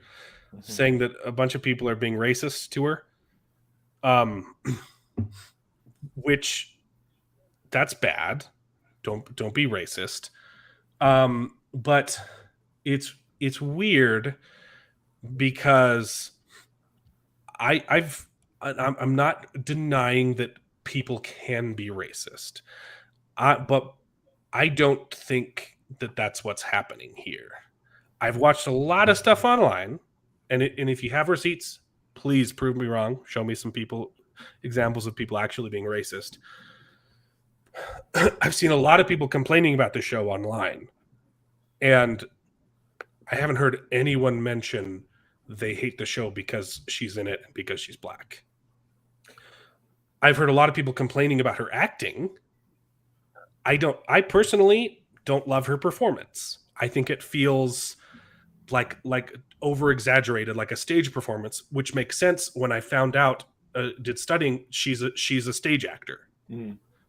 saying that a bunch of people are being racist to her. Which that's bad. Don't be racist. But it's weird because I'm not denying that people can be racist. But I don't think that that's what's happening here. I've watched a lot of stuff online, and if you have receipts, please prove me wrong. Show me some examples of people actually being racist. I've seen a lot of people complaining about the show online, and I haven't heard anyone mention they hate the show because she's in it and because she's black. I've heard a lot of people complaining about her acting. I personally don't love her performance. I think it feels like over exaggerated, like a stage performance, which makes sense when I found out did studying. She's a stage actor.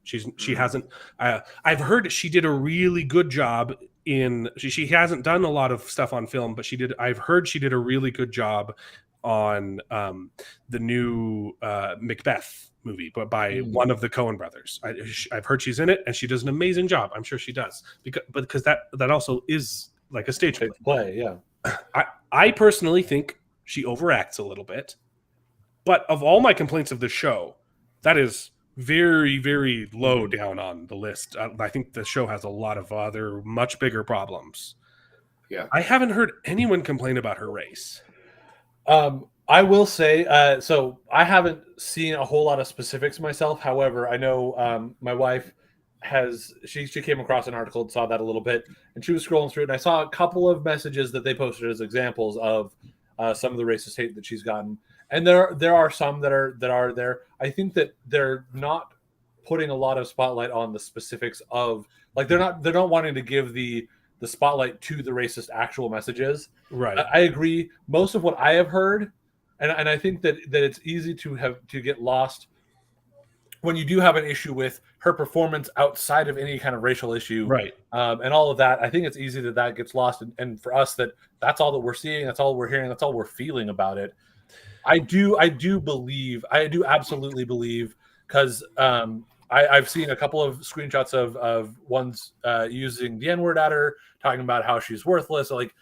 She hasn't. I've heard she did a really good job in. She hasn't done a lot of stuff on film, but I've heard she did a really good job on the new Macbeth movie, but by one of the Coen brothers. I've heard she's in it, and she does an amazing job. I'm sure she does because that also is like a stage play. Yeah. I personally think she overacts a little bit, but of all my complaints of the show, that is very, very low down on the list. I think the show has a lot of other much bigger problems. Yeah. I haven't heard anyone complain about her race. I will say, so I haven't seen a whole lot of specifics myself. However, I know my wife she came across an article and saw that a little bit, and she was scrolling through it, and I saw a couple of messages that they posted as examples of some of the racist hate that she's gotten. And there are some that are there. I think that they're not putting a lot of spotlight on the specifics of, like, they're not wanting to give the spotlight to the racist actual messages. Right. I agree. Most of what I have heard, and I think that it's easy to get lost when you do have an issue with her performance outside of any kind of racial issue, Right. And all of that. I think it's easy that gets lost, and for us that's all that we're seeing, that's all we're hearing, that's all we're feeling about it. I do absolutely believe, because I've seen a couple of screenshots of ones using the N-word at her, talking about how she's worthless. Like,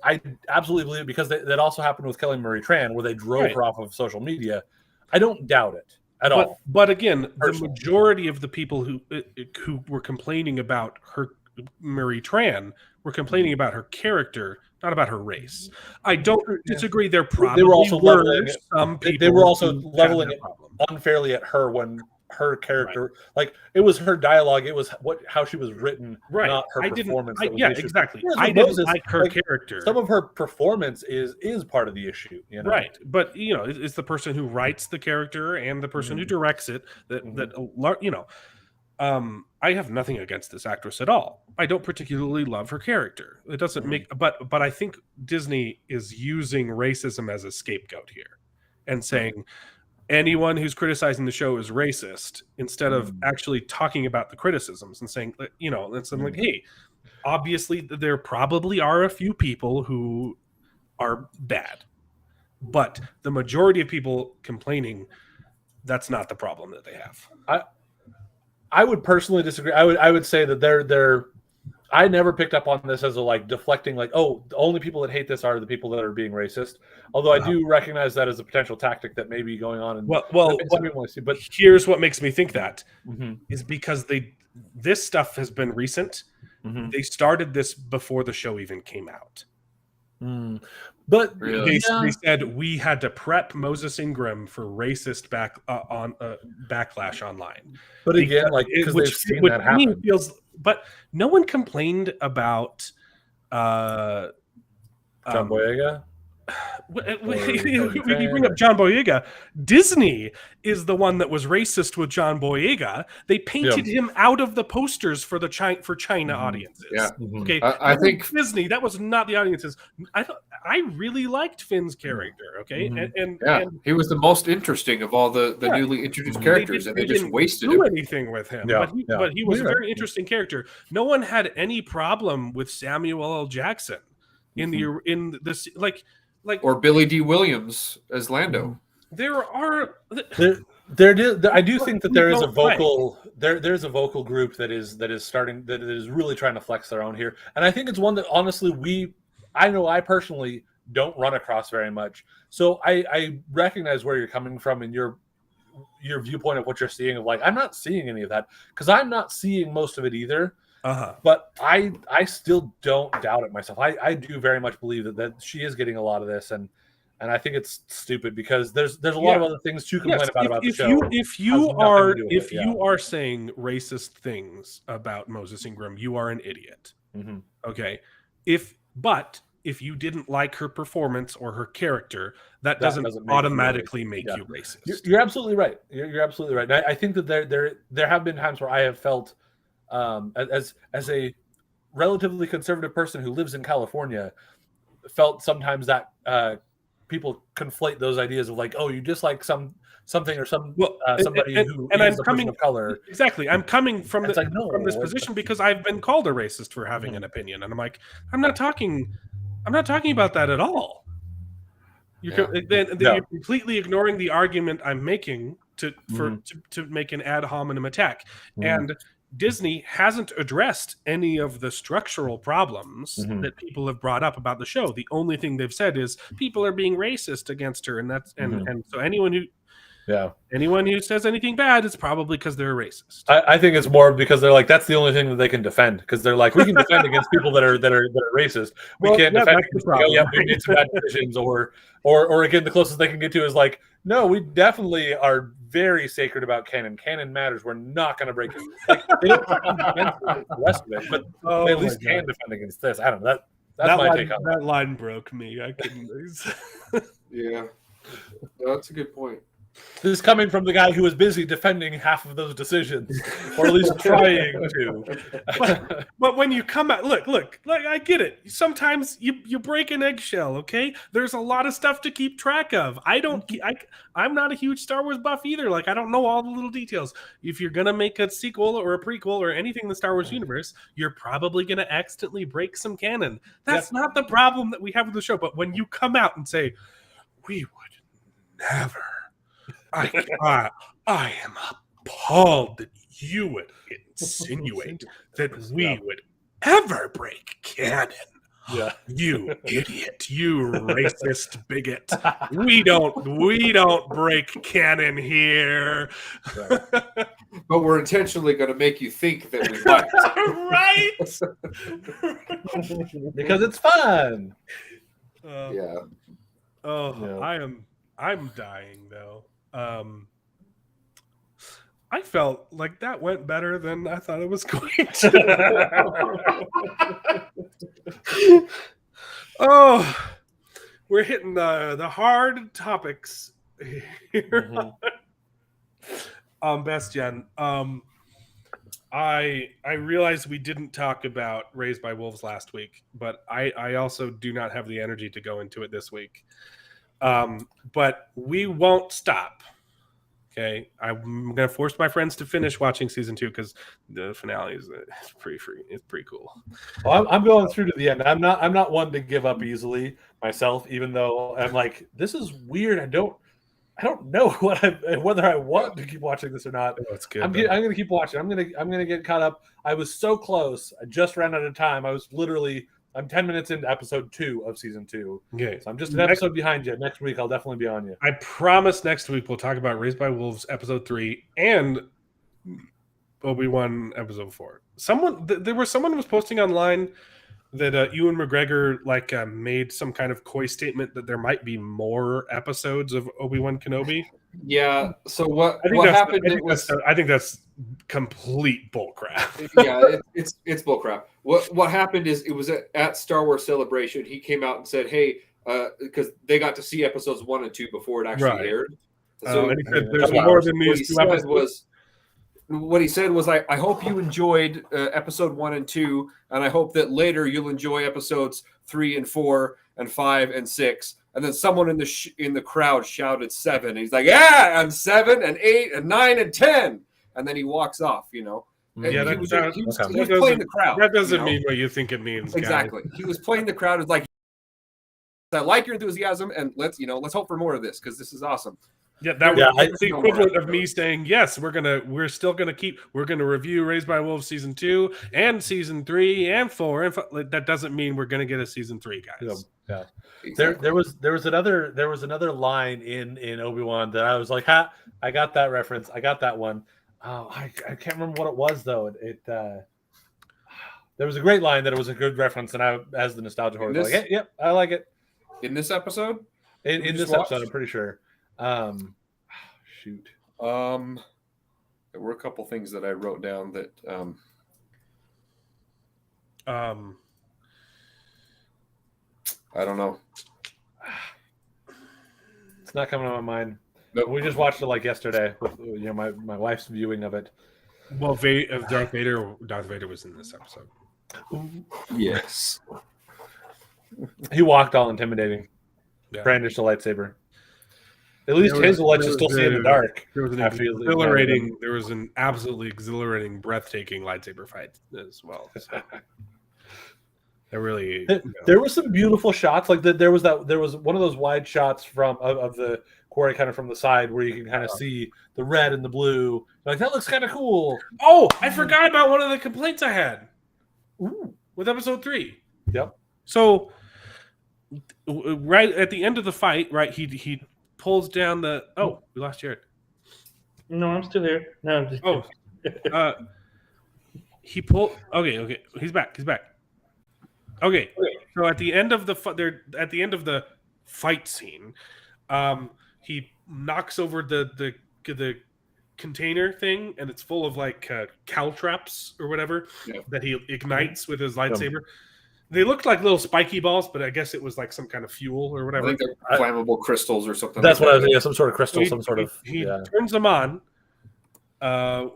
I absolutely believe it, because that also happened with Kelly Marie Tran, where they drove her off of social media. I don't doubt it at all. But again, Personally. the majority of the people who were complaining about her Marie Tran were complaining about her character, not about her race. I don't disagree. There probably were also leveling some people. They were also who had leveling that it problem. unfairly at her when her character, like, it was her dialogue, it was how she was written, Right. not her performance. Exactly. Whereas I with didn't Moses, like her like, character. Some of her performance is part of the issue, you know? Right, but it's the person who writes the character and the person who directs it that you know. I have nothing against this actress at all. I don't particularly love her character. It doesn't make, but I think Disney is using racism as a scapegoat here, and saying anyone who's criticizing the show is racist instead of actually talking about the criticisms and saying, it's like, hey, obviously there probably are a few people who are bad, but the majority of people complaining, that's not the problem that they have. I would personally disagree. I would say that they're I never picked up on this as a like deflecting, like, oh, the only people that hate this are the people that are being racist. Although I do recognize that as a potential tactic that may be going on. And well, some people want to see, but here's what makes me think that is because this stuff has been recent. They started this before the show even came out. But they said we had to prep Moses Ingram for racist backlash online. But again, because they've seen that happen. But no one complained about John Boyega. When you bring up John Boyega, Disney is the one that was racist with John Boyega. They painted him out of the posters for China audiences. Yeah. Okay, I think Disney, that was not the audiences. I really liked Finn's character. Okay, and he was the most interesting of all the newly introduced characters, and they just wasted do him. anything with him. But he was a very interesting character. No one had any problem with Samuel L. Jackson in this or Billy D. Williams as Lando. There are I do think that there is a vocal there's a vocal group that is really trying to flex their own here, and I think it's one that honestly I personally don't run across very much. So I recognize where you're coming from and your viewpoint of what you're seeing of like, I'm not seeing any of that because I'm not seeing most of it either. But I still don't doubt it myself. I do very much believe that she is getting a lot of this, and I think it's stupid because there's a lot of other things to complain about the show. If you are saying racist things about Moses Ingram, you are an idiot. Okay, if you didn't like her performance or her character, that doesn't automatically make you racist. You're absolutely right. You're absolutely right. And I think that there have been times where I have felt. As a relatively conservative person who lives in California, felt sometimes that people conflate those ideas of like, oh, you dislike something or somebody who is a person of color. Exactly. I'm coming from this position because I've been called a racist for having an opinion, and I'm like, I'm not talking about that at all. You're completely ignoring the argument I'm making to make an ad hominem attack. And Disney hasn't addressed any of the structural problems that people have brought up about the show. The only thing they've said is people are being racist against her, and that's and so anyone who says anything bad is probably because they're a racist. I think it's more because they're like, that's the only thing that they can defend, because they're like, we can defend against people that are racist. We can't defend we made some bad decisions, or again, the closest they can get to is like, no, we definitely are very sacred about canon. Canon matters. We're not going to break it. Like, they don't defend the rest of it, but they at least can defend against this. I don't know. That's my take on that. Line broke me. I couldn't. Yeah, that's a good point. This is coming from the guy who was busy defending half of those decisions, or at least trying to. But when you come out, look, like I get it. Sometimes you break an eggshell, okay? There's a lot of stuff to keep track of. I'm not a huge Star Wars buff either. Like, I don't know all the little details. If you're gonna make a sequel or a prequel or anything in the Star Wars universe, you're probably gonna accidentally break some canon. That's not the problem that we have with the show. But when you come out and say, we would never. I am appalled that you would insinuate that we would ever break canon. Yeah. You idiot, you racist bigot. We don't break canon here. Right. But we're intentionally going to make you think that we might. Right? Because it's fun. Yeah. Oh, yeah. I'm dying though. I felt like that went better than I thought it was going to. Oh, we're hitting the hard topics here. Best Gen. I realized we didn't talk about Raised by Wolves last week, but I also do not have the energy to go into it this week. But we won't stop. Okay, I'm gonna force my friends to finish watching season 2 because the finale is it's pretty free. It's pretty cool. Well, I'm going through to the end. I'm not one to give up easily myself, even though I'm like, this is weird. I don't know whether I want to keep watching this or not. Oh, it's good. I'm going to keep watching. I'm going to get caught up. I was so close. I just ran out of time. I'm 10 minutes into episode 2 of season 2. Okay, So I'm just an episode behind you. Next week I'll definitely be on you. I promise next week we'll talk about Raised by Wolves episode 3 and Obi-Wan episode 4. Someone was posting online that Ewan McGregor made some kind of coy statement that there might be more episodes of Obi-Wan Kenobi. Yeah. So what happened? I think that's complete bullcrap. Yeah, it's bullcrap. What happened is it was at Star Wars Celebration. He came out and said, "Hey," because they got to see episodes 1 and 2 before it actually aired. So and he said, "There's more than these two episodes." What he said was, I hope you enjoyed episode 1 and 2, and I hope that later you'll enjoy episodes 3 and 4 and 5 and 6. And then someone in the crowd shouted 7. And he's like, yeah, and 7 and 8 and 9 and 10. And then he walks off, And Yeah, he was playing the crowd. That doesn't mean what you think it means. Exactly. Guys. He was playing the crowd. It's like, I like your enthusiasm, and let's hope for more of this because this is awesome. Yeah, that's the equivalent of me saying, yes, we're gonna review Raised by Wolves season 2 and season 3 and 4 and 5. That doesn't mean we're gonna get a season 3, guys. Yeah. Exactly. There was another line in Obi-Wan that I was like, ha, I got that reference. I got that one. I can't remember what it was though. There was a great line that it was a good reference, and I, as the nostalgia horror, was like, yep, I like it. In this episode? In this episode, I'm pretty sure. Shoot. There were a couple things that I wrote down that I don't know. It's not coming to my mind. Nope. We just watched it yesterday with my wife's viewing of it. Well, Darth Vader was in this episode. Yes. He walked all intimidating. Yeah. Brandished a lightsaber. At least his lights are still see in the dark. There was an absolutely exhilarating, breathtaking lightsaber fight as well. So. There were some beautiful shots. There was one of those wide shots of the quarry kind of from the side where you can kind of see the red and the blue. Like, that looks kind of cool. Oh, I forgot about one of the complaints I had. Ooh. With episode 3. Yep. So right at the end of the fight, right, he pulls down the. Oh, we lost Jared. No, I'm still here. No, I'm just. Oh, he pulled. Okay, he's back. Okay, so at the end of the fight scene, he knocks over the container thing, and it's full of caltrops or whatever that he ignites with his lightsaber. They looked like little spiky balls, but I guess it was like some kind of fuel or whatever. I think they're flammable crystals or something. That's what I was thinking. Some sort of crystal, He turns them on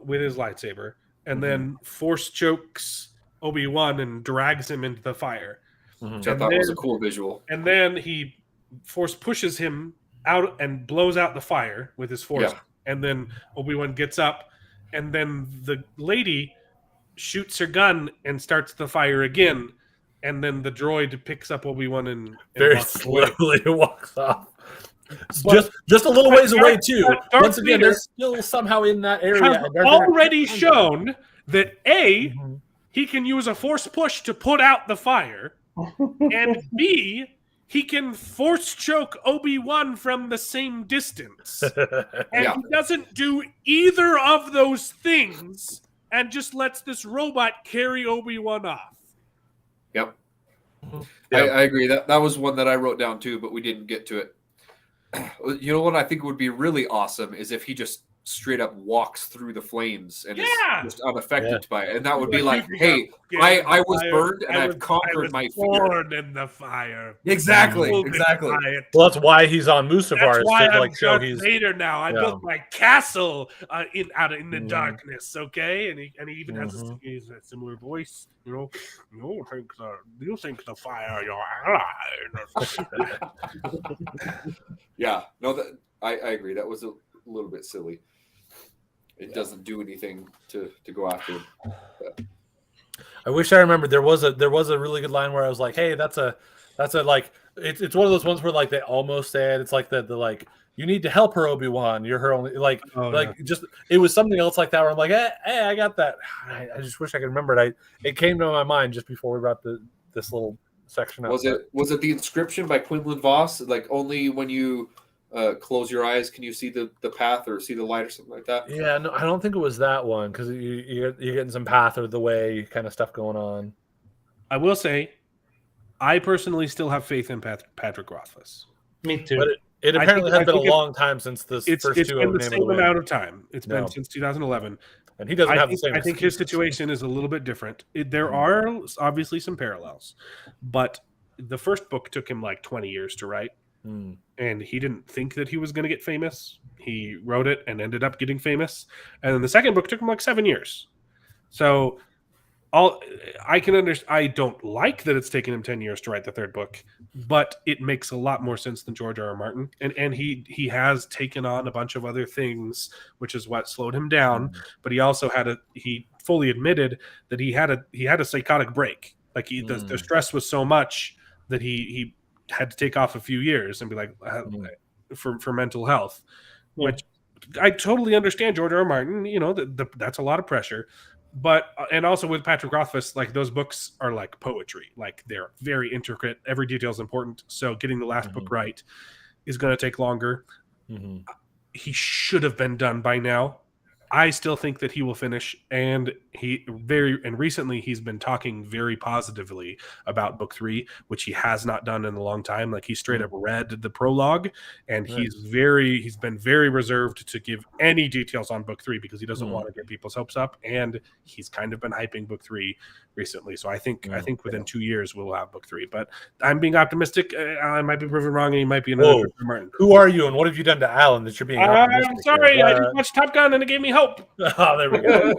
with his lightsaber, and then force chokes Obi-Wan and drags him into the fire. Which I thought was a cool visual. And then he force pushes him out and blows out the fire with his force. Yeah. And then Obi-Wan gets up, and then the lady shoots her gun and starts the fire again. And then the droid picks up Obi-Wan and very slowly walks off. Just a little ways away too. Once again, they're still somehow in that area. Has already shown that he can use a force push to put out the fire, and B, he can force choke Obi-Wan from the same distance. And he doesn't do either of those things and just lets this robot carry Obi-Wan off. Yep. I agree. That was one that I wrote down too, but we didn't get to it. You know what I think would be really awesome is if he just straight up walks through the flames and Yeah. is just unaffected Yeah. by it. And that would be like, You hey, got I was fire. burned and I I've was conquered my fear. born in the fire. Exactly, Moved exactly. by it. Well, that's why he's on Mustafar. That's is why to, I'm like, show Darth he's Vader now. I Yeah. built my castle in the Mhm. darkness. Okay, and he even has Mhm. he has a similar voice. You think the fire your ally. Yeah, no, that I agree. That was a little bit silly. It doesn't do anything to go after him. I wish I remembered there was a really good line where I was like, hey, that's a like it's one of those ones where like they almost said it's like the like you need to help her, Obi-Wan. You're her only just it was something else like that where I'm like, hey, I got that. I just wish I could remember it. It came to my mind just before we brought this little section up. Was it the inscription by Quinlan Voss? Like only when you close your eyes can you see the path or see the light or something like that? Yeah, no, I don't think it was that one because you're getting some Path of the Way kind of stuff going on. I will say, I personally still have faith in Patrick Rothfuss. Me too. But it apparently has been a long time since the It's first two been of the Name of same the Wind. amount of time. It's been No. since 2011. And he doesn't have the same. I think his excuses. situation is a little bit different. There are obviously some parallels, but the first book took him like 20 years to write, and he didn't think that he was going to get famous. He wrote it and ended up getting famous, and then the second book took him like 7 years. So I can understand. I don't like that it's taken him 10 years to write the third book, but it makes a lot more sense than George R. R. Martin. And he has taken on a bunch of other things, which is what slowed him down. But he also he fully admitted that he had a psychotic break. Like the stress was so much that he had to take off a few years and be like for mental health, which I totally understand. George R. R. Martin, that's a lot of pressure. But and also with Patrick Rothfuss, like those books are like poetry, like they're very intricate. Every detail is important. So getting the last book right is going to take longer. He should have been done by now. I still think that he will finish, and recently he's been talking very positively about book 3, which he has not done in a long time. Like he straight up read the prologue, and he's been very reserved to give any details on book 3 because he doesn't want to get people's hopes up, and he's kind of been hyping book 3 recently. So I think within 2 years we'll have book 3. But I'm being optimistic. I might be proven wrong, and he might be another George R. Martin. Who are you, and what have you done to Alan that you're being optimistic? I'm sorry, I just watched Top Gun, and it gave me hope. Oh, there we go.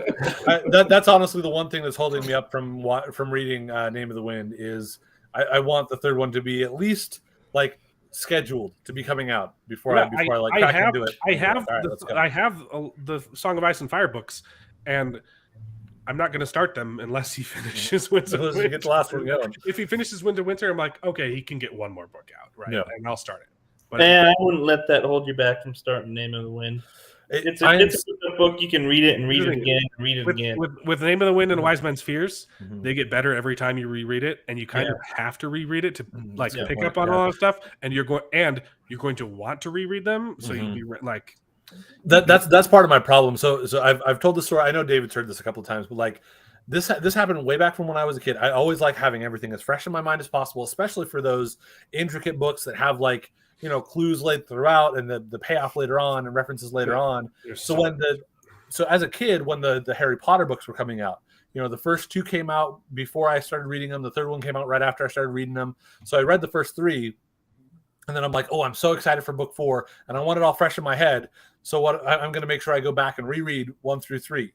That's honestly the one thing that's holding me up from reading Name of the Wind is I want the third one to be at least like scheduled to be coming out before I crack into it. I have the Song of Ice and Fire books, and I'm not going to start them unless he finishes Winter. Unless he gets the last one going. If he finishes Winter, I'm like, okay, he can get one more book out, right? Yeah. And I'll start it. But I wouldn't let that hold you back from starting Name of the Wind. It's a good book. You can read it and read it again and read it again. With Name of the Wind and Wise Men's Fears, they get better every time you reread it, and you kind of have to reread it to pick up on all that stuff. And you're going to want to reread them, so you'll be like. That's part of my problem. So I've told the story. I know David's heard this a couple of times, but like this happened way back from when I was a kid. I always like having everything as fresh in my mind as possible, especially for those intricate books that have like clues laid throughout and the payoff later on and references later on. So as a kid, when the Harry Potter books were coming out, the first 2 came out before I started reading them. The third one came out right after I started reading them. So I read the first 3, and then I'm like, oh, I'm so excited for book 4, and I want it all fresh in my head. So I'm going to make sure I go back and reread 1 through 3.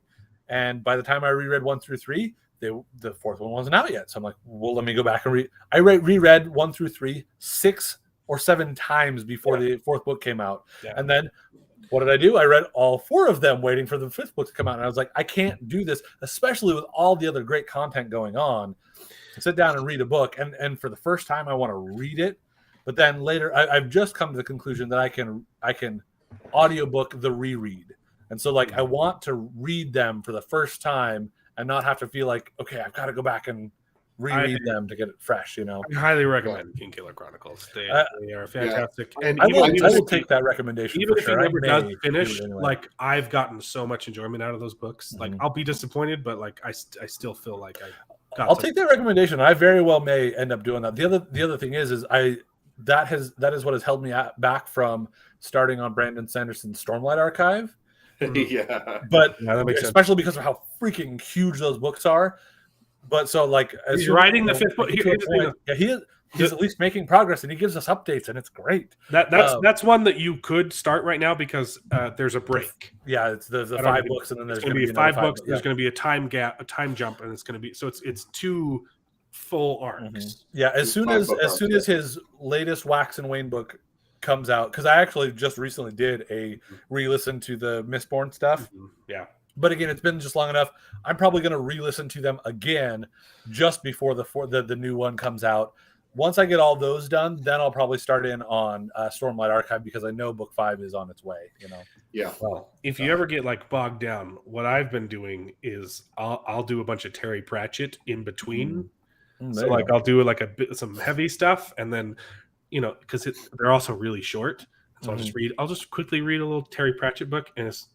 And by the time I reread 1 through 3, the fourth one wasn't out yet. So I'm like, well, let me go back and read. I reread 1 through 3 6 or 7 times before the fourth book came out. Yeah. And then what did I do? I read all 4 of them waiting for the 5th book to come out. And I was like, I can't do this, especially with all the other great content going on. Sit down and read a book. And for the first time, I want to read it. But then later, I've just come to the conclusion that I can audiobook the reread. And so like, I want to read them for the first time and not have to feel like, okay, I've got to go back and reread them to get it fresh, I highly recommend Kingkiller Chronicles. They are fantastic. Yeah. And I will take that recommendation. Even if sure. he never does finish, anyway. like I've gotten so much enjoyment out of those books. Like I'll be disappointed, but like I still feel like I'll take that recommendation. I very well may end up doing that. The other thing is that is what has held me back from starting on Brandon Sanderson's Stormlight Archive. Yeah. but Yeah, that makes sense. especially because of how freaking huge those books are. But so like as He's soon- writing the you know, fifth book. we get to a Here's the thing, point- yeah, he's at least making progress, and he gives us updates, and it's great. That's one that you could start right now because there's a break. Yeah, it's the I don't 5 think- books, and then There's there's going to be another 5 books. Yeah. There's going to be a time gap, a time jump, and it's going to be so it's 2 full arcs. Yeah, as soon as 5 book arcs, as his latest Wax and Wayne book comes out, because I actually just recently did a re-listen to the Mistborn stuff. Yeah. But again, it's been just long enough. I'm probably going to re-listen to them again just before the new one comes out. Once I get all those done, then I'll probably start in on Stormlight Archive, because I know book 5 is on its way. Yeah. Well, if you ever get like bogged down, what I've been doing is I'll do a bunch of Terry Pratchett in between. So like I'll do like some heavy stuff, and then because they're also really short. So I'll just quickly read a little Terry Pratchett book, and it's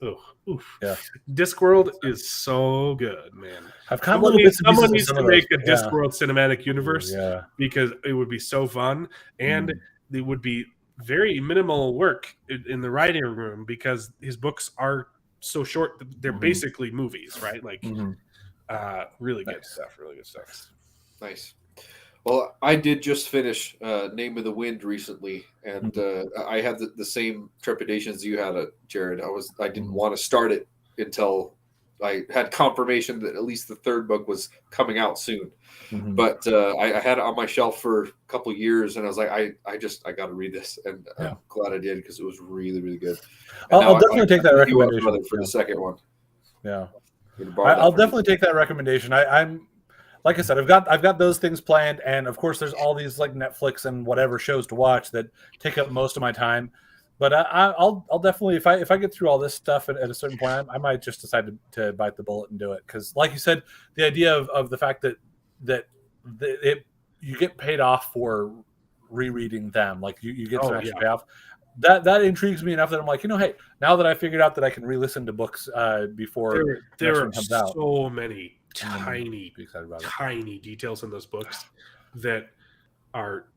Yeah. Discworld is so good, man. I've kind of little bits and pieces Someone of needs some to of those, make a but yeah. Discworld cinematic universe Yeah. because it would be so fun, and it would be very minimal work in the writing room because his books are so short that they're basically movies, right? Like really good stuff. Really good stuff. Nice. Well, I did just finish Name of the Wind recently, and I had the same trepidations you had, Jared. I didn't want to start it until I had confirmation that at least the 3rd book was coming out soon. But I had it on my shelf for a couple years, and I was like, I got to read this, and I'm glad I did because it was really, really good. And I'll now definitely take that recommendation for the second one. Yeah, I'll I'll definitely take that recommendation. I'm like I said, I've got those things planned, and of course, there's all these like Netflix and whatever shows to watch that take up most of my time. But I'll definitely, if I get through all this stuff at a certain point, I might just decide to bite the bullet and do it, because, like you said, the idea of the fact that you get paid off for rereading them, like you get some extra payoff. That intrigues me enough that I'm like, hey, now that I figured out that I can re-listen to books before there are comes out, so many tiny details in those books that are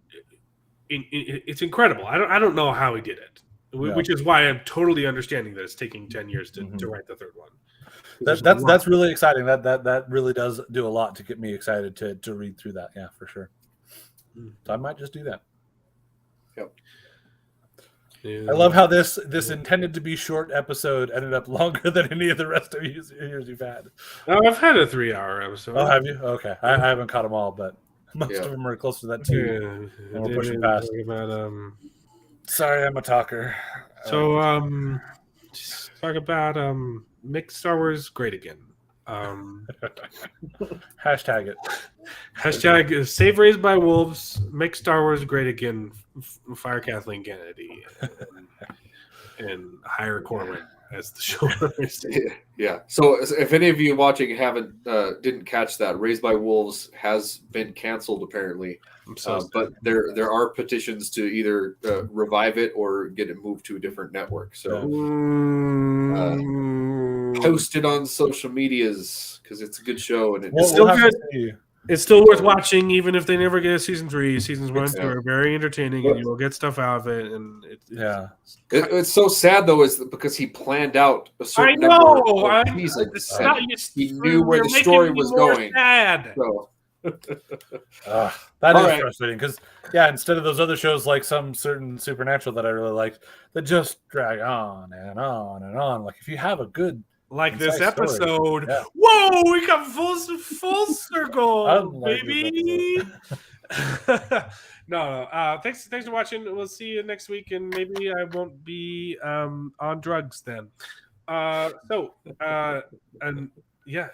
it's incredible. I don't know how he did it, which is why I'm totally understanding that it's taking 10 years to write the 3rd one. That's really exciting. That really does do a lot to get me excited to read through that. Yeah, for sure. So I might just do that. Yep. I love how this intended to be short episode ended up longer than any of the rest of years you've had. Oh, I've had a 3-hour episode. Oh, have you? Okay, I haven't caught them all, but most of them are close to that too. And we're pushing past. Sorry, I'm a talker. So, just talk about make Star Wars great again. Hashtag it. Hashtag save Raised by Wolves, make Star Wars great again, fire Kathleen Kennedy, and hire Corwin as the showrunner. Yeah. So if any of you watching didn't catch that, Raised by Wolves has been canceled apparently. But there are petitions to either revive it or get it moved to a different network. So post it on social medias because it's a good show and it's still good. It's still worth watching, even if they never get a season 3. Seasons 1 and 2 are very entertaining, and you will get stuff out of it. And it's so sad though, is because he planned out a certain number of seasons. He knew where the story was going. Sad. So. That is frustrating because instead of those other shows like some certain Supernatural that I really liked that just drag on and on and on, like if you have a good this episode, whoa, we got full circle, baby. No. Thanks for watching. We'll see you next week, and maybe I won't be on drugs then.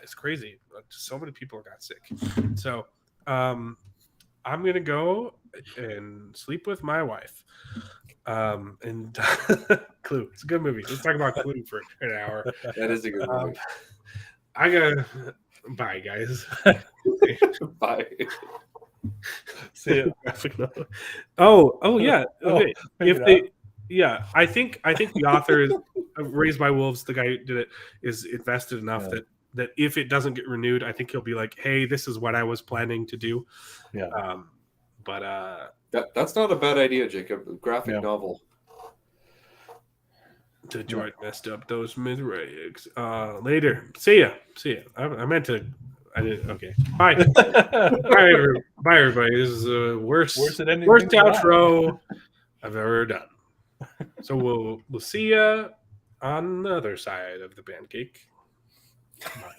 It's crazy. So many people got sick. So I'm gonna go and sleep with my wife. And Clue. It's a good movie. Let's talk about Clue for an hour. That is a good movie. I gotta bye, guys. Bye. See ya. Oh yeah. Okay. I think the author is Raised by Wolves. The guy who did it is invested enough that if it doesn't get renewed, I think he'll be like, "Hey, this is what I was planning to do." Yeah. That's not a bad idea, Jacob. A graphic novel. the droid messed up those Mithrax. Later. See ya. I meant to. I didn't. Okay. Bye. Bye, everybody. This is the worst ending worst thing alive. outro I've ever done. So we'll see ya on the other side of the pancake. Bye.